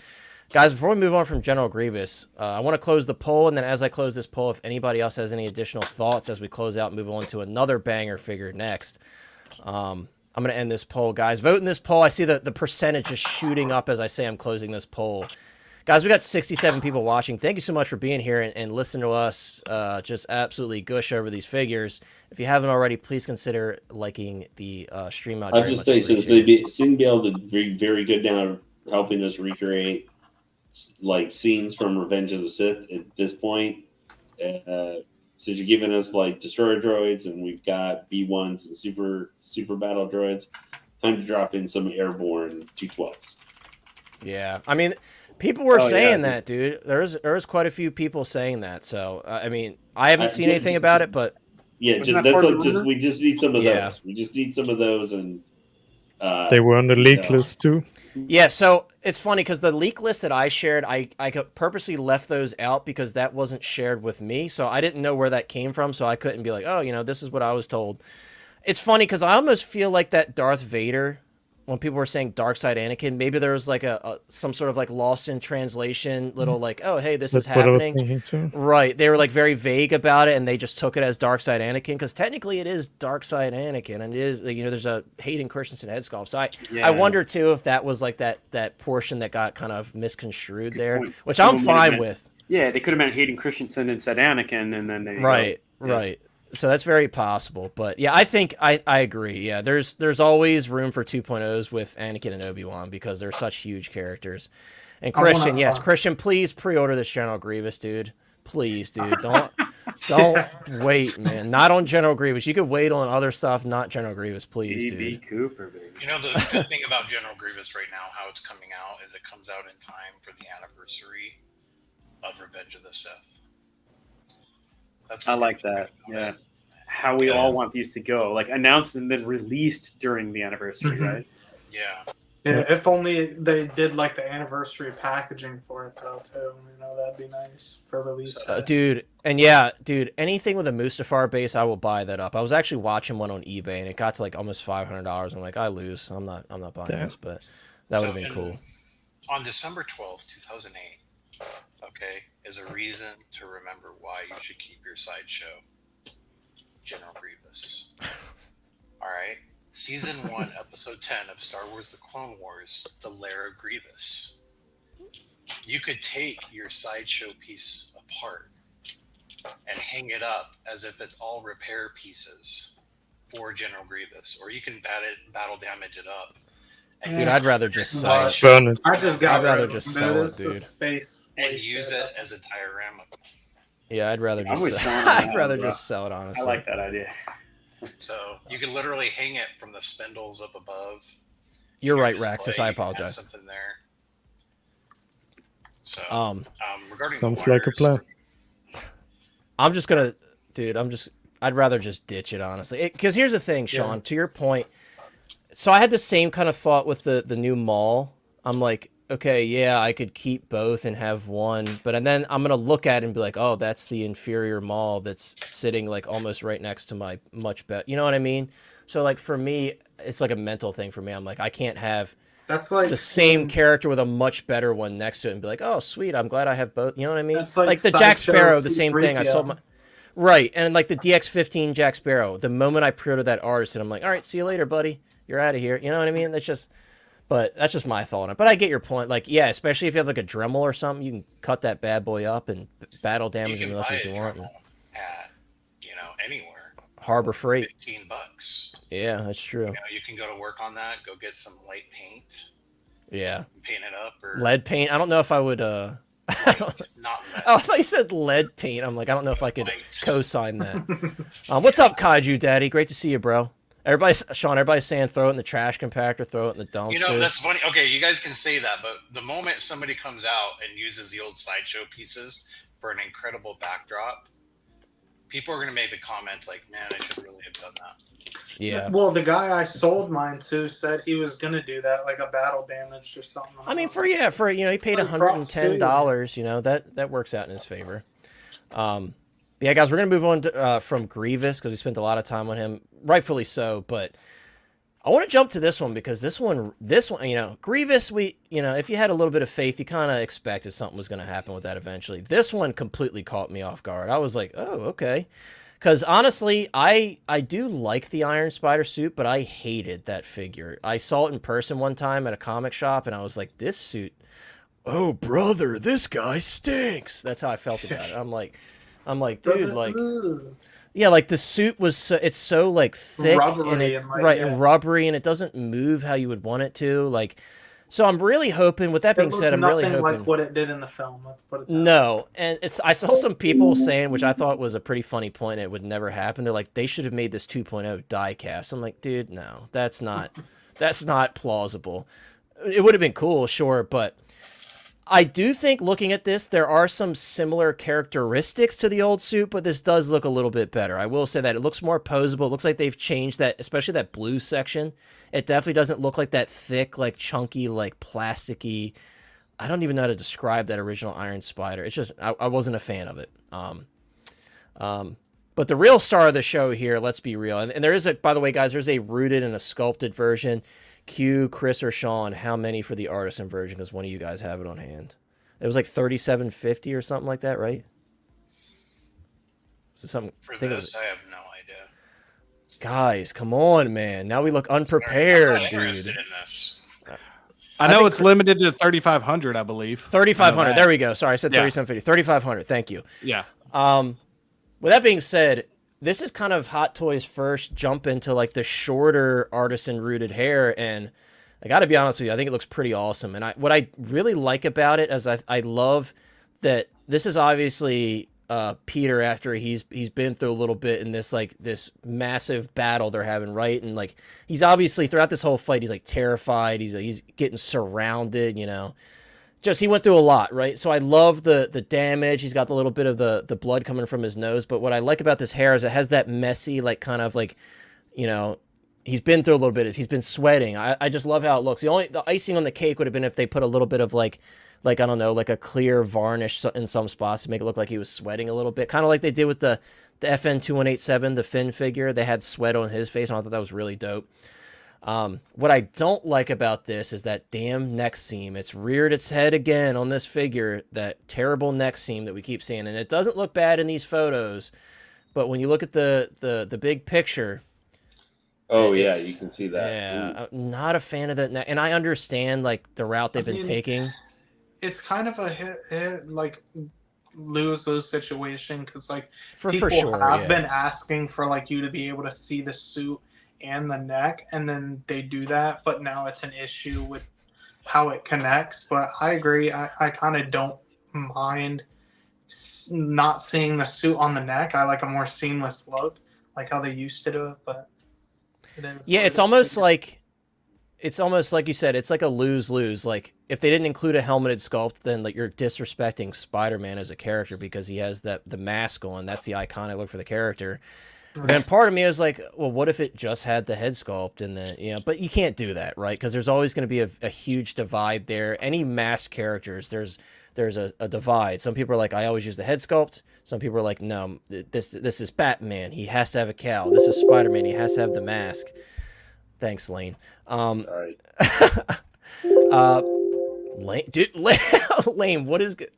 Guys, before we move on from General Grievous, I want to close the poll, and then as I close this poll, if anybody else has any additional thoughts as we close out and move on to another banger figure next, I'm going to end this poll, guys. Vote in this poll. I see the percentage just shooting up as I say I'm closing this poll. Guys, we got 67 people watching. Thank you so much for being here and listening to us just absolutely gush over these figures. If you haven't already, please consider liking the stream out. I'll just say, since they seem to be able to be very good now helping us recreate like scenes from Revenge of the Sith at this point, since you're giving us like destroyer droids and we've got B1s and super battle droids, time to drop in some airborne 212s. Yeah, I mean, people were saying that, dude. There's quite a few people saying that. So I mean, I haven't seen anything about it, but yeah, that's like we just need some of those. We just need some of those, and they were on the leak list too. Yeah, so it's funny because the leak list that I shared, I purposely left those out because that wasn't shared with me. So I didn't know where that came from. So I couldn't be like, oh, this is what I was told. It's funny because I almost feel like that Darth Vader, when people were saying Dark Side Anakin, maybe there was like some sort of like lost in translation little like, oh, hey, this is happening. Right. They were like very vague about it and they just took it as Dark Side Anakin because technically it is Dark Side Anakin and it is, there's a Hayden Christensen head sculpt. So I wonder too if that was like that portion that got kind of misconstrued there, which I'm fine with. Yeah, they could have meant Hayden Christensen and said Anakin and then they Right. So that's very possible. But yeah, I think I agree. Yeah, there's always room for 2.0s with Anakin and Obi-Wan because they're such huge characters. And Christian, Christian, please pre-order this General Grievous, dude. Please, dude. Don't wait, man. Not on General Grievous. You could wait on other stuff, not General Grievous, please, dude. Cooper, baby. The good thing about General Grievous right now, how it's coming out, is it comes out in time for the anniversary of Revenge of the Sith. I like that. Yeah. How we all want these to go. Like announced and then released during the anniversary, right? Yeah. Yeah, if only they did like the anniversary packaging for it though too. That'd be nice for release. Dude, anything with a Mustafar base, I will buy that up. I was actually watching one on eBay and it got to like almost $500. I'm like, I lose. I'm not buying this, but that would have been cool. On December 12th, 2008, is a reason to remember why you should keep your sideshow. General Grievous. All right. Season 1, Episode 10 of Star Wars The Clone Wars, The Lair of Grievous. You could take your sideshow piece apart and hang it up as if it's all repair pieces for General Grievous, or you can battle damage it up. And dude, I'd rather just sell it. Burn it. I'd rather just sell it, dude. And use it as a diorama. Yeah, I'd rather just sell it, honestly. I like that idea. So you can literally hang it from the spindles up above. You're right, Raxus. I apologize. Something there. So, regarding sounds like a plan. I'm just gonna, dude. I'd rather just ditch it, honestly. Because here's the thing, Sean. To your point, so I had the same kind of thought with the new mall. I'm like, okay, yeah, I could keep both and have one, but then I'm gonna look at it and be like, oh, that's the inferior mall that's sitting like almost right next to my much better. You know what I mean? So like for me, it's like a mental thing for me. I'm like, I can't have that's like the same character with a much better one next to it and be like, oh, sweet, I'm glad I have both. You know what I mean? That's like the Jack Sparrow, the same thing. I sold my right, and like the DX-15 Jack Sparrow. The moment I pre-ordered that Artisan, I'm like, all right, see you later, buddy. You're out of here. You know what I mean? But that's just my thought on it. But I get your point. Like, yeah, especially if you have like a Dremel or something, you can cut that bad boy up and battle damage as much as you want. At anywhere. Harbor Freight. $15. Yeah, that's true. You can go to work on that. Go get some light paint. Yeah. Paint it up or lead paint. I don't know if I would. Not lead. Oh, I thought you said lead paint. I'm like, I don't know if I could co-sign that. What's up, Kaiju Daddy? Great to see you, bro. Everybody's saying throw it in the trash compactor, throw it in the dumpster. That's funny. Okay, you guys can say that, but the moment somebody comes out and uses the old sideshow pieces for an incredible backdrop, people are going to make the comment like, man, I should really have done that. Yeah. Well, the guy I sold mine to said he was gonna do that, like a battle damage or something. I mean, for he paid Like, props $110. You know, that works out in his favor. Yeah, guys, we're gonna move on to, from Grievous because we spent a lot of time on him, rightfully so. But I want to jump to this one because this one, Grievous. If you had a little bit of faith, you kind of expected something was gonna happen with that eventually. This one completely caught me off guard. I was like, oh, okay. Because honestly, I do like the Iron Spider suit, but I hated that figure. I saw it in person one time at a comic shop, and I was like, this suit, oh, brother, this guy stinks. That's how I felt about it. I'm like, dude, like, yeah, like the suit was, it's so like thick Rubbery and rubbery, and it doesn't move how you would want it to. Like, so I'm really hoping, with that being said, I'm really hoping. Like what it did in the film. Let's put it that No, and I saw some people saying, which I thought was a pretty funny point, it would never happen. They're like, they should have made this 2.0 die cast. I'm like, dude, no, that's not plausible. It would have been cool, sure, but I do think looking at this, there are some similar characteristics to the old suit, but this does look a little bit better. I will say that it looks more posable. It looks like they've changed that, especially that blue section. It definitely doesn't look like that thick, like chunky, like plasticky. I don't even know how to describe that original Iron Spider. It's just, I wasn't a fan of it. But the real star of the show here, let's be real. And there is by the way, guys, there's a rooted and a sculpted version. Q, Chris, or Sean, how many for the Artisan version? Because one of you guys have it on hand. It was like $37.50 or something like that, right? Was it something? For this, I have no idea. Guys, come on, man. Now we look unprepared, I'm dude. interested in this. I know it's limited to 3,500, I believe. 3,500. There we go. Sorry, I said Yeah. 37.50. 3,500. Thank you. Yeah. With that being said, this is kind of Hot Toys' first jump into like the shorter Artisan rooted hair, and I got to be honest with you, I think it looks pretty awesome. And what I really like about it is I love that this is obviously Peter after he's been through a little bit in this massive battle they're having, right? And like he's obviously throughout this whole fight he's like terrified, he's getting surrounded, just he went through a lot, right? So I love the damage. He's got the little bit of the blood coming from his nose, but what I like about this hair is it has that messy, like kind of like, he's been through a little bit. He's been sweating. I just love how it looks. The icing on the cake would have been if they put a little bit of like I don't know, like a clear varnish in some spots to make it look like he was sweating a little bit, kind of like they did with the FN 2187, the Finn figure. They had sweat on his face, and I thought that was really dope. What I don't like about this is that damn neck seam. It's reared its head again on this figure, that terrible neck seam that we keep seeing. And it doesn't look bad in these photos, but when you look at the big picture. Oh, yeah, you can see that. Yeah, I'm not a fan of that neck. And I understand, like, the route they've been taking. It's kind of a hit like lose-lose situation because, like, people have been asking for, like, you to be able to see the suit and the neck, and then they do that, but now it's an issue with how it connects. But I agree, I kind of don't mind not seeing the suit on the neck. I like a more seamless look, like how they used to do it. But it's almost like you said, it's like a lose-lose. Like if they didn't include a helmeted sculpt, then like you're disrespecting Spider-Man as a character because he has the mask on. That's the iconic look for the character. Then part of me was like, well, what if it just had the head sculpt and then, but you can't do that, right? Because there's always going to be a huge divide there. Any masked characters, there's a divide. Some people are like, I always use the head sculpt. Some people are like, no, this is Batman. He has to have a cowl. This is Spider-Man. He has to have the mask. Thanks, Lane. All right. Lane, what is good?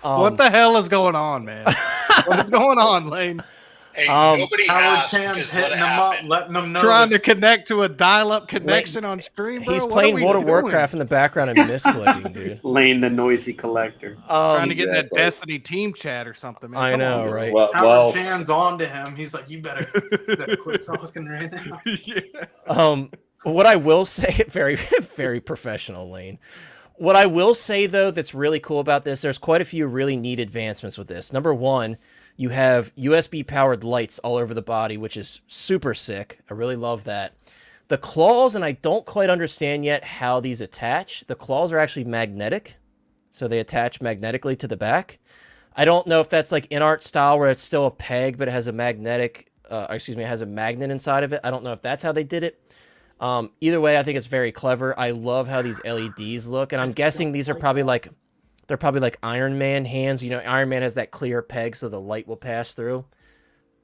What the hell is going on, man? What is going on, Lane? Hey, nobody Howard asked, Chan's just let hitting it them up, happen. letting them know. Trying to connect to a dial-up connection on stream, bro? He's What playing are we World of doing? Warcraft in the background and misclicking, dude. Lane, the noisy collector. Trying to get that Exactly. Destiny team chat or something, man. I Come know, on. right? Howard Chan's on to him. He's like, you better quit talking right now. Yeah. What I will say, very, very professional, Lane. What I will say, though, that's really cool about this, there's quite a few really neat advancements with this. Number one, you have USB-powered lights all over the body, which is super sick. I really love that. The claws, and I don't quite understand yet how these attach. The claws are actually magnetic, so they attach magnetically to the back. I don't know if that's like in art style where it's still a peg, but it has a magnetic, it has a magnet inside of it. I don't know if that's how they did it. Either way, I think it's very clever. I love how these LEDs look, and I'm guessing these are probably like, they're probably like Iron Man hands. You know, Iron Man has that clear peg so the light will pass through.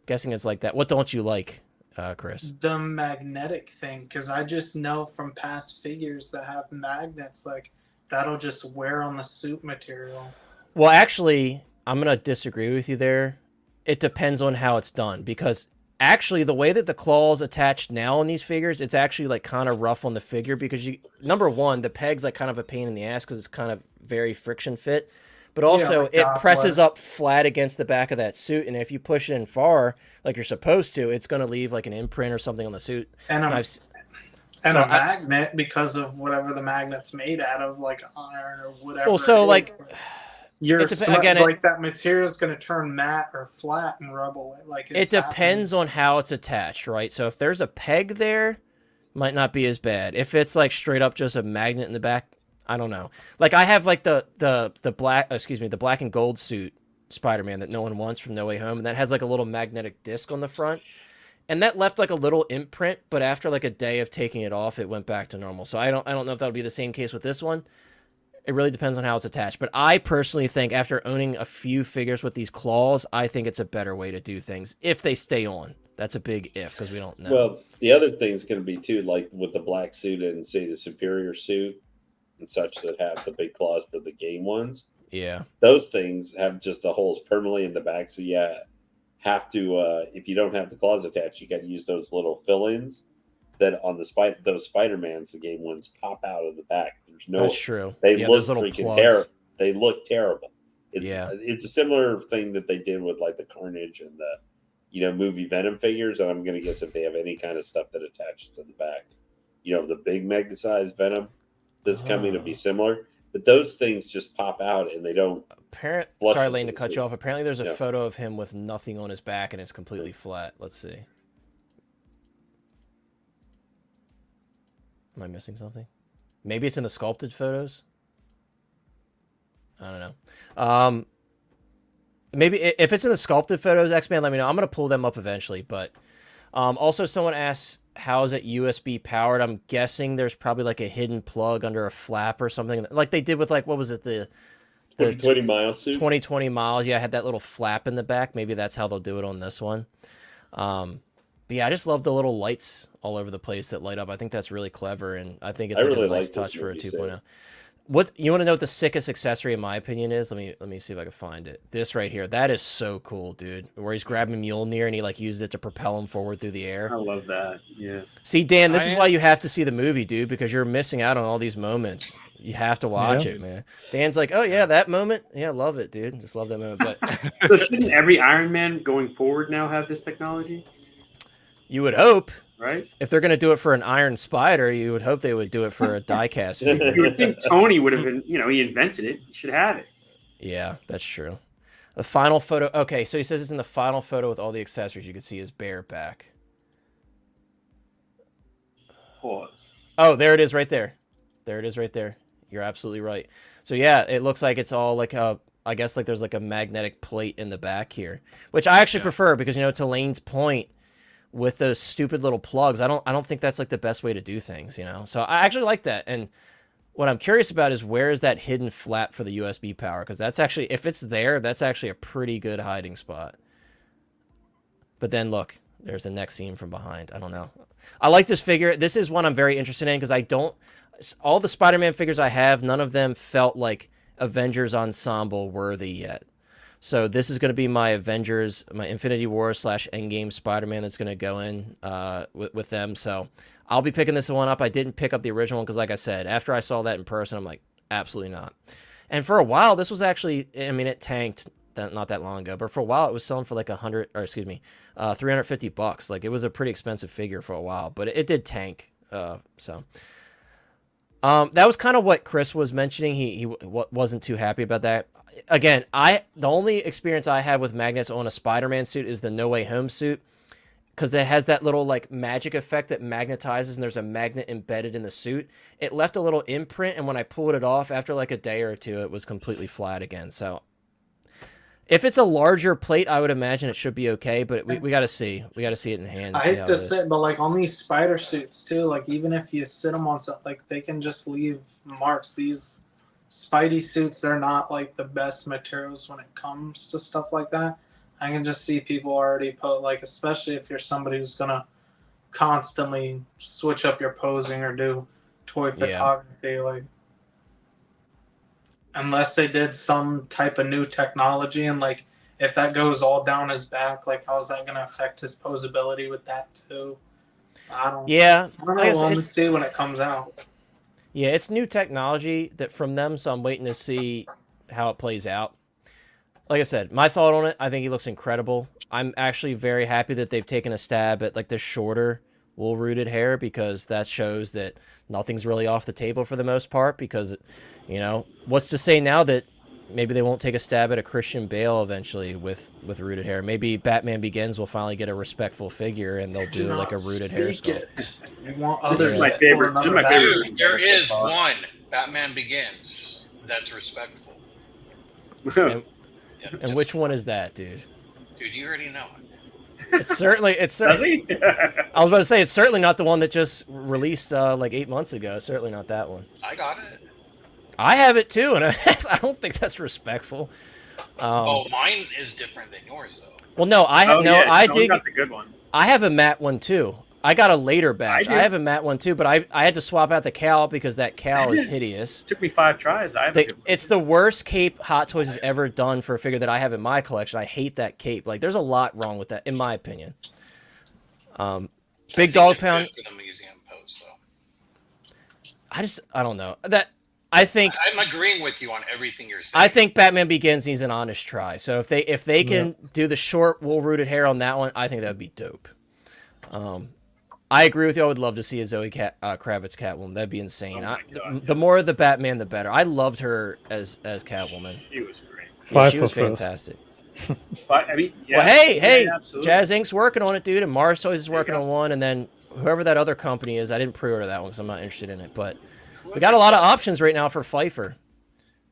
Guessing it's like that. What don't you like, Chris? The magnetic thing, because I just know from past figures that have magnets, like that'll just wear on the suit material. Well, actually, I'm going to disagree with you there. It depends on how it's done, because actually the way that the claws attach now on these figures, it's actually like kind of rough on the figure, because number one, the peg's like kind of a pain in the ass because it's kind of very friction fit, but also it presses up flat against the back of that suit, and if you push it in far like you're supposed to, it's going to leave like an imprint or something on the suit. And a magnet, because of whatever the magnet's made out of, like iron or whatever. Well, so like like that material is going to turn matte or flat and rub away. Like it depends on how it's attached, right? So if there's a peg there, might not be as bad. If it's like straight up just a magnet in the back, I don't know. Like I have like the black and gold suit Spider-Man that no one wants from No Way Home, and that has like a little magnetic disc on the front, and that left like a little imprint. But after like a day of taking it off, it went back to normal. So I don't know if that would be the same case with this one. It really depends on how it's attached. But I personally think after owning a few figures with these claws, I think it's a better way to do things if they stay on. That's a big if, because we don't know. Well, the other thing's going to be too, like with the black suit and say the superior suit and such that have the big claws for the game ones. Yeah. Those things have just the holes permanently in the back. So yeah, have to, if you don't have the claws attached, you got to use those little fill-ins that on the those Spider-Mans, the game ones pop out of the back. There's no, that's true. They look freaking terrible. They look terrible. It's a similar thing that they did with like the Carnage and the, movie Venom figures. And I'm going to guess if they have any kind of stuff that attaches to the back, the big mega-sized Venom that's coming to be similar. But those things just pop out and they don't. Sorry, Lane, to cut you off. Apparently, there's a photo of him with nothing on his back and it's completely flat. Let's see. Am I missing something? Maybe it's in the sculpted photos. I don't know. Maybe if it's in the sculpted photos, X-Man, let me know. I'm going to pull them up eventually. But also someone asks, how is it USB powered? I'm guessing there's probably like a hidden plug under a flap or something. Like they did with like, what was it? The 2020 miles suit? 2020 miles. Yeah, I had that little flap in the back. Maybe that's how they'll do it on this one. But yeah, I just love the little lights all over the place that light up. I think that's really clever, and I think it's a nice touch for a 2.0. What you want to know what the sickest accessory in my opinion is? Let me see if I can find it. This right here. That is so cool, dude. Where he's grabbing Mjolnir and he like uses it to propel him forward through the air. I love that. Yeah. See, Dan, this is why you have to see the movie, dude, because you're missing out on all these moments. You have to watch it, man. Dan's like, oh yeah, that moment. Yeah, love it, dude. Just love that moment. But so shouldn't every Iron Man going forward now have this technology? You would hope, right? If they're going to do it for an Iron Spider, you would hope they would do it for a diecast figure. You would think Tony would have been, he invented it. He should have it. Yeah, that's true. The final photo. Okay, so he says it's in the final photo with all the accessories. You can see his bare back. Pause. Oh, there it is right there. There it is right there. You're absolutely right. So yeah, it looks like it's all like I guess like there's like a magnetic plate in the back here, which I actually prefer because, to Lane's point, with those stupid little plugs, I don't think that's like the best way to do things, So I actually like that. And what I'm curious about is where is that hidden flap for the USB power? Because that's actually, if it's there, that's actually a pretty good hiding spot. But then look, there's the next scene from behind. I don't know. I like this figure. This is one I'm very interested in because all the Spider-Man figures I have, none of them felt like Avengers Ensemble worthy yet. So this is going to be my Avengers, my Infinity War / Endgame Spider-Man that's going to go in with them. So I'll be picking this one up. I didn't pick up the original one because, like I said, after I saw that in person, I'm like, absolutely not. And for a while, this was actually, it tanked not that long ago, but for a while it was selling for like $350. Like it was a pretty expensive figure for a while, but it did tank. So that was kind of what Chris was mentioning. He wasn't too happy about that. Again, the only experience I have with magnets on a Spider-Man suit is the No Way Home suit, because it has that little like magic effect that magnetizes, and there's a magnet embedded in the suit. It left a little imprint, and when I pulled it off after like a day or two, it was completely flat again. So If it's a larger plate, I would imagine it should be okay, but we got to see. We got to see it in hand. I And see hate how to it is. say it, but like on these spider suits too, like even if you sit them on something, like they can just leave marks. These Spidey suits, they're not like the best materials when it comes to stuff like that. I can just see people already put like, especially if you're somebody who's gonna constantly switch up your posing or do toy photography, like unless they did some type of new technology and like if that goes all down his back, like how's that going to affect his posability with that too? I don't Yeah, know. I guess We'll see when it comes out. Yeah, it's new technology that from them, so I'm waiting to see how it plays out. Like I said, my thought on it, I think he looks incredible. I'm actually very happy that they've taken a stab at like the shorter wool-rooted hair because that shows that nothing's really off the table for the most part because, you know, what's to say now that maybe they won't take a stab at a Christian Bale eventually with rooted hair. Maybe Batman Begins will finally get a respectful figure and they'll do like a rooted hairstyle. This is my favorite. This is my favorite. Dude, there is one Batman Begins that's respectful. And which one is that, dude? Dude, you already know it. It's certainly. Does he? I was about to say it's certainly not the one that just released like 8 months ago. It's certainly not that one. I got it. I have it too, and I don't think that's respectful. Oh, mine is different than yours, though. Well, no, I I did. got the good one. I have a matte one too. I got a later batch. I have a matte one too, but I had to swap out the cowl because that cowl is hideous. Took me 5 tries. It's the worst cape Hot Toys has ever done for a figure that I have in my collection. I hate that cape. Like, there's a lot wrong with that, in my opinion. Big Dog Pound. For the museum post, though. I don't know that. I think I'm agreeing with you on everything you're saying. I think Batman Begins needs an honest try. So if they can do the short wool rooted hair on that one, I think that would be dope. I agree with you. I would love to see a Zoe Kravitz Catwoman. That'd be insane. The more of the Batman, the better. I loved her as Catwoman. She was great. Yeah, she was fantastic. I mean, yeah, well, hey, absolutely. Jazz Inc.'s working on it, dude, and Mars Toys is working on one, and then whoever that other company is, I didn't pre-order that one because I'm not interested in it, but we got a lot of options right now for Pfeiffer.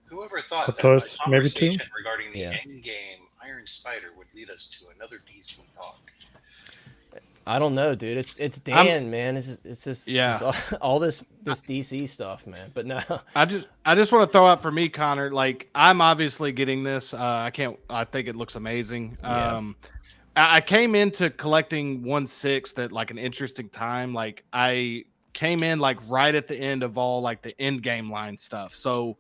Whoever thought that Toys, a maybe 2 conversation regarding the Endgame Iron Spider would lead us to another DC talk? I don't know, dude. It's Dan, man. It's just all this DC stuff, man. But no, I just want to throw out for me, Connor. Like, I'm obviously getting this. I think it looks amazing. Yeah. I came into collecting 1/6 at like an interesting time. Like, I came in like right at the end of all like the end game line stuff. So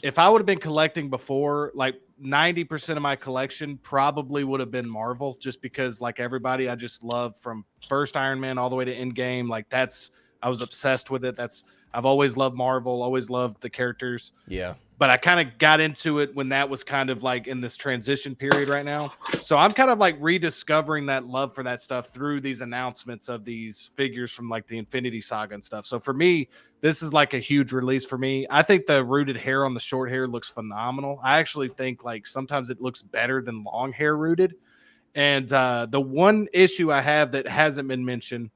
if I would have been collecting before, like 90% of my collection probably would have been Marvel, just because like everybody, I just love from first Iron Man all the way to Endgame. Like I was obsessed with it. I've always loved Marvel, always loved the characters. Yeah. But I kind of got into it when that was kind of like in this transition period right now. So I'm kind of like rediscovering that love for that stuff through these announcements of these figures from like the Infinity Saga and stuff. So for me, this is like a huge release for me. I think the rooted hair on the short hair looks phenomenal. I actually think like sometimes it looks better than long hair rooted. And the one issue I have that hasn't been mentioned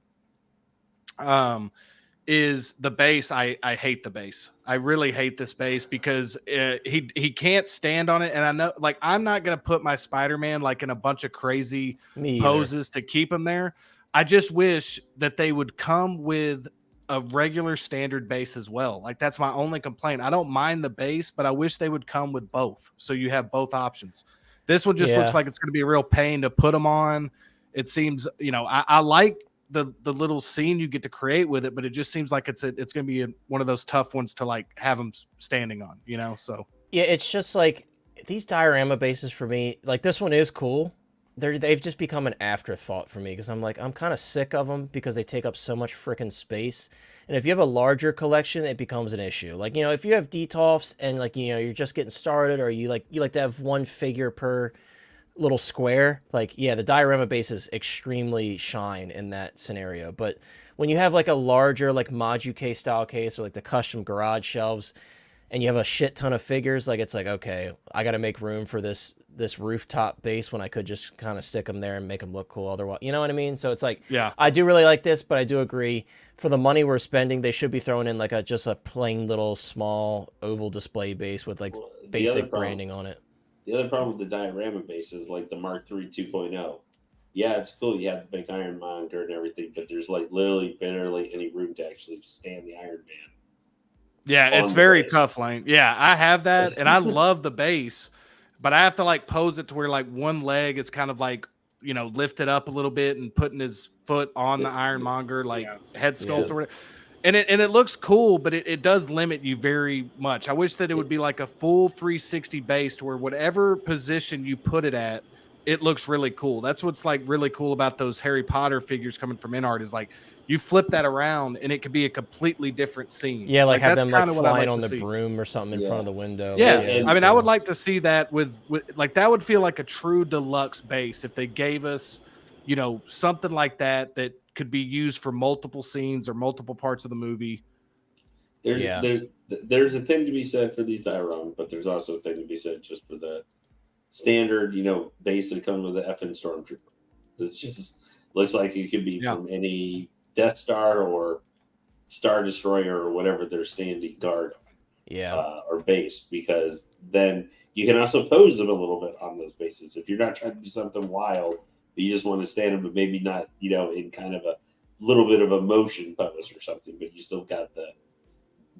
is the base. I hate the base. I really hate this base because he can't stand on it. And I know, like, I'm not going to put my Spider-Man like in a bunch of crazy poses to keep him there. I just wish that they would come with a regular standard base as well. Like, that's my only complaint. I don't mind the base, but I wish they would come with both. So you have both options. This one just looks like it's going to be a real pain to put them on. It seems, I like the little scene you get to create with it, but it just seems like it's going to be one of those tough ones to like have them standing on, so. Yeah, it's just like these diorama bases for me, like this one is cool. They've just become an afterthought for me because I'm kind of sick of them because they take up so much freaking space. And if you have a larger collection, it becomes an issue. Like, if you have DTOFs and like, you're just getting started, or you like to have one figure per little square, like, the diorama bases extremely shine in that scenario. But when you have like a larger like Moduke style case or like the custom garage shelves and you have a shit ton of figures, like, it's like, okay, I got to make room for this rooftop base when I could just kind of stick them there and make them look cool otherwise, you know what I mean? So it's like, I do really like this, but I do agree for the money we're spending, they should be throwing in like just a plain little small oval display base with like basic branding on it. The other problem with the diorama base is like the Mark III 2.0. Yeah, it's cool. You have the big ironmonger and everything, but there's like literally barely any room to actually stand the Iron Man. Yeah, it's on the very base. tough, Lane. Yeah, I have that, and I love the base, but I have to like pose it to where like one leg is kind of like, you know, lifted up a little bit and putting his foot on the Ironmonger like Yeah. head sculpt Yeah. or whatever. And it looks cool, but it does limit you very much. I wish that it would be like a full 360 base to where whatever position you put it at, it looks really cool. That's what's like really cool about those Harry Potter figures coming from InArt is like you flip that around and it could be a completely different scene. Yeah, like have that's them like kinda what I'd flying like on to the see. broom or something in front of the window. Yeah, Like, and- I mean, I cool. would like to see that with like that would feel like a true deluxe base if they gave us, you know, something like that that could be used for multiple scenes or multiple parts of the movie. There's a thing to be said for these dioramas, but there's also a thing to be said just for the standard, you know, base that comes with the effing stormtrooper. It just looks like it could be from any Death Star or Star Destroyer or whatever they're standing guard or base, because then you can also pose them a little bit on those bases. If you're not trying to do something wild, but you just want to stand them, but maybe not, you know, in kind of a little bit of a motion pose or something, but you still got the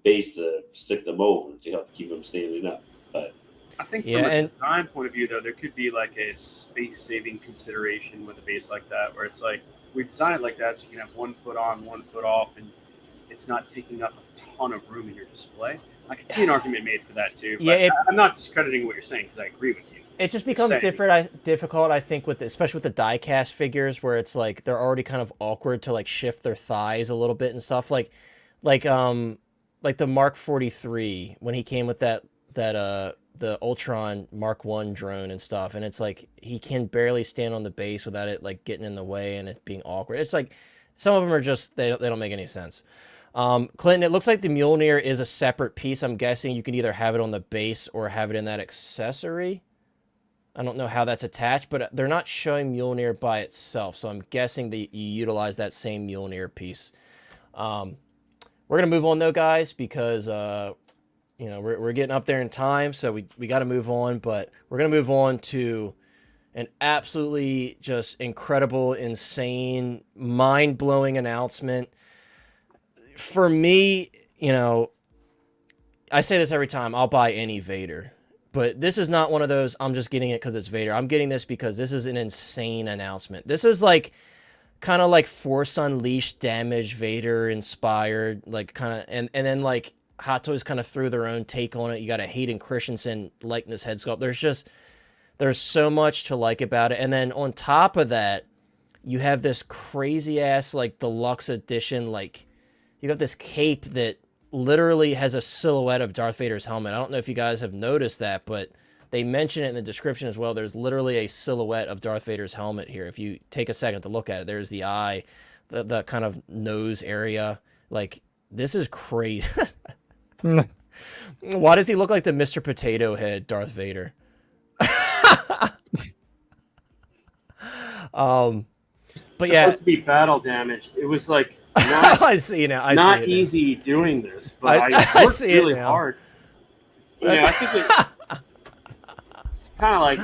base to stick them over to help keep them standing up. But I think from a design point of view, though, there could be like a space-saving consideration with a base like that, where it's like we design it like that so you can have 1 foot on, 1 foot off, and it's not taking up a ton of room in your display. I can see an argument made for that too. But I'm not discrediting what you're saying because I agree with you. It just becomes difficult, I think, with especially with the die-cast figures, where it's like they're already kind of awkward to like shift their thighs a little bit and stuff. Like the Mark 43 when he came with the Ultron Mark 1 drone and stuff, and it's like he can barely stand on the base without it like getting in the way and it being awkward. It's like some of them are just they don't make any sense. Clinton, it looks like the Mjolnir is a separate piece. I'm guessing you can either have it on the base or have it in that accessory. I don't know how that's attached, but they're not showing Mjolnir by itself, so I'm guessing that you utilize that same Mjolnir piece. We're gonna move on though, guys, because you know we're getting up there in time, so we got to move on. But we're gonna move on to an absolutely just incredible, insane, mind-blowing announcement. For me, you know, I say this every time, I'll buy any Vader. But this is not one of those, I'm just getting it because it's Vader. I'm getting this because this is an insane announcement. This is like, kind of like Force Unleashed damage Vader inspired, like kind of, and then like Hot Toys kind of threw their own take on it. You got a Hayden Christensen likeness head sculpt. There's so much to like about it. And then on top of that, you have this crazy ass like deluxe edition, like you got this cape that literally has a silhouette of Darth Vader's helmet. I don't know if you guys have noticed that, but they mention it in the description as well. There's literally a silhouette of Darth Vader's helmet here. If you take a second to look at it, there's the eye, the kind of nose area. Like, this is crazy. Why does he look like the Mr. Potato Head Darth Vader? But yeah, supposed to be battle damaged. It was like not, I see now. Not see it easy doing this, but I worked see it really now. hard. Yeah, I think it's kind of like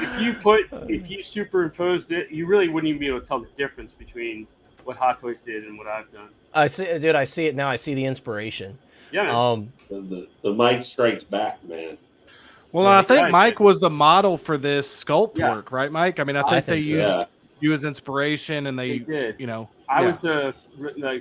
if you superimposed it, you really wouldn't even be able to tell the difference between what Hot Toys did and what I've done. I see, dude. I see it now. I see the inspiration. Yeah. The Mike strikes back, man. Well, I think Mike was the model for this sculpt work, right, Mike? I mean, I think they used you as inspiration, and they did. You know, I was the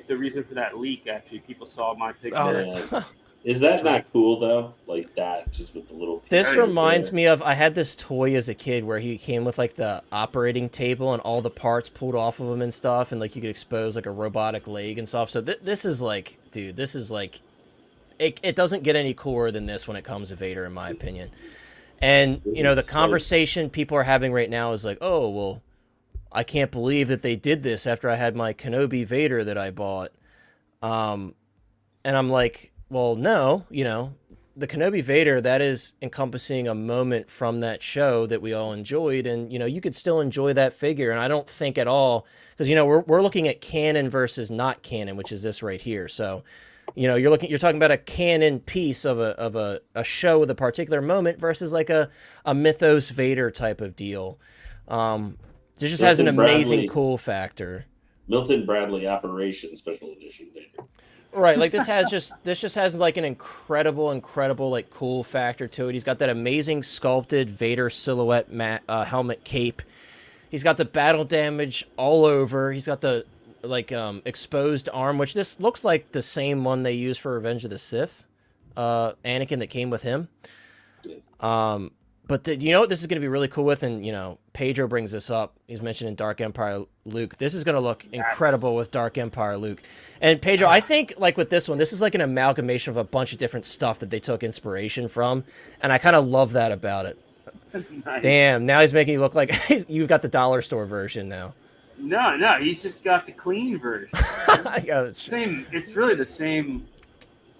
reason for that leak. Actually, people saw my picture. Is that not cool though? Like that, just with the little piece. This reminds me of, I had this toy as a kid where he came with like the operating table and all the parts pulled off of him and stuff, and like you could expose like a robotic leg and stuff. So this is like, dude, this is like, it doesn't get any cooler than this when it comes to Vader, in my opinion. And you know, the conversation people are having right now is like, oh well, I can't believe that they did this after I had my Kenobi Vader that I bought. And I'm like, well, no, you know, the Kenobi Vader, that is encompassing a moment from that show that we all enjoyed. And, you know, you could still enjoy that figure. And I don't think at all, because, you know, we're looking at canon versus not canon, which is this right here. So you're talking about a canon piece of a show with a particular moment versus like a Mythos Vader type of deal. It just has an amazing cool factor. Milton Bradley Operation Special Edition Vader. Right, like this just has like an incredible like cool factor to it. He's got that amazing sculpted Vader silhouette helmet cape. He's got the battle damage all over. He's got the exposed arm, which this looks like the same one they used for Revenge of the Sith, Anakin that came with him. But you know what this is going to be really cool with, and Pedro brings this up. He's mentioning Dark Empire Luke. This is going to look incredible with Dark Empire Luke. And Pedro, I think like with this one, this is like an amalgamation of a bunch of different stuff that they took inspiration from, and I kind of love that about it. Nice. Damn, now he's making you look like you've got the dollar store version now. No, he's just got the clean version. Yeah, same. It's really the same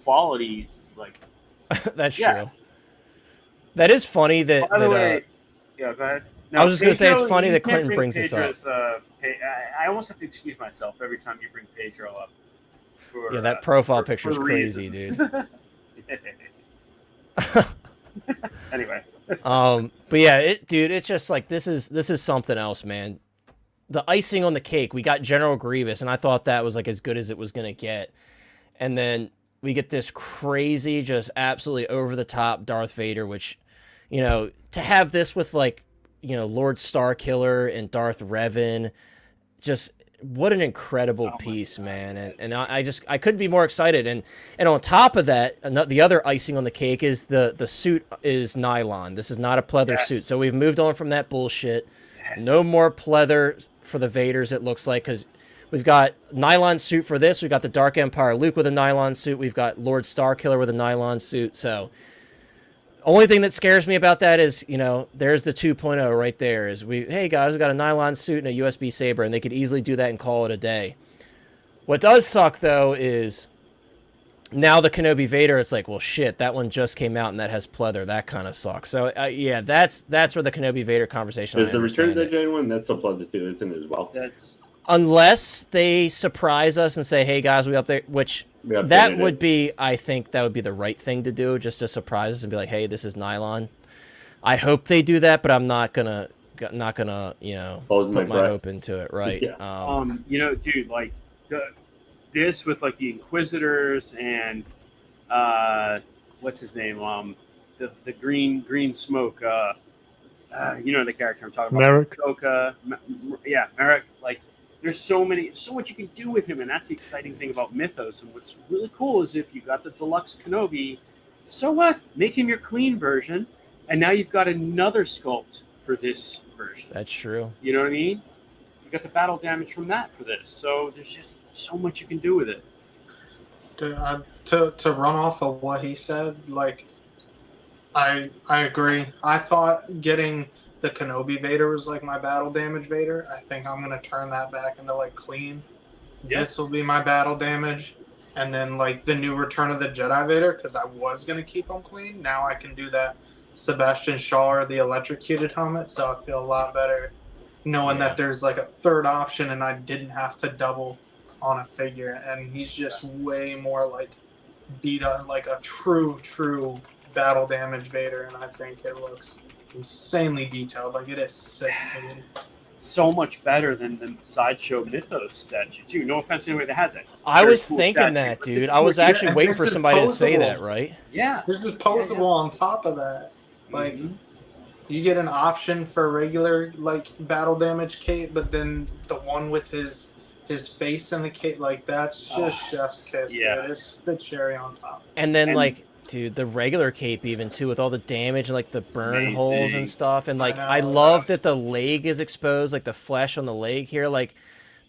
qualities. Like that's true. That is funny that. By the way, yeah, go ahead. No, I was just going to say it's funny that Clinton brings this up. I almost have to excuse myself every time you bring Pedro up. Yeah, that profile picture is crazy, dude. Anyway. But yeah, dude, it's just like this is something else, man. The icing on the cake, we got General Grievous, and I thought that was like as good as it was going to get. And then we get this crazy, just absolutely over the top Darth Vader, which, to have this with like, Lord Starkiller and Darth Revan, just what an incredible piece, man. And I couldn't be more excited. And on top of that, the other icing on the cake is the suit is nylon. This is not a pleather suit. So we've moved on from that bullshit. Yes. No more pleather for the Vaders, it looks like, because we've got nylon suit for this. We've got the Dark Empire Luke with a nylon suit. We've got Lord Starkiller with a nylon suit. So only thing that scares me about that is, there's the 2.0 right there. Hey guys, we got a nylon suit and a USB saber, and they could easily do that and call it a day. What does suck though is now the Kenobi Vader. It's like, well, shit, that one just came out and that has pleather. That kind of sucks. So yeah, that's where the Kenobi Vader conversation. Is the Return of the Jedi one that's a pleather too, isn't it as well? That's unless they surprise us and say, hey guys, we up there, which. That would be, I think that would be the right thing to do, just to surprise us and be like, hey, this is nylon. I hope they do that, but I'm not gonna put my hope into it, right? Yeah. Dude, like this with like the Inquisitors and what's his name? The green smoke. The character I'm talking about. Merrick. Yeah, Merrick. Like. There's so much you can do with him, and that's the exciting thing about Mythos. And what's really cool is if you got the deluxe Kenobi, so what? Make him your clean version, and now you've got another sculpt for this version. That's true. You know what I mean? You got the battle damage from that for this, so there's just so much you can do with it. Dude, to run off of what he said, like, I agree. I thought getting the Kenobi Vader was like my battle damage Vader. I think I'm going to turn that back into like clean. Yep. This will be my battle damage. And then like the new Return of the Jedi Vader, because I was going to keep them clean. Now I can do that Sebastian Shaw or the electrocuted helmet. So I feel a lot better knowing that there's like a third option and I didn't have to double on a figure. And he's just way more like beat up, like a true battle damage Vader. And I think it looks insanely detailed. Like, it is sick, dude. So much better than the Sideshow Mythos statue too. No offense to anybody that has it. I was thinking that, dude. I was actually waiting for somebody to say that, right? Yeah. This is postable on top of that. Like, you get an option for regular like battle damage cape, but then the one with his face in the cape, like, that's just chef's kiss. Yeah. Dude. It's the cherry on top. And then like, dude, the regular cape even too, with all the damage and like the burn holes and stuff, and like I love that the leg is exposed, like the flesh on the leg here. Like,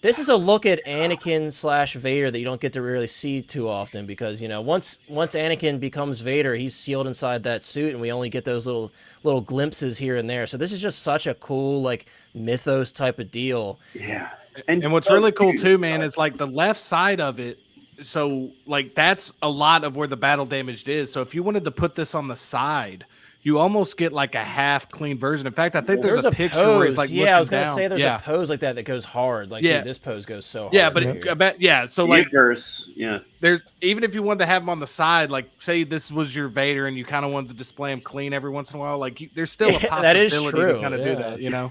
this is a look at Anakin / Vader that you don't get to really see too often, because once Anakin becomes Vader, he's sealed inside that suit, and we only get those little glimpses here and there. So this is just such a cool like Mythos type of deal. Yeah, and what's really cool too, man, is like the left side of it. So, like, that's a lot of where the battle damage is. So if you wanted to put this on the side, you almost get like a half clean version. In fact, I think there's a picture pose. where he's like I was looking gonna say there's down. a pose like that goes hard. Like, Yeah. dude, this pose goes so hard. Yeah, but right here. I bet so like Universe, yeah. there's even if you wanted to have him on the side, like say this was your Vader and you kind of wanted to display him clean every once in a while, like there's still a possibility That is true. to kind of do that, you know?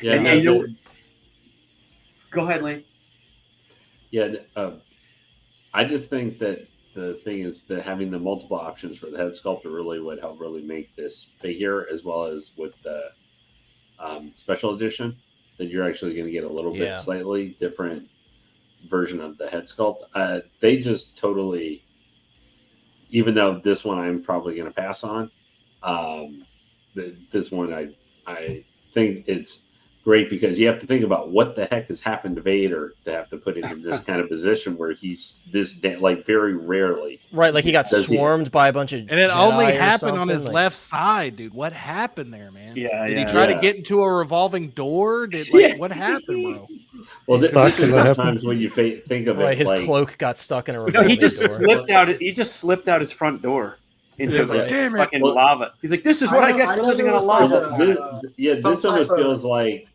Yeah, And no, you- Go ahead, Lane. yeah. I just think that the thing is that having the multiple options for the head sculptor really would help really make this figure, as well as with the special edition, that you're actually going to get a little bit slightly different version of the head sculpt. They just totally, even though this one I'm probably going to pass on, this one I think it's great because you have to think about what the heck has happened to Vader to have to put him in this kind of position where he's like very rarely. Right, like he got swarmed by a bunch of and it Jedi only or happened on his something, left side, dude. What happened there, man? Yeah, Did he try to get into a revolving door? What happened, bro? Well, Stuck this is in the sometimes when you think of Right, it, his like, cloak got stuck in a No, revolving he just door. slipped out. He just slipped out his front door into He's like, the "Damn it." fucking lava. He's like, "This is what I get for living in a lava." this almost feels like.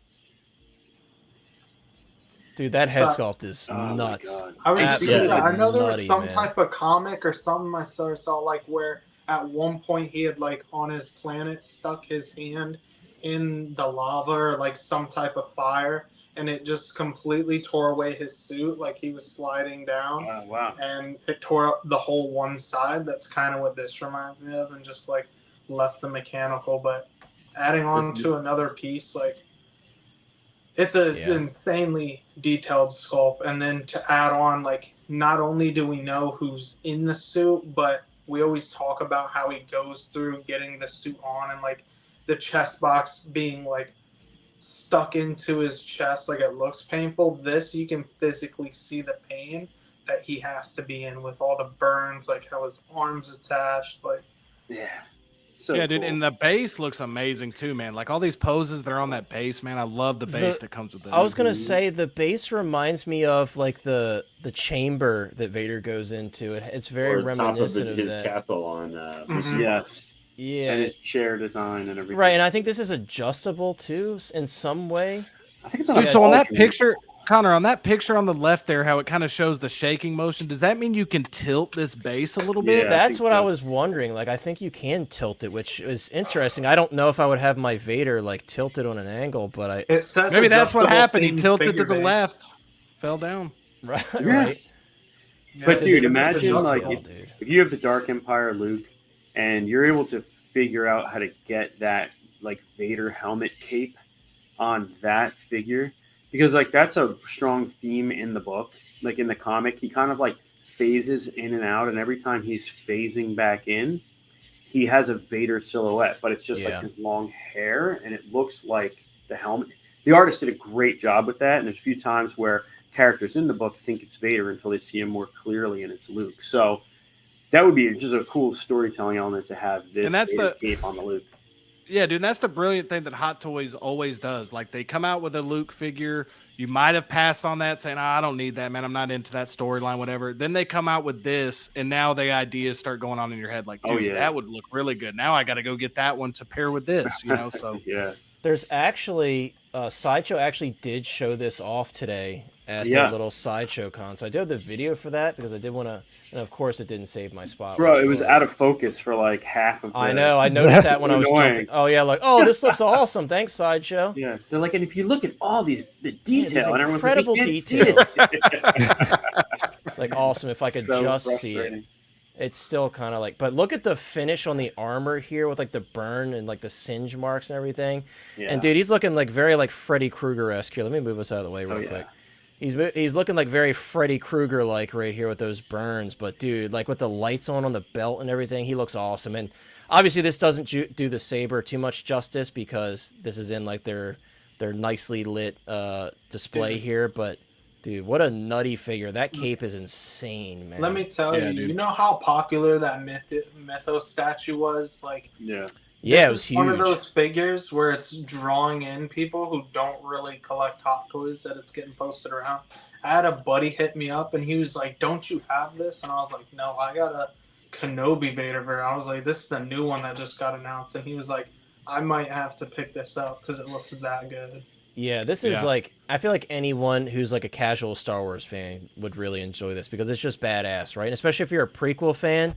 Dude, that head So- sculpt is Oh my nuts. God. I was Absolutely I know there was nutty, some man. type of comic or something I saw like where at one point he had like on his planet stuck his hand in the lava or like some type of fire and it just completely tore away his suit like he was sliding down Oh, wow. and it tore up the whole one side. That's kind of what this reminds me of and just like left the mechanical, but adding on to another piece like it's an insanely detailed sculpt. And then to add on, like, not only do we know who's in the suit, but we always talk about how he goes through getting the suit on and, like, the chest box being, like, stuck into his chest. Like, it looks painful. This, you can physically see the pain that he has to be in with all the burns, like, how his arms attached. Like, Yeah. So yeah, dude, cool. and the base looks amazing too, man. Like all these poses that are on that base, man. I love the base that comes with this. I was gonna say the base reminds me of like the chamber that Vader goes into. It's very or reminiscent top of his that. castle on. Yes. Yeah, And his chair design and everything. right. And I think this is adjustable too in some way. I think it's on Dude, a so on that alternate. picture, Connor, on that picture on the left there, how it kind of shows the shaking motion. Does that mean you can tilt this base a little bit? Yeah, I That's think what I so. was wondering. Like, I think you can tilt it, which is interesting. I don't know if I would have my Vader like tilted on an angle, but it says Maybe that's what adjustable happened. He themed tilted to figure the base. left, fell down. right, Yeah. right. Yeah, But it dude, says imagine adjustable. like dude. if you have the Dark Empire Luke and you're able to figure out how to get that like Vader helmet cape on that figure, because like that's a strong theme in the book. Like in the comic, he kind of like phases in and out, and every time he's phasing back in, he has a Vader silhouette, but it's just Yeah. like his long hair, and it looks like the helmet. The artist did a great job with that, and there's a few times where characters in the book think it's Vader until they see him more clearly and it's Luke. So that would be just a cool storytelling element to have this And that's Vader the- cape on the Luke. Yeah, dude, that's the brilliant thing that Hot Toys always does. Like they come out with a Luke figure, you might have passed on that, saying, I don't need that, man. I'm not into that storyline, whatever. Then they come out with this, and now the ideas start going on in your head. Like, dude, Oh, yeah. that would look really good. Now I got to go get that one to pair with this, you know? So Yeah. There's actually Sideshow actually did show this off today at Yeah. the little Sideshow con. So I did have the video for that because I did want to, and of course it didn't save my spot. Bro, where it was out of focus for like half of the I know. I noticed that when I was Annoying. jumping. Oh yeah, like this looks awesome. Thanks, Sideshow. Yeah. They're like, and if you look at all the these detail, and everyone's like, incredible we can't see details. it. It's like awesome if I could So just see it. frustrating. It's still kind of like, but look at the finish on the armor here with like the burn and like the singe marks and everything. Yeah. And dude, he's looking like very like Freddy Krueger-esque here. Let me move us out of the way real Oh, yeah. quick. He's looking like very Freddy Krueger like right here with those burns. But dude, like with the lights on the belt and everything, he looks awesome. And obviously this doesn't do the saber too much justice because this is in like their nicely lit display here. But dude, what a nutty figure. That cape is insane, man. Let me tell Yeah, you, dude. you know how popular that Mythos statue was? Like, Yeah. Yeah, it this was is huge. one of those figures where it's drawing in people who don't really collect Hot Toys that it's getting posted around. I had a buddy hit me up and he was like, "Don't you have this?" And I was like, "No, I gotta Kenobi Vader. I was like, this is the new one that just got announced, and he was like, I might have to pick this up because it looks that good. Yeah, this is like, I feel like anyone who's like a casual Star Wars fan would really enjoy this because it's just badass, right? And especially if you're a prequel fan.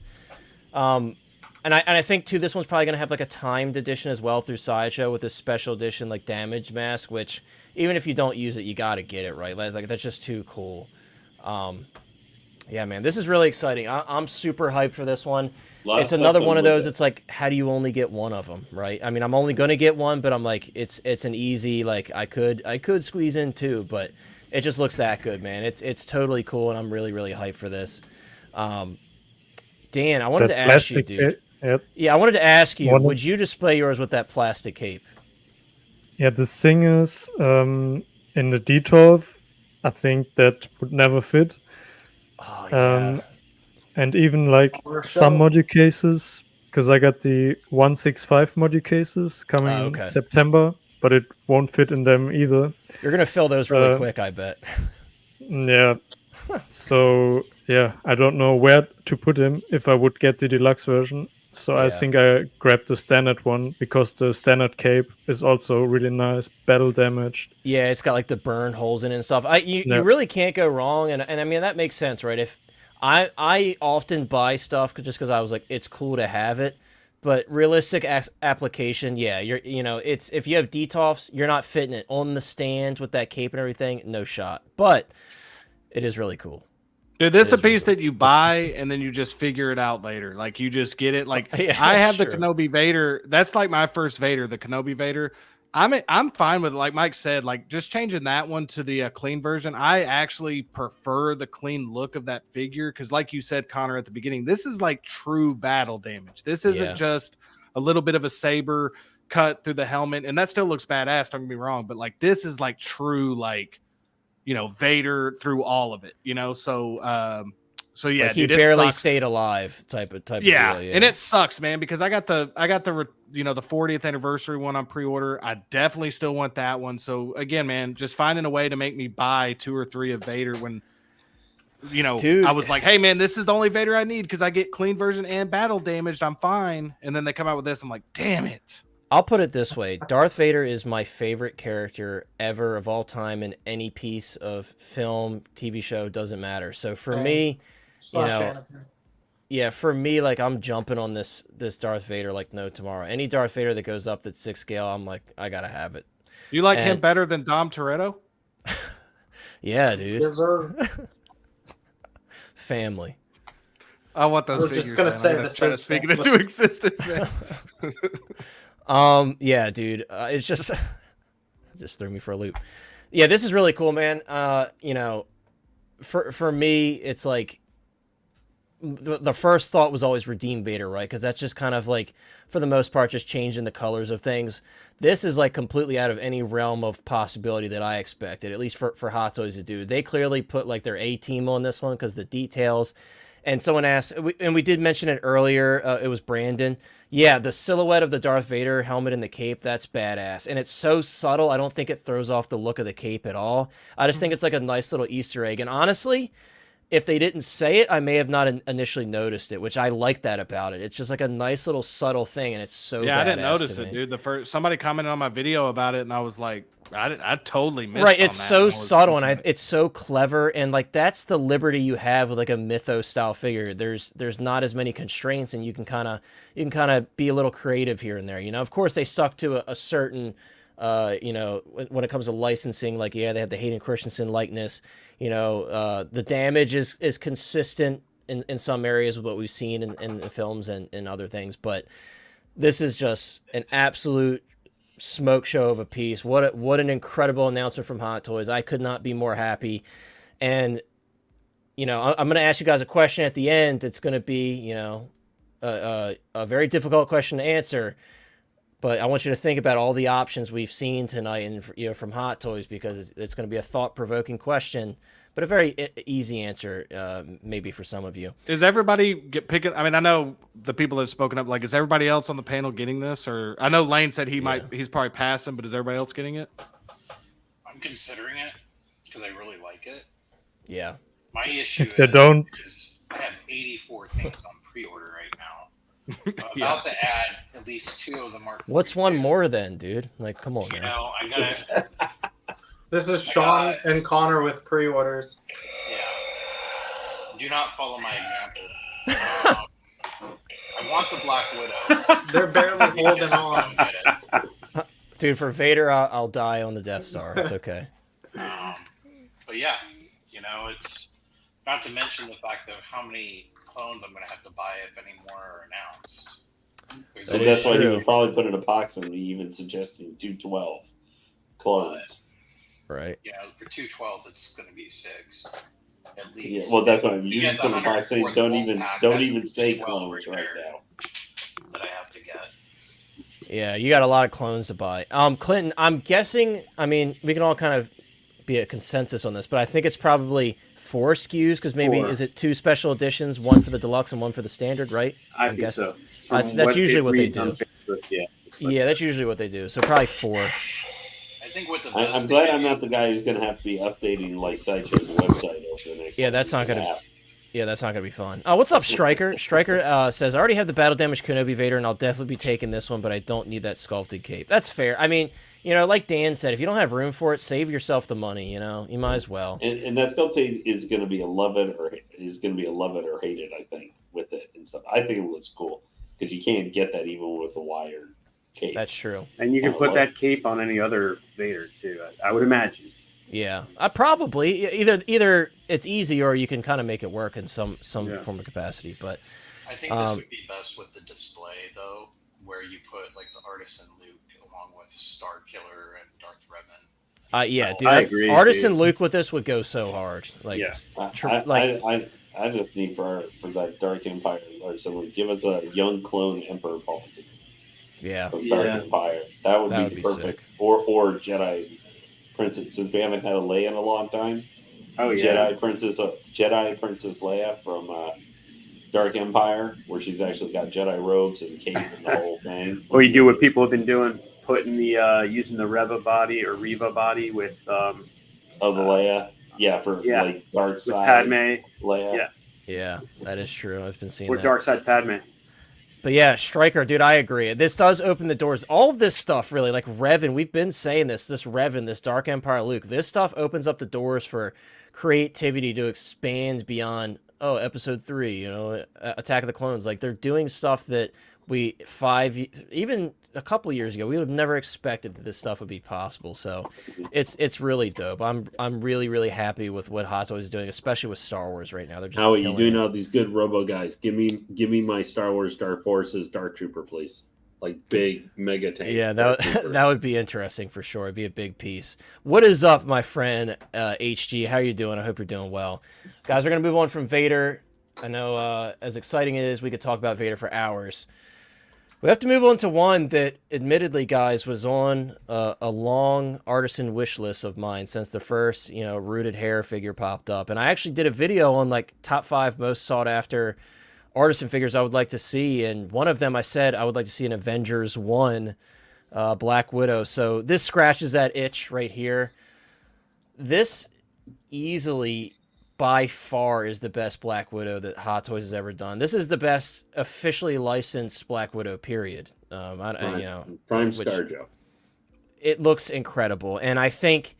And I think too, this one's probably gonna have like a timed edition as well through Sideshow with this special edition like damage mask, which even if you don't use it, you gotta get it, right? Like that's just too cool. Yeah, man, this is really exciting. I'm super hyped for this one. It's another one of those. It's like, how do you only get one of them, right? I mean, I'm only gonna get one, but I'm like, it's an easy like I could squeeze in two, but it just looks that good, man. It's totally cool, and I'm really hyped for this. Dan, I wanted to ask you, dude. Yep. Yeah, I wanted to ask you, would you display yours with that plastic cape? Yeah, the thing is, in the D12, I think that would never fit. Oh, yeah. And even like some module cases, because I got the 165 module cases coming in September, but it won't fit in them either. You're going to fill those really quick, I bet. Yeah. So, yeah, I don't know where to put him if I would get the deluxe version. So I think I grabbed the standard one because the standard cape is also really nice, battle damaged. Yeah, it's got like the burn holes in it and stuff. You really can't go wrong, and I mean that makes sense, right? If I often buy stuff just because I was like, it's cool to have it, but realistic application, yeah, it's if you have DTOFs, you're not fitting it on the stand with that cape and everything, no shot. But it is really cool. Dude, this is a piece that you buy and then you just figure it out later. Like you just get it. Like I have the Kenobi Vader. That's like my first Vader, the Kenobi Vader. I'm fine with it. Like Mike said, like just changing that one to the clean version. I actually prefer the clean look of that figure because, like you said, Connor, at the beginning, this is like true battle damage. This isn't just a little bit of a saber cut through the helmet, and that still looks badass. Don't get me wrong, but like this is like true, like Vader through all of it. So yeah, like he barely stayed alive type of deal. Yeah, and it sucks, man, because I got the the 40th anniversary one on pre-order. I definitely still want that one. So again, man, just finding a way to make me buy 2 or 3 of Vader when Dude. I was like, hey man, this is the only Vader I need because I get clean version and battle damaged. I'm fine. And then they come out with this. I'm like, damn it. I'll put it this way. Darth Vader is my favorite character ever of all time in any piece of film, TV show, doesn't matter. So for me, for me, like I'm jumping on this Darth Vader like no tomorrow. Any Darth Vader that goes up that's 6 scale, I'm like, I gotta have it. You like him better than Dom Toretto? Yeah, dude. Yes, sir. Family. I want those figures. I'm gonna try to speak it into existence, man. Yeah, dude. It's just threw me for a loop. Yeah, this is really cool, man. For me, it's like the first thought was always redeem Vader, right? Because that's just kind of like, for the most part, just changing the colors of things. This is like completely out of any realm of possibility that I expected, at least for Hot Toys to do. They clearly put like their A-team on this one because the details. And someone asked, and we did mention it earlier, it was Brandon. Yeah, the silhouette of the Darth Vader helmet and the cape, that's badass. And it's so subtle, I don't think it throws off the look of the cape at all. I just think it's like a nice little Easter egg. And honestly, if they didn't say it, I may have not initially noticed it, which I like that about it. It's just like a nice little subtle thing, and it's so badass. I didn't notice it, dude. Somebody commented on my video about it, and I was like, I totally missed. Right, it's so subtle, and it's so clever, and like that's the liberty you have with like a mythos style figure. There's not as many constraints, and you can kind of be a little creative here and there. Of course they stuck to a certain. When it comes to licensing, like, they have the Hayden Christensen likeness. The damage is consistent in some areas with what we've seen in the films and other things. But this is just an absolute smoke show of a piece. What an incredible announcement from Hot Toys. I could not be more happy. And, I'm going to ask you guys a question at the end. It's going to be, a very difficult question to answer. But I want you to think about all the options we've seen tonight, and from Hot Toys, because it's going to be a thought-provoking question, but a very easy answer, maybe for some of you. Is everybody picking? I mean, I know the people that have spoken up. Like, is everybody else on the panel getting this? Or I know Lane said he's probably passing, but is everybody else getting it? I'm considering it because I really like it. Yeah. My issue if they don't, I have 84 things on pre-order right now. I'm Yeah. about to add at least 2 of the Mark. What's one 42. more then, dude? Like, come on, You man. know, I gotta. This is Sean and Connor with pre-orders. Yeah. Do not follow my example. I want the Black Widow. They're barely You holding just don't on. get it. Dude, for Vader, I'll die on the Death Star. It's okay. But yeah, you know, it's not to mention the fact of how many clones I'm going to have to buy if any more are announced. There's So That only- is that's why he true. would probably put in a box and be even suggesting 212 clones. Right. You know, for 212s, it's going to be 6 at Yeah, least. well, that's what I'm You using get for the the box saying 104th don't Wolfpack, even that's say 12 clones right there now. that I have to get. Yeah, you got a lot of clones to buy. Clinton, I'm guessing, I mean, we can all kind of be a consensus on this, but I think it's probably 4 SKUs, because maybe, 4. is it 2 special editions, 1 for the deluxe and 1 for the standard, right? I I'm think guessing. so. That's usually what they reads on do. Facebook, yeah. It's like Yeah, that's usually what they do. So probably 4. I think what the I'm best glad thing I'm not the guy who's going to have to be updating like Sideshow's website over the next. Yeah, that's week not and a gonna- half. Yeah, that's not going to be fun. What's up, Striker? Striker says, I already have the battle damage Kenobi Vader, and I'll definitely be taking this one, but I don't need that sculpted cape. That's fair. I mean, you know, like Dan said, if you don't have room for it, save yourself the money, you know? You might as well. And that sculpting is going to be a love it or hate it. I think with it and stuff. I think it looks cool because you can't get that even with the wired cape. That's true. And you can Oh, put what? that cape on any other Vader too. I would imagine. Yeah, I probably either it's easy or you can kind of make it work in some Yeah. form of capacity. But I think this would be best with the display, though, where you put like the Artisan Luke along with Star Killer and Darth Revan. yeah, dude, I agree, Artisan dude. Luke with this would go so hard. Like, Yeah. I just need for that Dark Empire or someone give us a young clone Emperor Palpatine yeah, from Dark Yeah. Empire. That would That be would be perfect. sick. Or Jedi Princess, since we haven't had a Leia in a long time. Oh yeah. Jedi Princess Leia from Dark Empire, where she's actually got Jedi robes and cape and the whole thing. Or you do what people have been doing, putting the using the Reva body or Reva body with Of the Leia, Yeah. like Dark with Side Padme Leia. Yeah. yeah, that is true. I've been seeing or that. Dark Side Padme. But yeah, Striker, dude, I agree. This does open the doors. All of this stuff, really, like Revan, we've been saying this Revan, this Dark Empire Luke, this stuff opens up the doors for creativity to expand beyond, Episode 3, you know, Attack of the Clones. Like, they're doing stuff that we, even a couple years ago, we would have never expected that this stuff would be possible. So it's really dope. I'm really, really happy with what Hot Toys is doing, especially with Star Wars right now. They're just How are you killing doing it. all these good Robo guys? Give me my Star Wars Dark Forces Dark Trooper, please. Like big mega tank. Yeah, Dark that Troopers. that would be interesting for sure. It'd be a big piece. What is up, my friend HG? How you doing? I hope you're doing well. Guys, we're going to move on from Vader. I know as exciting it is, we could talk about Vader for hours. We have to move on to one that, admittedly, guys, was on a long Artisan wish list of mine since the first, rooted hair figure popped up. And I actually did a video on, like, top 5 most sought-after Artisan figures I would like to see. And one of them I said I would like to see an Avengers 1 Black Widow. So this scratches that itch right here. This easily, by far, is the best Black Widow that Hot Toys has ever done. This is the best officially licensed Black Widow, period. Prime which- ScarJo. It looks incredible. And I think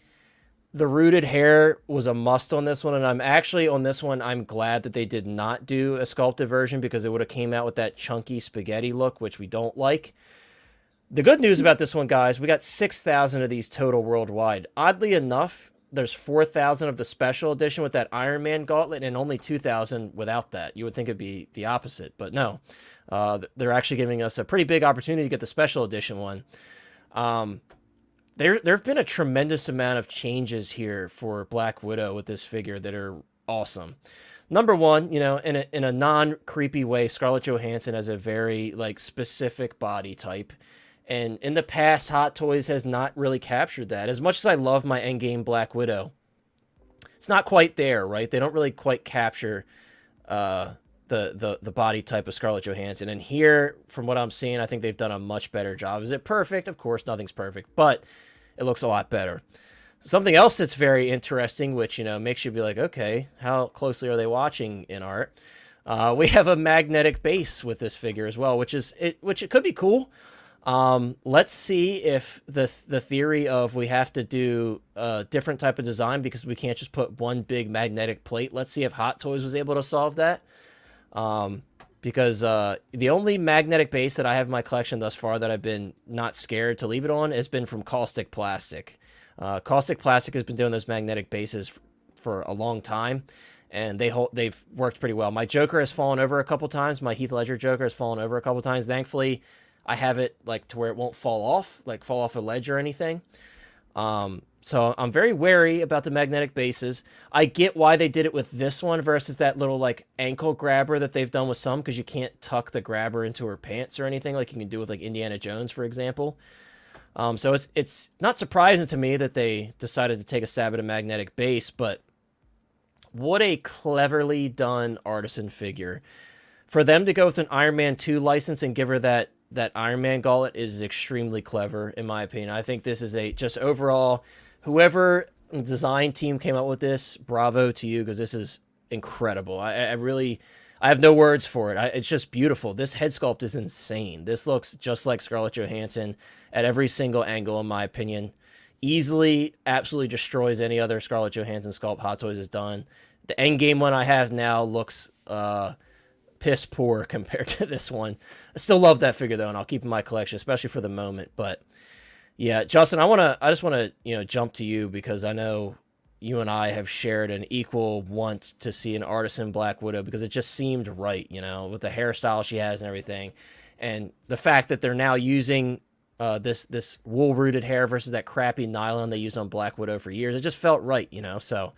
the rooted hair was a must on this one. And I'm actually, on this one, I'm glad that they did not do a sculpted version, because it would have came out with that chunky spaghetti look, which we don't like. The good news about this one, guys, we got 6,000 of these total worldwide. Oddly enough, there's 4,000 of the special edition with that Iron Man gauntlet and only 2,000 without that. You would think it'd be the opposite, but no. They're actually giving us a pretty big opportunity to get the special edition one. There have been a tremendous amount of changes here for Black Widow with this figure that are awesome. Number one, in a non-creepy way, Scarlett Johansson has a very specific body type. And in the past, Hot Toys has not really captured that. As much as I love my Endgame Black Widow, it's not quite there, right? They don't really quite capture the body type of Scarlett Johansson. And here, from what I'm seeing, I think they've done a much better job. Is it perfect? Of course, nothing's perfect, but it looks a lot better. Something else that's very interesting, which, makes you be like, okay, how closely are they watching in art? We have a magnetic base with this figure as well, which it could be cool. Let's see if the theory of we have to do a different type of design because we can't just put one big magnetic plate. Let's see if Hot Toys was able to solve that. Because the only magnetic base that I have in my collection thus far that I've been not scared to leave it on has been from Caustic Plastic. Caustic Plastic has been doing those magnetic bases for a long time, and they've worked pretty well. My Joker has fallen over a couple times. My Heath Ledger Joker has fallen over a couple times. Thankfully, I have it like to where it won't fall off a ledge or anything. So I'm very wary about the magnetic bases. I get why they did it with this one versus that little like ankle grabber that they've done with some, because you can't tuck the grabber into her pants or anything like you can do with like Indiana Jones, for example. So it's not surprising to me that they decided to take a stab at a magnetic base, but what a cleverly done Artisan figure. For them to go with an Iron Man 2 license and give her that Iron Man gauntlet is extremely clever, in my opinion. I think this is just overall, whoever design team came up with this, bravo to you, because this is incredible. I have no words for it. It's just beautiful. This head sculpt is insane. This looks just like Scarlett Johansson at every single angle, in my opinion. Easily, absolutely destroys any other Scarlett Johansson sculpt Hot Toys has done. The Endgame one I have now looks piss poor compared to this one. I still love that figure though, and I'll keep in my collection, especially for the moment. But yeah, Justin, I just want to jump to you because I know you and I have shared an equal want to see an Artisan Black Widow because it just seemed right, with the hairstyle she has and everything, and the fact that they're now using this wool rooted hair versus that crappy nylon they used on Black Widow for years. It just felt right, So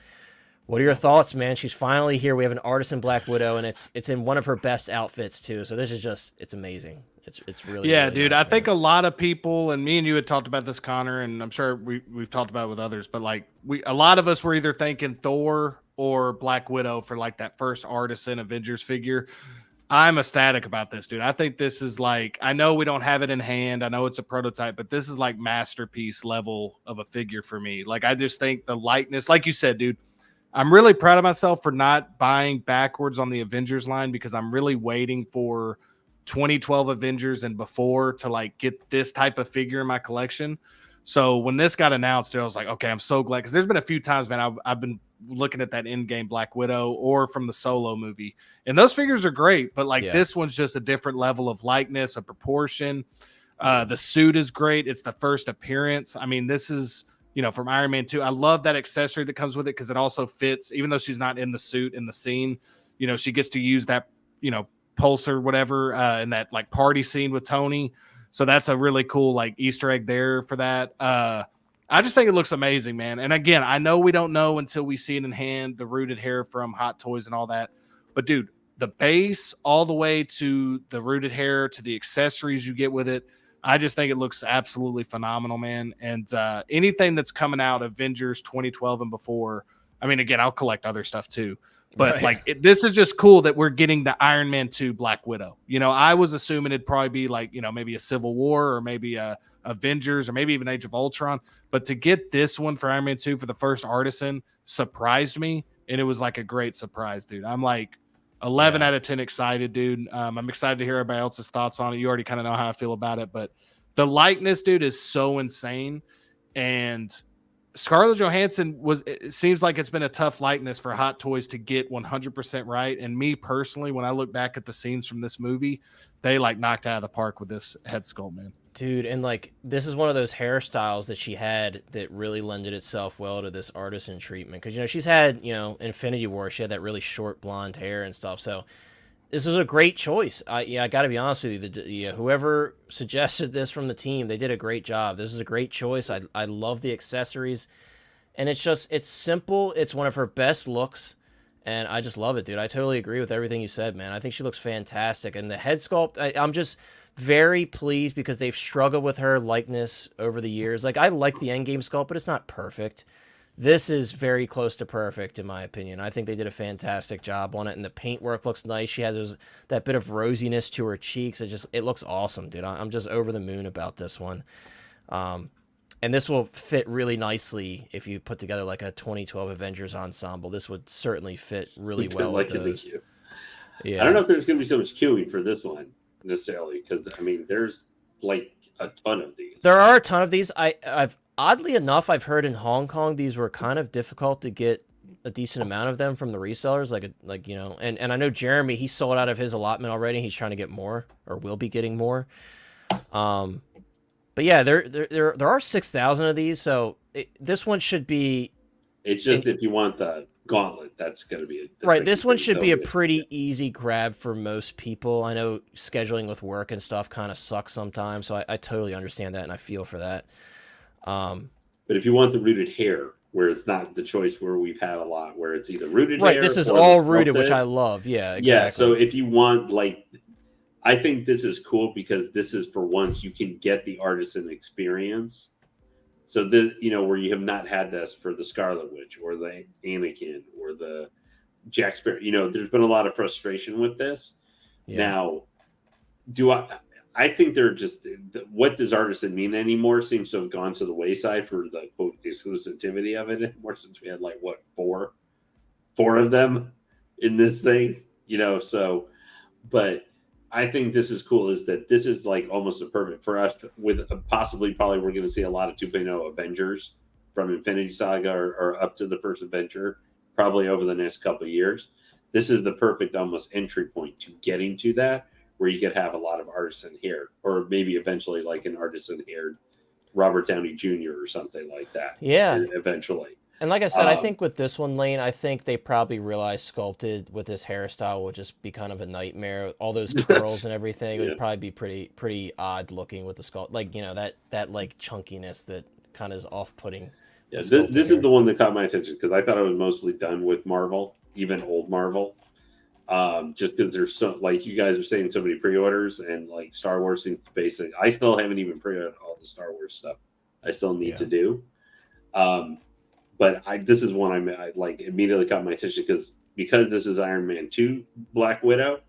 what are your thoughts, man? She's finally here. We have an Artisan Black Widow, and it's in one of her best outfits too. So this is it's amazing. It's really really dude. nice, I think a lot of people, and me and you had talked about this, Connor, and I'm sure we've talked about it with others, but like a lot of us were either thinking Thor or Black Widow for like that first Artisan Avengers figure. I'm ecstatic about this, dude. I think this is like, I know we don't have it in hand. I know it's a prototype, but this is like masterpiece level of a figure for me. Like, I just think the lightness, like you said, dude, I'm really proud of myself for not buying backwards on the Avengers line because I'm really waiting for 2012 Avengers and before to like get this type of figure in my collection. So when this got announced, dude, I was like, okay, I'm so glad, because there's been a few times, man, I've been looking at that in-game Black Widow or from the Solo movie, and those figures are great, but like this one's just a different level of likeness, of proportion. The suit is great. It's the first appearance. I mean, this is, from Iron Man 2. I love that accessory that comes with it because it also fits, even though she's not in the suit in the scene, she gets to use that, pulse or whatever in that like party scene with Tony. So that's a really cool like Easter egg there for that. I just think it looks amazing, man. And again, I know we don't know until we see it in hand, the rooted hair from Hot Toys and all that. But dude, the base all the way to the rooted hair to the accessories you get with it, I just think it looks absolutely phenomenal, man. And anything that's coming out Avengers 2012 and before, I mean, again, I'll collect other stuff too. But right. This is just cool that we're getting the Iron Man 2 Black Widow. I was assuming it'd probably be like, maybe a Civil War or maybe a Avengers or maybe even Age of Ultron. But to get this one for Iron Man 2 for the first Artisan surprised me. And it was like a great surprise, dude. I'm like 11 out of 10 excited, dude. I'm excited to hear everybody else's thoughts on it. You already kind of know how I feel about it. But the likeness, dude, is so insane. And Scarlett Johansson it seems like it's been a tough likeness for Hot Toys to get 100% right. And me personally, when I look back at the scenes from this movie, they like knocked out of the park with this head sculpt, man. Dude, and like this is one of those hairstyles that she had that really lended itself well to this Artisan treatment. Because, she's had, Infinity War, she had that really short blonde hair and stuff. So this was a great choice. I got to be honest with you. Whoever suggested this from the team, they did a great job. This is a great choice. I love the accessories. And it's simple. It's one of her best looks. And I just love it, dude. I totally agree with everything you said, man. I think she looks fantastic. And the head sculpt, I'm just very pleased because they've struggled with her likeness over the years. Like, I like the Endgame sculpt, but it's not perfect. This is very close to perfect, in my opinion. I think they did a fantastic job on it, and the paintwork looks nice. She has that bit of rosiness to her cheeks. It looks awesome, dude. I'm just over the moon about this one. And this will fit really nicely if you put together like a 2012 Avengers ensemble. This would certainly fit really well with those. Yeah. I don't know if there's going to be so much queuing for this one necessarily, because I mean, there's like a ton of these. There are a ton of these. I've oddly enough, I've heard in Hong Kong these were kind of difficult to get a decent amount of them from the resellers, like you know, and I know Jeremy, he sold out of his allotment already. He's trying to get more, or will be getting more. But yeah, there are 6,000 of these, so this one should be. It's just if you want the gauntlet, that's going to be right. This one should be a pretty easy grab for most people. I know scheduling with work and stuff kind of sucks sometimes, so I totally understand that and I feel for that. But if you want the rooted hair, where it's not the choice where we've had a lot, where it's either rooted hair, right, this is all rooted, which I love. Yeah, exactly. Yeah, so if you want, like, I think this is cool because this is for once you can get the artisan experience. So this, you know, where you have not had this for the Scarlet Witch or the Anakin or the Jack Sparrow. You know, there's been a lot of frustration with this. Yeah. Now, I think they're just, what does artisan mean anymore seems to have gone to the wayside for the quote exclusivity of it anymore, since we had like what four of them in this thing, you know. So, but I think this is cool, is that this is like almost a perfect for us with probably we're going to see a lot of 2.0 Avengers from Infinity Saga or up to the first Avenger probably over the next couple of years. This is the perfect almost entry point to getting to that, where you could have a lot of artisan hair, or maybe eventually like an artisan haired Robert Downey Jr. or something like that. Yeah. Eventually. And like I said, I think with this one, Lane, I think they probably realized sculpted with this hairstyle would just be kind of a nightmare. All those curls and everything would probably be pretty odd looking with the sculpt. Like, you know, that like chunkiness that kind of is off-putting. Yeah, this is the one that caught my attention because I thought it was mostly done with Marvel, even old Marvel. Just because there's so, like you guys are saying, so many pre-orders, and like Star Wars seems basic. I still haven't even pre-ordered all the Star Wars stuff. I still need to do. But this is one I like immediately caught my attention because this is Iron Man 2 Black Widow.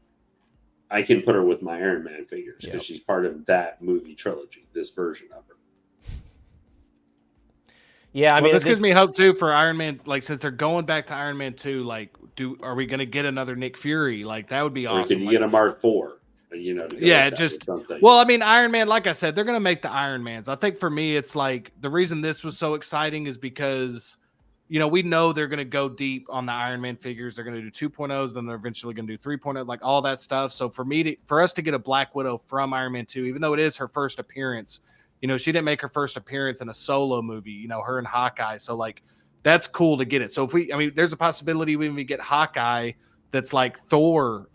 I can put her with my Iron Man figures because she's part of that movie trilogy, this version of her. Yeah, I mean, this gives me hope too for Iron Man. Like, since they're going back to Iron Man 2, like, are we going to get another Nick Fury? Like, that would be awesome. Or can you get a Mark IV? You know, well, I mean, Iron Man, like I said, they're going to make the Iron Mans. I think for me, it's like the reason this was so exciting is because, you know, we know they're going to go deep on the Iron Man figures. They're going to do 2.0s, then they're eventually going to do 3.0, like all that stuff. So for us to get a Black Widow from Iron Man 2, even though it is her first appearance, you know, she didn't make her first appearance in a solo movie, you know, her and Hawkeye. So like, that's cool to get it. So there's a possibility when we get Hawkeye that's like Thor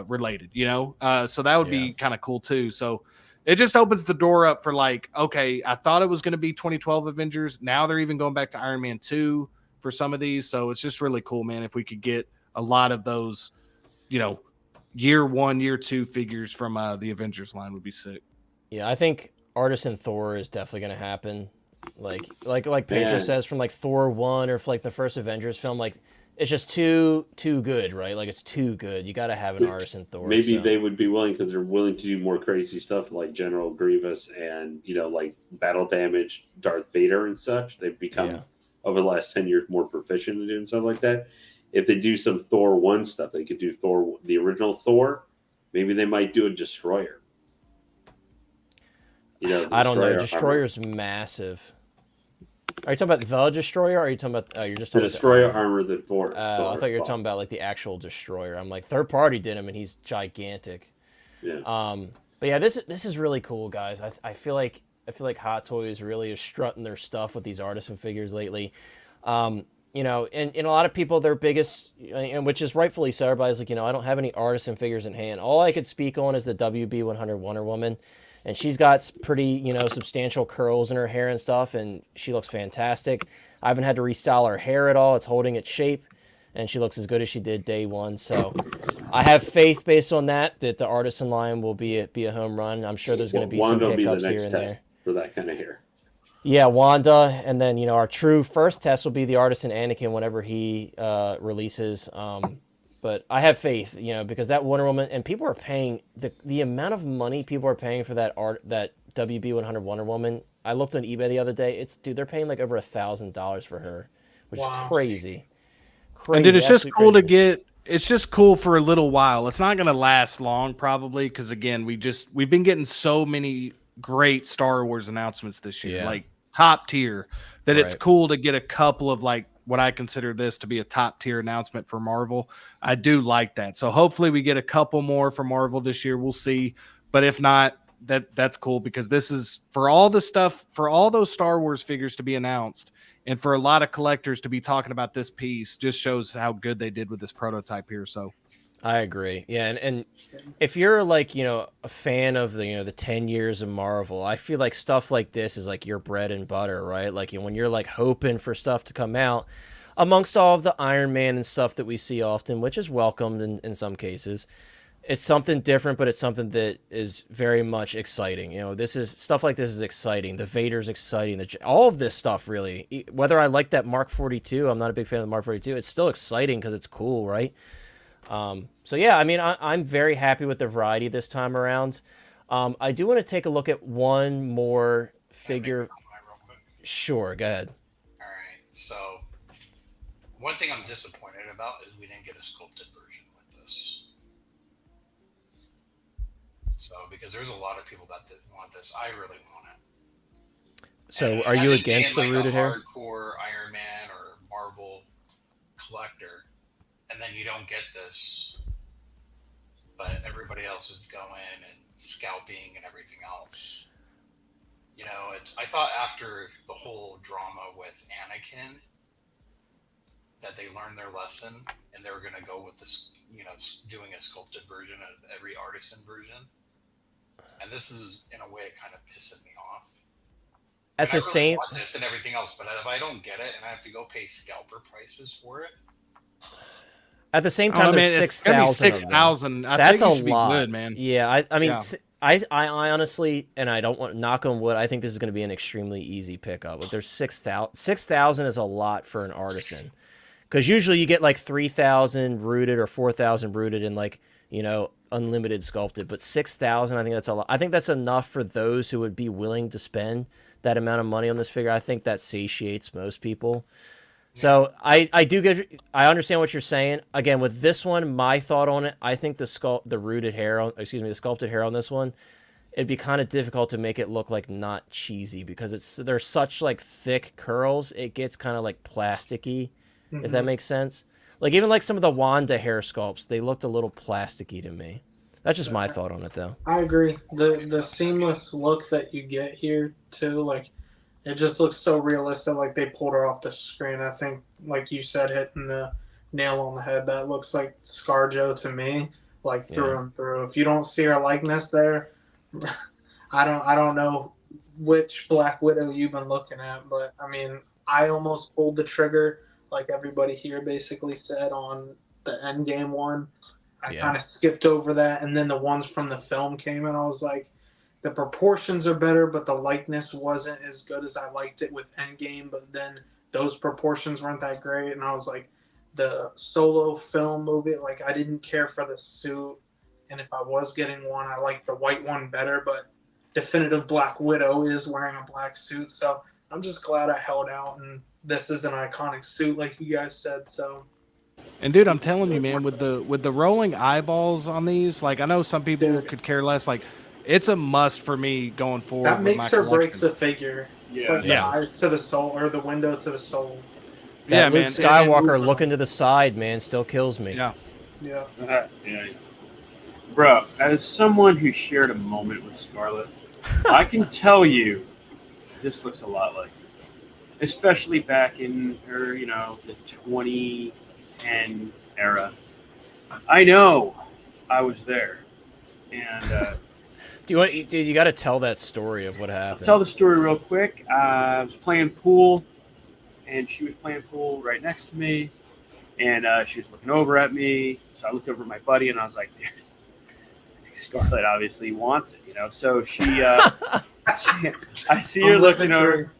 related, you know? So that would be kind of cool too. So it just opens the door up for like, okay, I thought it was going to be 2012 Avengers. Now they're even going back to Iron Man 2 for some of these. So it's just really cool, man. If we could get a lot of those, you know, year 1, year 2 figures from the Avengers line would be sick. Yeah, I think Artisan Thor is definitely going to happen. Like Pedro says, from like Thor 1 or like the first Avengers film, like it's just too good, right? Like it's too good. You got to have an Artisan Thor. Maybe they would be willing because they're willing to do more crazy stuff like General Grievous and, you know, like battle damage Darth Vader and such. They've become over the last 10 years more proficient in doing stuff like that. If they do some Thor 1 stuff, they could do Thor, the original Thor. Maybe they might do a Destroyer. You know, I don't know. Destroyer's massive. Are you talking about the Destroyer? Or are you talking about? You're just talking the Destroyer armor that Thor. I thought you were talking about like the actual Destroyer. I'm like, third party did him, and he's gigantic. Yeah. But yeah, this is really cool, guys. I feel like Hot Toys really is strutting their stuff with these artisan figures lately. You know, and a lot of people, their biggest, and which is rightfully so, everybody's like, you know, I don't have any artisan figures in hand. All I could speak on is the WB100 Wonder Woman. And she's got pretty, you know, substantial curls in her hair and stuff, and she looks fantastic. I haven't had to restyle her hair at all. It's holding its shape, and she looks as good as she did day one. So I have faith based on that the Artisan line will be a home run. I'm sure there's going to be some hiccups here and there. For that kind of hair. Yeah, Wanda, and then, you know, our true first test will be the Artisan Anakin whenever he releases. But I have faith, you know, because that Wonder Woman, and people are paying the amount of money people are paying for that WB100 Wonder Woman. I looked on eBay the other day. They're paying like over $1,000 for her, which is crazy. And dude, it's just cool to get it's just cool for a little while. It's not going to last long, probably, because again, we've been getting so many great Star Wars announcements this year, Yeah. like top tier, that it's Right. cool to get a couple of like what I consider this to be a top tier announcement for Marvel. I do like that. So hopefully we get a couple more for Marvel this year. We'll see. But if not, that's cool, because this is for all the stuff, for all those Star Wars figures to be announced, and for a lot of collectors to be talking about this piece, just shows how good they did with this prototype here. So I agree. Yeah, and if you're like, a fan of the 10 years of Marvel, I feel like stuff like this is like your bread and butter, right? Like when you're like hoping for stuff to come out amongst all of the Iron Man and stuff that we see often, which is welcomed in some cases. It's something different, but it's something that is very much exciting. This is stuff like this is exciting. The Vader's exciting. All of this stuff, really. Whether I like that Mark 42, I'm not a big fan of the Mark 42. It's still exciting because it's cool, right? So yeah, I mean, I'm very happy with the variety this time around. I do want to take a look at one more figure. Real quick. Sure, go ahead. All right. So one thing I'm disappointed about is we didn't get a sculpted version with this. So because there's a lot of people that want this, I really want it. So And are you imagine against the being rooted like a hair? hardcore Iron Man or Marvel collector, and then you don't get this, but everybody else is going and scalping and everything else. I thought after the whole drama with Anakin that they learned their lesson and they were going to go with this, doing a sculpted version of every Artisan version. And this is, in a way, kind of pissing me off. At the I same want this and everything else, but if I don't get it and I have to go pay scalper prices for it, At the same time, there's 6,000. 6,000. That's think it a should be lot, good, man. Yeah, I mean, Yeah. I honestly, and I don't want knock on wood. I think this is going to be an extremely easy pickup. But there's 6,000. 6,000 is a lot for an Artisan, because usually you get like 3,000 rooted or 4,000 rooted and like unlimited sculpted. But 6,000, I think that's a lot. I think that's enough for those who would be willing to spend that amount of money on this figure. I think that satiates most people. So I understand what you're saying. Again, with this one, my thought on it, I think the sculpted hair on this one, it'd be kind of difficult to make it look like not cheesy, because they're such like thick curls, it gets kind of like plasticky, if that makes sense. Like even like some of the Wanda hair sculpts, they looked a little plasticky to me. That's just my thought on it, though. I agree. The seamless look that you get here too, like it just looks so realistic, like they pulled her off the screen. I think, like you said, hitting the nail on the head. That looks like ScarJo to me, like through and through. If you don't see her likeness there, I don't know which Black Widow you've been looking at, but I mean, I almost pulled the trigger, like everybody here basically said, on the Endgame one. I kind of skipped over that, and then the ones from the film came, and I was like, the proportions are better, but the likeness wasn't as good as I liked it with Endgame. But then those proportions weren't that great, and I was like, the Solo film movie, like I didn't care for the suit, and if I was getting one, I liked the white one better. But definitive Black Widow is wearing a black suit, so I'm just glad I held out, and this is an iconic suit, like you guys said. So. And dude, I'm telling you, man, with the rolling eyeballs on these, like I know some people could care less, like. It's a must for me going forward. That with makes my or breaks collection. the figure. It's Yeah. like the eyes to the soul, or the window to the soul. That Luke man. Skywalker looking to the side, man, still kills me. Yeah. Yeah. Yeah. Bro, as someone who shared a moment with Scarlett, I can tell you this looks a lot like her. Especially back in her, the 2010 era. I know I was there. And you got to tell that story of what happened. I'll tell the story real quick. I was playing pool, and she was playing pool right next to me, and she was looking over at me. So I looked over at my buddy, and I was like, "Dude, I think Scarlett obviously wants it, So she, I see her looking over,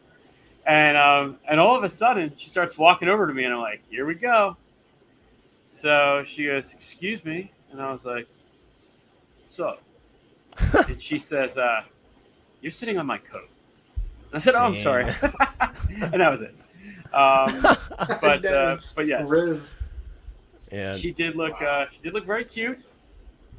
and all of a sudden she starts walking over to me, and I'm like, "Here we go." So she goes, "Excuse me," and I was like, "So." And she says, "You're sitting on my coat." And I said, "Oh, I'm sorry," and that was it. But yes, Riz. Yeah. She did look very cute,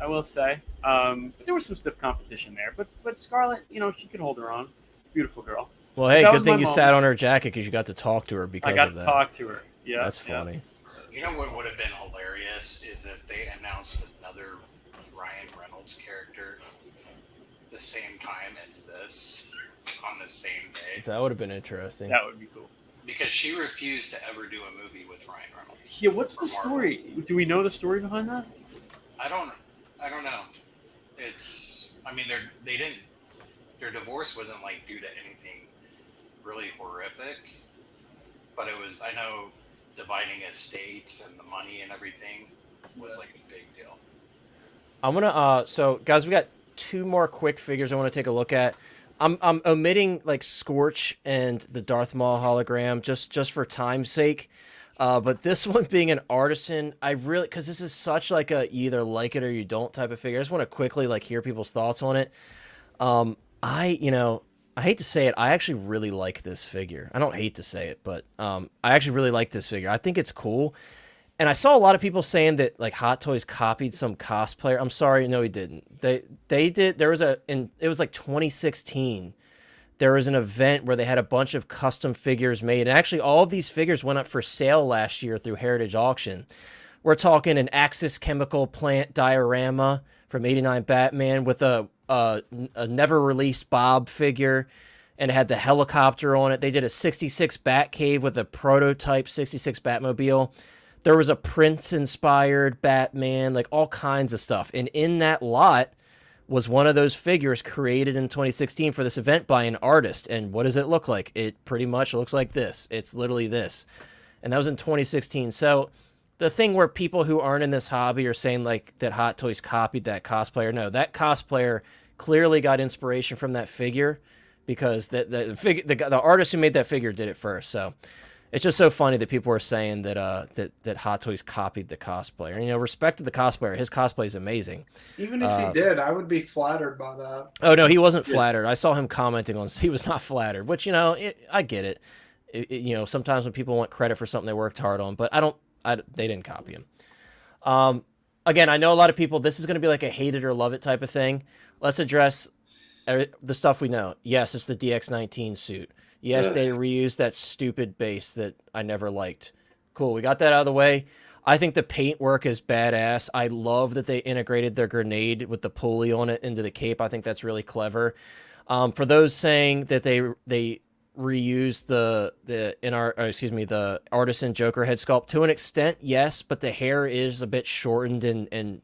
I will say. But there was some stiff competition there. But Scarlett, she could hold her own. Beautiful girl. Well, hey, That good was thing my you moment. sat on her jacket because you got to talk to her because I got of to that. talk to her. Yeah, That's funny. So, You know what would have been hilarious is if they announced another Ryan Reynolds character the same time as this on the same day. That would have been interesting. that would be cool. Because she refused to ever do a movie with Ryan Reynolds. Yeah, what's for the Marvel. story? Do we know the story behind that? I don't know. Their divorce wasn't like due to anything really horrific, but I know dividing estates and the money and everything was like a big deal. I'm gonna so guys, we got 2 more quick figures I want to take a look at. I'm omitting like Scorch and the Darth Maul hologram just for time's sake. But this one being an Artisan, I really, because this is such like a you either like it or you don't type of figure. I just want to quickly like hear people's thoughts on it. I hate to say it, I actually really like this figure. I don't hate to say it, but I actually really like this figure. I think it's cool. And I saw a lot of people saying that like Hot Toys copied some cosplayer. I'm sorry, no, he didn't. They did. It was like 2016. There was an event where they had a bunch of custom figures made, and actually all of these figures went up for sale last year through Heritage Auction. We're talking an Axis Chemical Plant diorama from '89 Batman with a never released Bob figure, and it had the helicopter on it. They did a 66 Batcave with a prototype 66 Batmobile. There was a Prince-inspired Batman, like all kinds of stuff. And in that lot was one of those figures created in 2016 for this event by an artist. And what does it look like? It pretty much looks like this. It's literally this. And that was in 2016. So the thing where people who aren't in this hobby are saying like that Hot Toys copied that cosplayer. No, that cosplayer clearly got inspiration from that figure because the artist who made that figure did it first. So it's just so funny that people are saying that that Hot Toys copied the cosplayer. And, respect to the cosplayer. His cosplay is amazing. Even if he did, I would be flattered by that. Oh, no, he wasn't flattered. I saw him commenting on he was not flattered, which, I get it. Sometimes when people want credit for something they worked hard on, but they didn't copy him. Again, I know a lot of people, this is going to be like a hate it or love it type of thing. Let's address the stuff we know. Yes, it's the DX-19 suit. Yes, they reused that stupid base that I never liked. Cool, we got that out of the way. I think the paint work is badass. I love that they integrated their grenade with the pulley on it into the cape. I think that's really clever. For those saying that they reused the Artisan Joker head sculpt, to an extent, yes, but the hair is a bit shortened and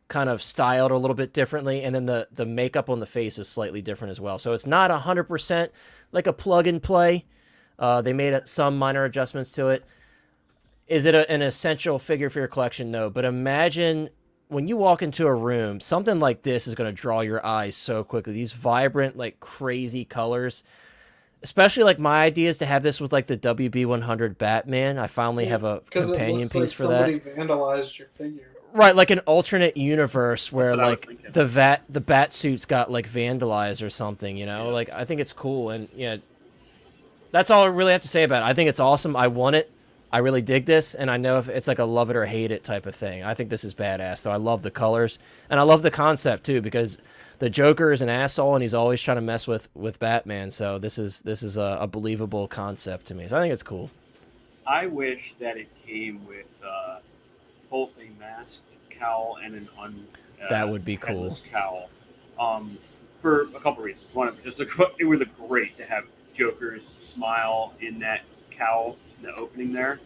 kind of styled a little bit differently, and then the makeup on the face is slightly different as well. So it's not 100% like a plug and play. They made some minor adjustments to it. Is it an essential figure for your collection? No, but imagine when you walk into a room, something like this is going to draw your eyes so quickly. These vibrant, like crazy colors. Especially like my idea is to have this with like the WB100 Batman. I finally have a companion piece for that. Somebody vandalized your figure. Right, like an alternate universe where That's what like the bat suits got like vandalized or something, Like I think it's cool, and that's all I really have to say about it. I think it's awesome. I want it. I really dig this, and I know if it's like a love it or hate it type of thing. I think this is badass. So I love the colors, and I love the concept too, because the Joker is an asshole and he's always trying to mess with Batman. So this is a believable concept to me. So I think it's cool. I wish that it came with both a masked cowl and an that would be cool. headless cowl. For a couple reasons. One, it would look great to have Joker's smile in that cowl, in the opening there,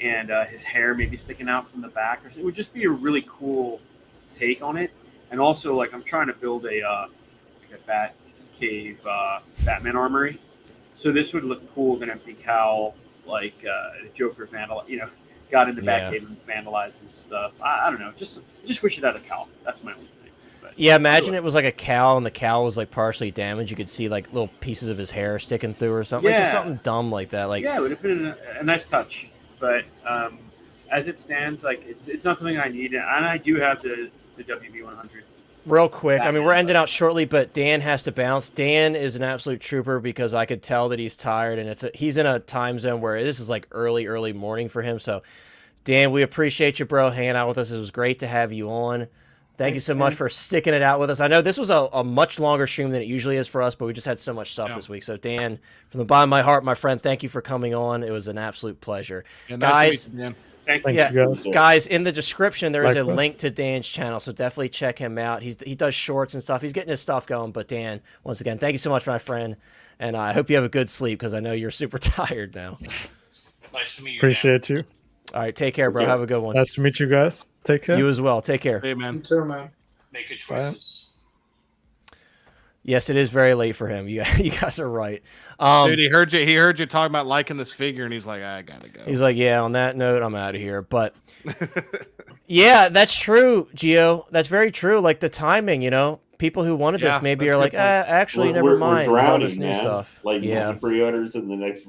and his hair maybe sticking out from the back. It would just be a really cool take on it. And also, like, I'm trying to build a bat cave Batman armory. So this would look cool with an empty cowl, like the Joker got in the Batcave and vandalized his stuff. I don't know. Just wish it had a cowl. That's my only thing. But yeah, imagine it was like a cowl and the cowl was like partially damaged. You could see like little pieces of his hair sticking through or something. Yeah. Like, just something dumb like that. Like it would have been a nice touch. But as it stands, like it's not something I need, and I do have the WB100. Real quick, I mean, we're ending out shortly, but Dan has to bounce. Dan is an absolute trooper because I could tell that he's tired, and he's in a time zone where this is like early morning for him. So Dan, we appreciate you, bro, hanging out with us. It was great to have you on. Thank you so much for sticking it out with us. I know this was a much longer stream than it usually is for us, but we just had so much stuff this week. So, Dan, from the bottom of my heart, my friend, thank you for coming on. It was an absolute pleasure. Yeah, guys, nice to meet you, Dan. Thank you, guys. Guys, in the description, there is a Likewise. link to Dan's channel, so definitely check him out. He does shorts and stuff. He's getting his stuff going. But, Dan, once again, thank you so much, my friend. And I hope you have a good sleep because I know you're super tired now. Nice to meet you. Appreciate you. All right, take care, bro. Have a good one. Nice to meet you guys. Take care. You as well. Take care. Hey, man. You too, man. Make good choices. Yes, it is very late for him. You guys are right. Dude, he heard you. He heard you talking about liking this figure, and he's like, I gotta go. He's like, yeah. On that note, I'm out of here. But yeah, that's true, Gio. That's very true. Like the timing, you know, people who wanted this maybe that's are a like, good point. actually, We're- never we're mind. with all drowning, this new man. stuff. Like yeah, pre-orders in the next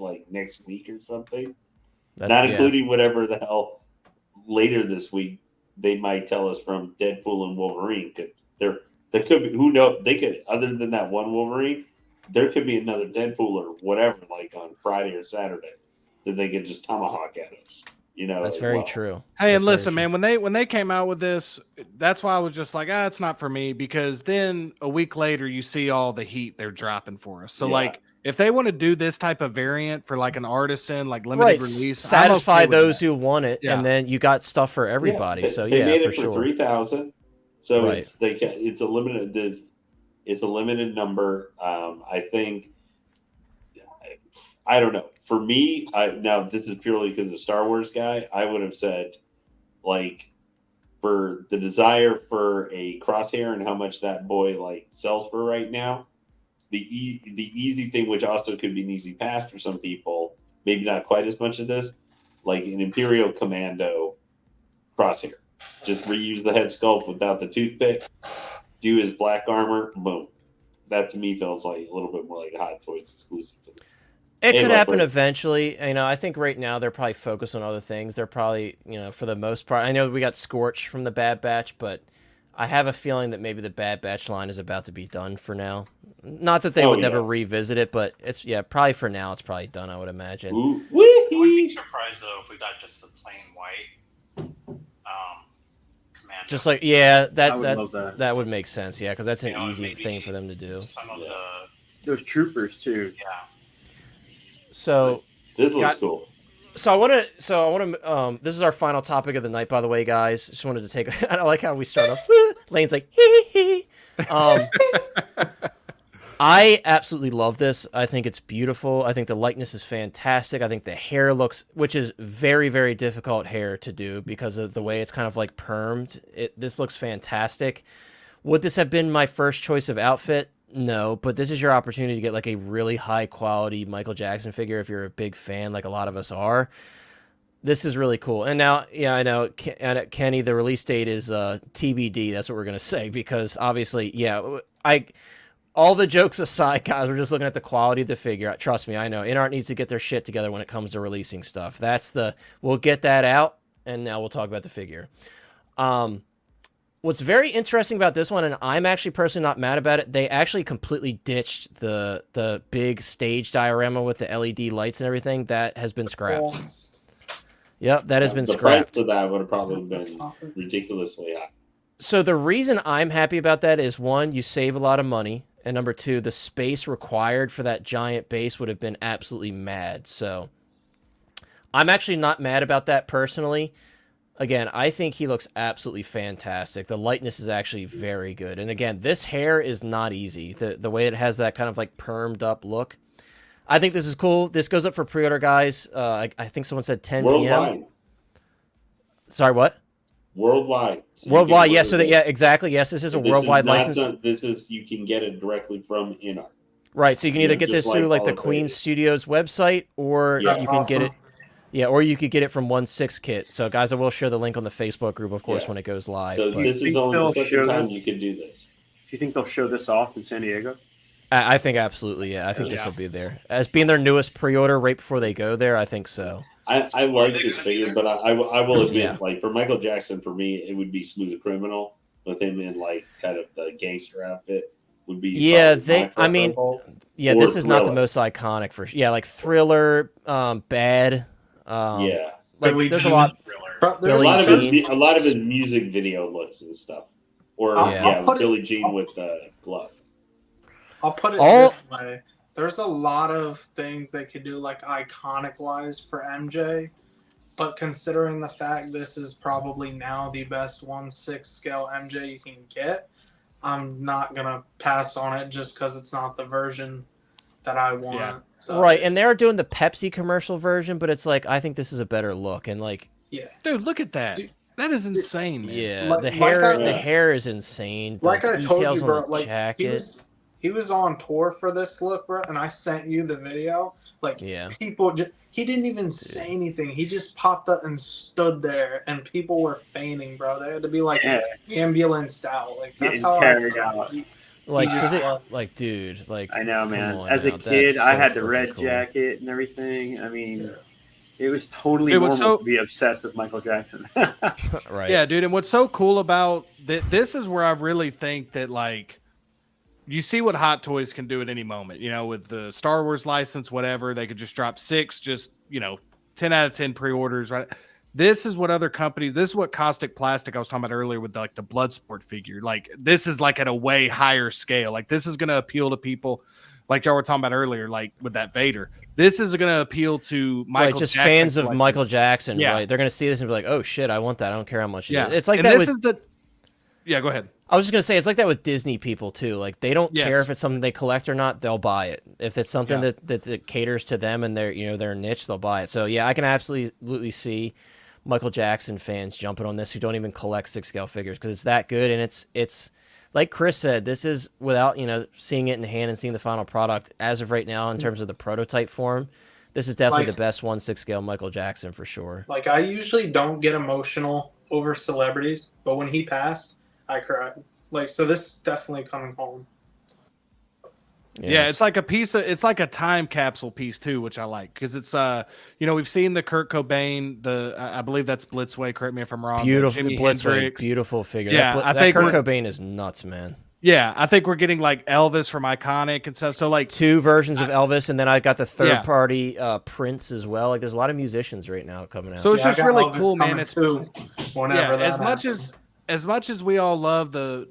week or something. that's, Not yeah. including whatever the hell later this week they might tell us from Deadpool and Wolverine. There could be, who knows, they could, other than that one Wolverine, there could be another Deadpool or whatever, like on Friday or Saturday, that they could just tomahawk at us. You know, That's as very well. true. Hey, That's and very listen, true. man, when they came out with this, that's why I was just like, it's not for me, because then a week later you see all the heat they're dropping for us. So Yeah. like, if they want to do this type of variant for like an Artisan, like limited Right, release, satisfy I'm okay with those that. who want it, Yeah. and then you got stuff for everybody. Yeah, So they yeah, made for it for sure. 3,000. So Right. it's a limited. It's a limited number. I think. I don't know. For me, now this is purely because the Star Wars guy. I would have said, like, for the desire for a crosshair and how much that boy like sells for right now, the easy thing, which also could be an easy pass for some people, maybe not quite as much of this, like an Imperial Commando crosshair. Just reuse the head sculpt without the toothpick. Do his black armor. Boom. That to me feels like a little bit more like a Hot Toys exclusive for this. It Hey, could look, happen we're- eventually. You know, I think right now they're probably focused on other things. They're probably, you know, for the most part. I know we got Scorch from the Bad Batch, but I have a feeling that maybe the Bad Batch line is about to be done for now. Not that they would never revisit it, but it's probably for now. It's probably done. I would imagine. Ooh, I wouldn't be wee. surprised though if we got just the plain white commando. Just like that I would love that. that would make sense. Yeah, because that's an You know, easy maybe thing for them to do. some of Yeah. Those troopers too. So This looks Got- cool. I want to. This is our final topic of the night, by the way, guys. Just wanted to take. I like how we start off. Lane's like, hee hee hee. I absolutely love this. I think it's beautiful. I think the likeness is fantastic. I think the hair looks, which is very, very difficult hair to do because of the way it's kind of like permed. This looks fantastic. Would this have been my first choice of outfit? No, but this is your opportunity to get like a really high quality Michael Jackson figure if you're a big fan, like a lot of us are. This is really cool. And now, yeah, I know, Kenny, the release date is TBD. That's what we're going to say because obviously, yeah, all the jokes aside, guys, we're just looking at the quality of the figure. Trust me, I know. InArt needs to get their shit together when it comes to releasing stuff. We'll get that out, and now we'll talk about the figure. What's very interesting about this one, and I'm actually personally not mad about it, they actually completely ditched the big stage diorama with the LED lights and everything. That has been scrapped. Yep, that has been the scrapped. price of that would have probably been ridiculously high. So the reason I'm happy about that is, one, you save a lot of money, and number two, the space required for that giant base would have been absolutely mad. So I'm actually not mad about that personally. Again, I think he looks absolutely fantastic. The lightness is actually very good. And again, this hair is not easy. The way it has that kind of like permed up look. I think this is cool. This goes up for pre-order, guys. I think someone said 10 p.m. Worldwide. Sorry, what? Worldwide. So you Worldwide, can yeah. order So that, this. yeah, exactly. Yes, this is a This worldwide not license. done- this is, you can get it directly from InArt. Right, so you can either Yeah, get this just through like like the all of Queen it. Studios website, or Yeah. you can get it. Yeah, or you could get it from 1/6 Kit. So, guys, I will share the link on the Facebook group, of course, Yeah. when it goes live. So but this think is only the they'll second show time this? you could do this. Do you think they'll show this off in San Diego? I think absolutely, yeah. I think this Yeah. will be there as being their newest pre-order right before they go there. I think so. I like they this gonna be figure, there? but I will admit, Yeah. like for Michael Jackson, for me, it would be Smooth Criminal with him in like kind of the gangster outfit. Would be Yeah, probably my I mean, preference. Yeah, Or this is not the Thriller. most iconic for. Yeah, like Thriller, Bad. Yeah. like Billie there's a Jean. lot. Thriller. Bro, A there's Billie lot of Jean. his, a lot of his music video looks and stuff, or I'll put it- Billie Jean with the glove. I'll put it All- this way. There's a lot of things they could do, like iconic wise for MJ, but considering the fact this is probably now the best 1/6 scale MJ you can get, I'm not gonna pass on it just because it's not the version that I want. Yeah. So, Right, and they're doing the Pepsi commercial version, but it's like I think this is a better look, and like yeah. Dude, look at that. Dude. That is insane, man. yeah, Like- the like hair that the was- hair is insane. The Like I told details you, bro, on the like jacket. he was on tour for this look, bro, and I sent you the video. Like Yeah. people, he didn't even say anything. He just popped up and stood there, and people were fainting, bro. They had to be like Yeah. ambulance out. Like that's Getting how carried I out. Like, just does it loves- like, dude, like I know, man. come on As a now, kid, that's I so had the freaking red cool. jacket and everything. I mean, it was totally Dude, what's normal so- to be obsessed with Michael Jackson. Right. Yeah, dude. And what's so cool about this is where I really think that, like, you see what Hot Toys can do at any moment. You know, with the Star Wars license, whatever, they could just drop 6, just 10 out of 10 pre-orders. Right. This is what other companies. This is what Caustic Plastic I was talking about earlier with like the Bloodsport figure. Like this is like at a way higher scale. Like this is going to appeal to people. Like y'all were talking about earlier, like with that Vader. This is going to appeal to Michael Right, just Jackson fans of collectors. Michael Jackson, Yeah. right? They're gonna see this and be like, "Oh shit, I want that. I don't care how much it Yeah, is." It's like and that this with. is the. Yeah, go ahead. I was just gonna say it's like that with Disney people too. Like they don't Yes. care if it's something they collect or not; they'll buy it. If it's something Yeah. that caters to them and their niche, they'll buy it. So yeah, I can absolutely see Michael Jackson fans jumping on this who don't even collect 6 scale figures because it's that good, and it's like Chris said, this is without seeing it in hand and seeing the final product as of right now in terms of the prototype form. This is definitely Like- the best 1/6 scale Michael Jackson for sure. Like I usually don't get emotional over celebrities, but when he passed, I cried. Like so, this is definitely coming home. Yeah, it's like a piece of it's like a time capsule piece too, which I like because it's we've seen the Kurt Cobain, I believe that's Blitzway. Correct me if I'm wrong. the beautiful Jimi Blitzway, Hendrix. beautiful figure. Yeah, that, I that think Kurt we're- Cobain is nuts, man. Yeah, I think we're getting like Elvis from Iconic and stuff. So like 2 versions of Elvis, and then I got the third Yeah. party Prince as well. Like, there's a lot of musicians right now coming out. So it's Yeah, I just got really Elvis cool, man. coming It's too, whenever that as much as we all love the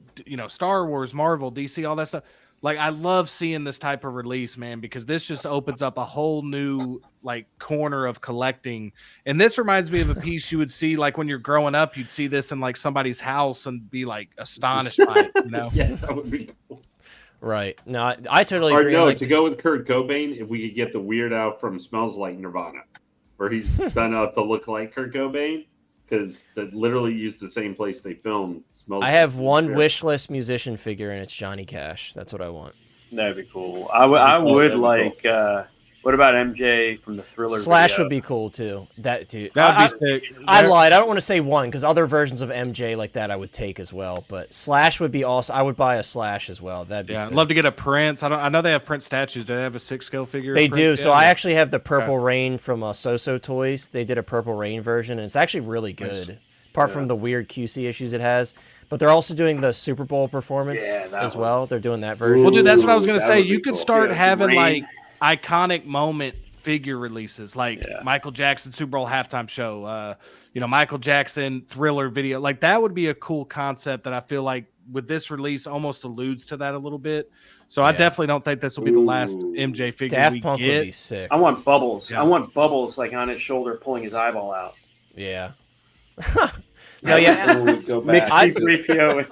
Star Wars, Marvel, DC, all that stuff. Like I love seeing this type of release, man, because this just opens up a whole new like corner of collecting. And this reminds me of a piece you would see like when you're growing up, you'd see this in like somebody's house and be like astonished by it, Yeah, that would be cool. Right. No, I totally Or agree. no, Like, to go with Kurt Cobain, if we could get the Weird Al from Smells Like Nirvana, where he's done up to look like Kurt Cobain, because they literally used the same place they filmed Smells I Like have Teen one Spirit. wish list musician figure, and it's Johnny Cash. That's what I want. That'd be cool. I would That'd be cool. like. What about MJ from the Thriller? Slash video? would be cool too. That dude. That would be sick. I lied. I don't want to say one because other versions of MJ like that I would take as well. But Slash would be also. I would buy a Slash as well. That'd be. Yeah, I'd sick. love to get a Prince. I know they have Prince statues. Do they have a 6 scale figure? of They Prince do. yet? So I actually have the Purple Rain from So Toys. They did a Purple Rain version, and it's actually really good. Apart from the weird QC issues it has, but they're also doing the Super Bowl performance that as one. well. They're doing that version. Well, dude, that's what I was Ooh, gonna that say. would be You could cool. start Yeah, having Rain. like iconic moment figure releases, like Yeah. Michael Jackson Super Bowl halftime show. Michael Jackson Thriller video. Like that would be a cool concept that I feel like with this release almost alludes to that a little bit. So I Yeah. definitely don't think this will be the last Ooh. MJ figure we Daft Punk would get. be sick. I want Bubbles. Yeah. I want Bubbles like on his shoulder pulling his eyeball out. Yeah. No, yeah. Someone would go back. Mix I- C3PO.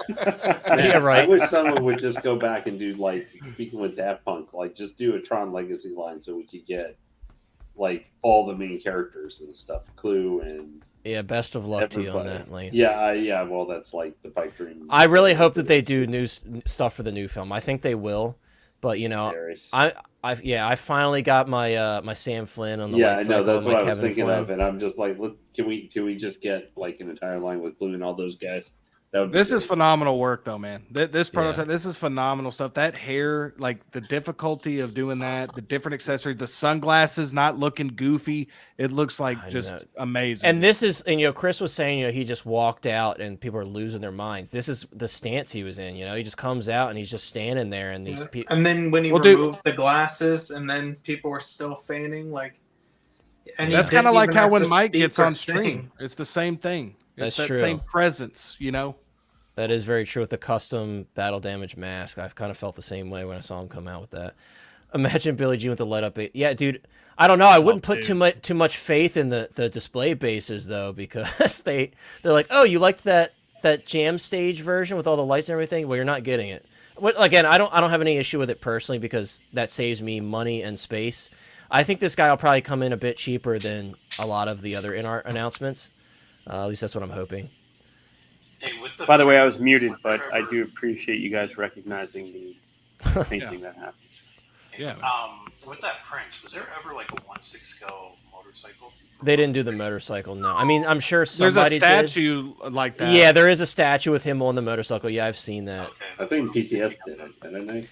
Yeah, right. I wish someone would just go back and do like speaking with Daft Punk, like just do a Tron Legacy line so we could get like all the main characters and stuff, Clue and Yeah. Best of luck to you on everybody. that, Lane. Yeah. Well, that's like the pipe dream. I really hope that they do new stuff for the new film. I think they will, but Hilarious. I finally got my my Sam Flynn on the Yeah, light I know cycle that's and what my I was Kevin thinking Flynn. of, and I'm just like, can we just get like an entire line with Blue and all those guys? That would be This is great. phenomenal work, though, man. This prototype, Yeah. this is phenomenal stuff. That hair, like the difficulty of doing that, the different accessories, the sunglasses not looking goofy. It looks like I just know. amazing. And this is, and Chris was saying, he just walked out and people are losing their minds. This is the stance he was in. He just comes out and he's just standing there, and these people. And then when he Well, dude- removed the glasses, and then people were still feigning, like And That's he kind of didn't like even how have when to Mike speak gets or on sing. stream. It's the same thing. It's That's that true. same presence, you know? That is very true with the custom battle damage mask. I've kind of felt the same way when I saw him come out with that. Imagine Billie Jean with the light up. Yeah, dude. I don't know. I wouldn't put too much faith in the display bases though, because they're like, oh, you liked that jam stage version with all the lights and everything. Well, you're not getting it. Again, I don't have any issue with it personally because that saves me money and space. I think this guy will probably come in a bit cheaper than a lot of the other in-art announcements. At least that's what I'm hoping. Hey, with the By the way, I was muted, but I do appreciate you guys recognizing the painting that happened. Yeah. With that print, was there ever like a 1/6 scale motorcycle? They didn't do the motorcycle, no. I mean, I'm sure There's somebody a statue like that. Yeah, there is a statue with him on the motorcycle. Yeah, I've seen that. Okay. I think PCS did it, didn't they?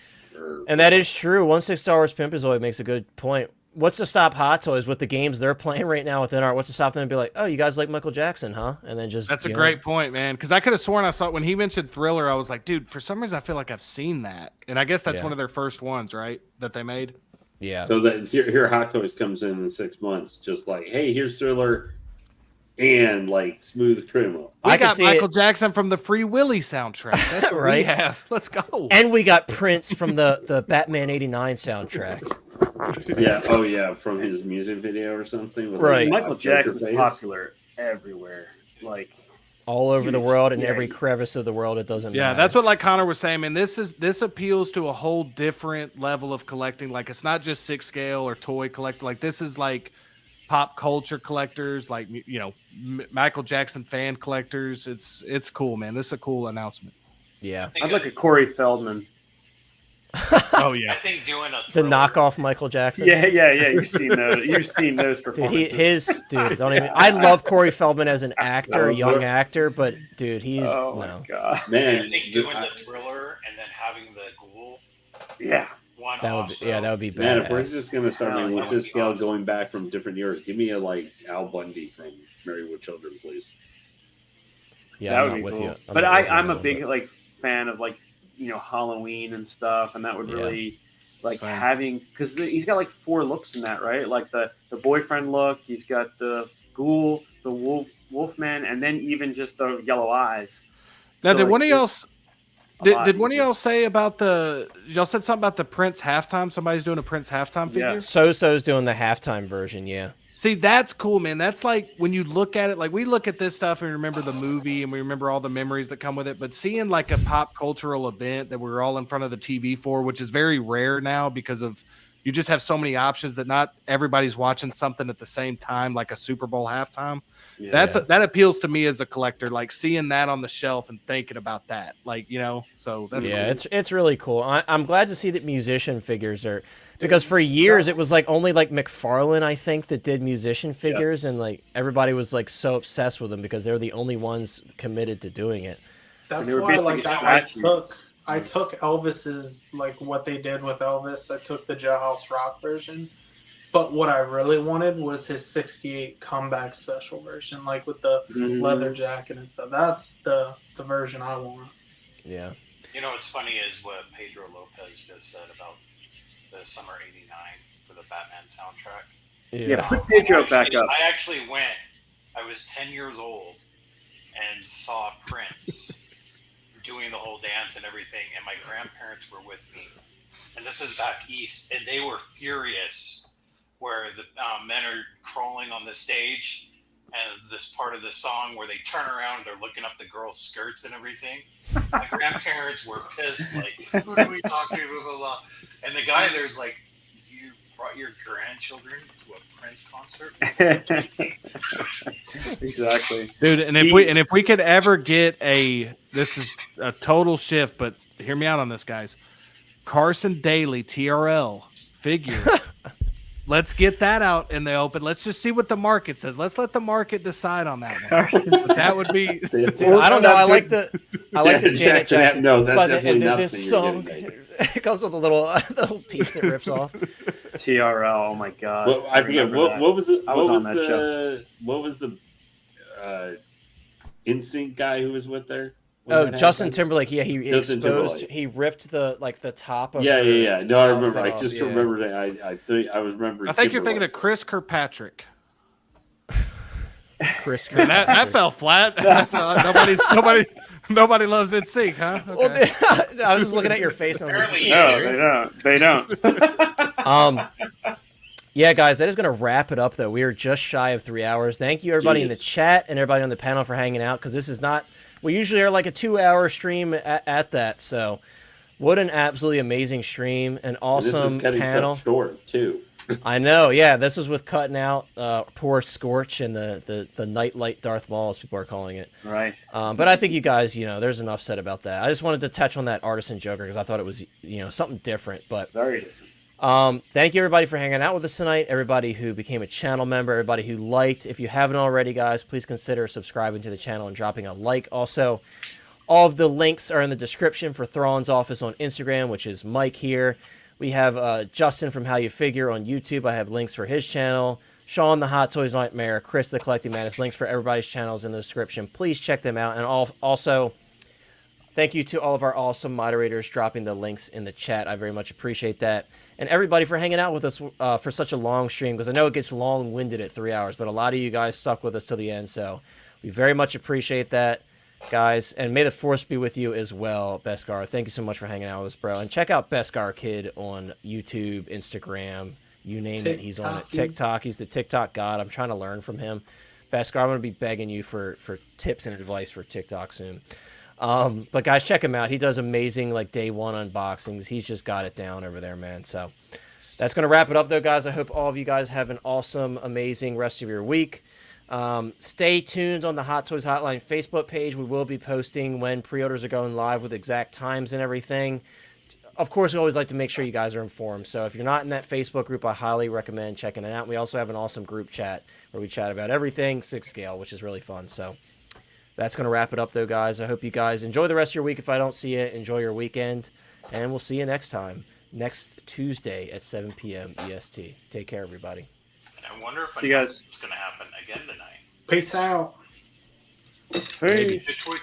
And that is true. 1/6 Star Wars Pimpazoid makes a good point. What's to stop Hot Toys with the games they're playing right now within art? What's to stop them to be like, oh, you guys like Michael Jackson, huh? And then just That's a great point, man. Because I could have sworn I saw when he mentioned Thriller, I was like, dude, for some reason I feel like I've seen that. And I guess that's one of their first ones, right? That they made. Yeah. So that here Hot Toys comes in 6 months, just like, hey, here's Thriller and like Smooth Criminal. We got see Michael Jackson from the Free Willy soundtrack. That's what Right. we have. Let's go. And we got Prince from the Batman '89 soundtrack. Yeah. Oh, yeah. From his music video or something. With Right. Michael Joker Jackson's face. popular everywhere. Like, All over the world, in Yeah. every crevice of the world, it doesn't Yeah, matter. that's what like Connor was saying, man. This appeals to a whole different level of collecting. Like it's not just 6 scale or toy collect. Like this is like pop culture collectors, like Michael Jackson fan collectors. It's cool, man. This is a cool announcement. Yeah. I'd like a Corey Feldman. Oh I yeah, think doing a The Thriller, knockoff Michael Jackson. Yeah. You've seen those. You've seen those Dude, performances. don't even. I love Corey Feldman as an actor, a young actor, but dude, he's Oh my no. god. Man, I think doing the Thriller and then having the Ghoul Yeah. one That would also. be, yeah, that would be man, if we're badass. just gonna start Hell doing yeah. what's this scale going back from different years, give me a like Al Bundy from Married with Children, please. Yeah, that I'm would not be with cool. you. But not with you I'm on a big that. like fan of like Halloween and stuff, and that would Yeah. really like Same. having because he's got like 4 looks in that, right? Like the boyfriend look, he's got the ghoul, the wolfman, and then even just the yellow eyes. Now, So, did like, one of y'all there's a lot did one of you y'all say about y'all said something about the Prince halftime? Somebody's doing a Prince halftime figure. Yeah. So-So's doing the halftime version, yeah. See, that's cool, man. That's like when you look at it, like we look at this stuff and remember the movie and we remember all the memories that come with it. But seeing like a pop cultural event that we're all in front of the TV for, which is very rare now because of you just have so many options that not everybody's watching something at the same time, like a Super Bowl halftime. Yeah. That appeals to me as a collector, like seeing that on the shelf and thinking about that, like so that's Yeah, cool. it's really cool. I'm glad to see that musician figures are because for years it was like only like McFarlane, I think, that did musician figures, and like everybody was like so obsessed with them because they were the only ones committed to doing it. That's They were why, basically like, statues. I took Elvis's, like, what they did with Elvis. I took the Jailhouse Rock version. But what I really wanted was his 68 comeback special version, like with the Mhm. leather jacket and stuff. That's the version I want. Yeah. You know what's funny is what Pedro Lopez just said about the summer '89 for the Batman soundtrack. Yeah, put Pedro back up. I actually went. I was 10 years old and saw Prince doing the whole dance and everything, and my grandparents were with me. And this is back east, and they were furious where the men are crawling on the stage, and this part of the song where they turn around, they're looking up the girls' skirts and everything. My grandparents were pissed, like, who do we talk to, blah, blah, blah. And the guy there's like, you brought your grandchildren to a Prince concert? Exactly. Dude, and if we could ever get this is a total shift, but hear me out on this, guys. Carson Daly TRL figure. Let's get that out in the open. Let's just see what the market says. Let's let the market decide on that one. Carson. That would be Dude, I don't know. I like the Janet Jackson. No, that's but definitely nothing this you're song getting. it comes with a little piece that rips off. TRL. Oh my god. Well, I forget remember that. what was it. I was on that show. What was the NSYNC guy who was with there? Oh, Justin Timberlake. Yeah, he Justin exposed. Timberlake. He ripped the top of. Yeah. No, I remember. I outfit just off, yeah. remembered it. I think I was remembering. I think you're thinking of Chris Kirkpatrick. Chris. Man, that fell flat. Nobody loves it. Sync, huh? Okay. Well, I was just looking at your face and I was like, Apparently, No, they don't. They don't. Yeah, guys, that is going to wrap it up, though. We are just shy of 3 hours. Thank you, everybody in the Jeez. chat and everybody on the panel for hanging out, because this is not... We usually are like a 2-hour stream at that, so what an absolutely amazing stream. An awesome this is cutting panel. stuff short, too. I know, yeah. This was with cutting out poor Scorch and the Nightlight Darth Maul, as people are calling it. Right. But I think you guys, there's enough said about that. I just wanted to touch on that Artisan Joker because I thought it was, something different, but... Very different. Thank you everybody for hanging out with us tonight. Everybody who became a channel member, everybody who liked. If you haven't already, guys, please consider subscribing to the channel and dropping a like. Also, all of the links are in the description for Thrawn's office on Instagram, which is Mike here. We have Justin from How You Figure on YouTube. I have links for his channel. Sean the Hot Toys Nightmare, Chris the Collecting Madness. Links for everybody's channels in the description. Please check them out. And also, thank you to all of our awesome moderators dropping the links in the chat. I very much appreciate that. And everybody for hanging out with us for such a long stream, because I know it gets long-winded at 3 hours, but a lot of you guys stuck with us till the end, so we very much appreciate that, guys. And may the force be with you as well, Beskar. Thank you so much for hanging out with us, bro. And check out Beskar Kid on YouTube, Instagram, you name it. He's on it. TikTok. He's the TikTok god. I'm trying to learn from him. Beskar, I'm going to be begging you for tips and advice for TikTok soon. But guys, check him out. He does amazing like day one unboxings. He's just got it down over there, man. So that's going to wrap it up though, guys. I hope all of you guys have an awesome, amazing rest of your week. Stay tuned on the Hot Toys Hotline Facebook page. We will be posting when pre-orders are going live with exact times and everything. Of course, we always like to make sure you guys are informed. So if you're not in that Facebook group, I highly recommend checking it out. We also have an awesome group chat where we chat about everything 6 scale, which is really fun. So that's going to wrap it up, though, guys. I hope you guys enjoy the rest of your week. If I don't see you, enjoy your weekend. And we'll see you next time, next Tuesday at 7 p.m. EST. Take care, everybody. And I wonder if See you guys. what's going to happen again tonight. Peace out. Hey. The choice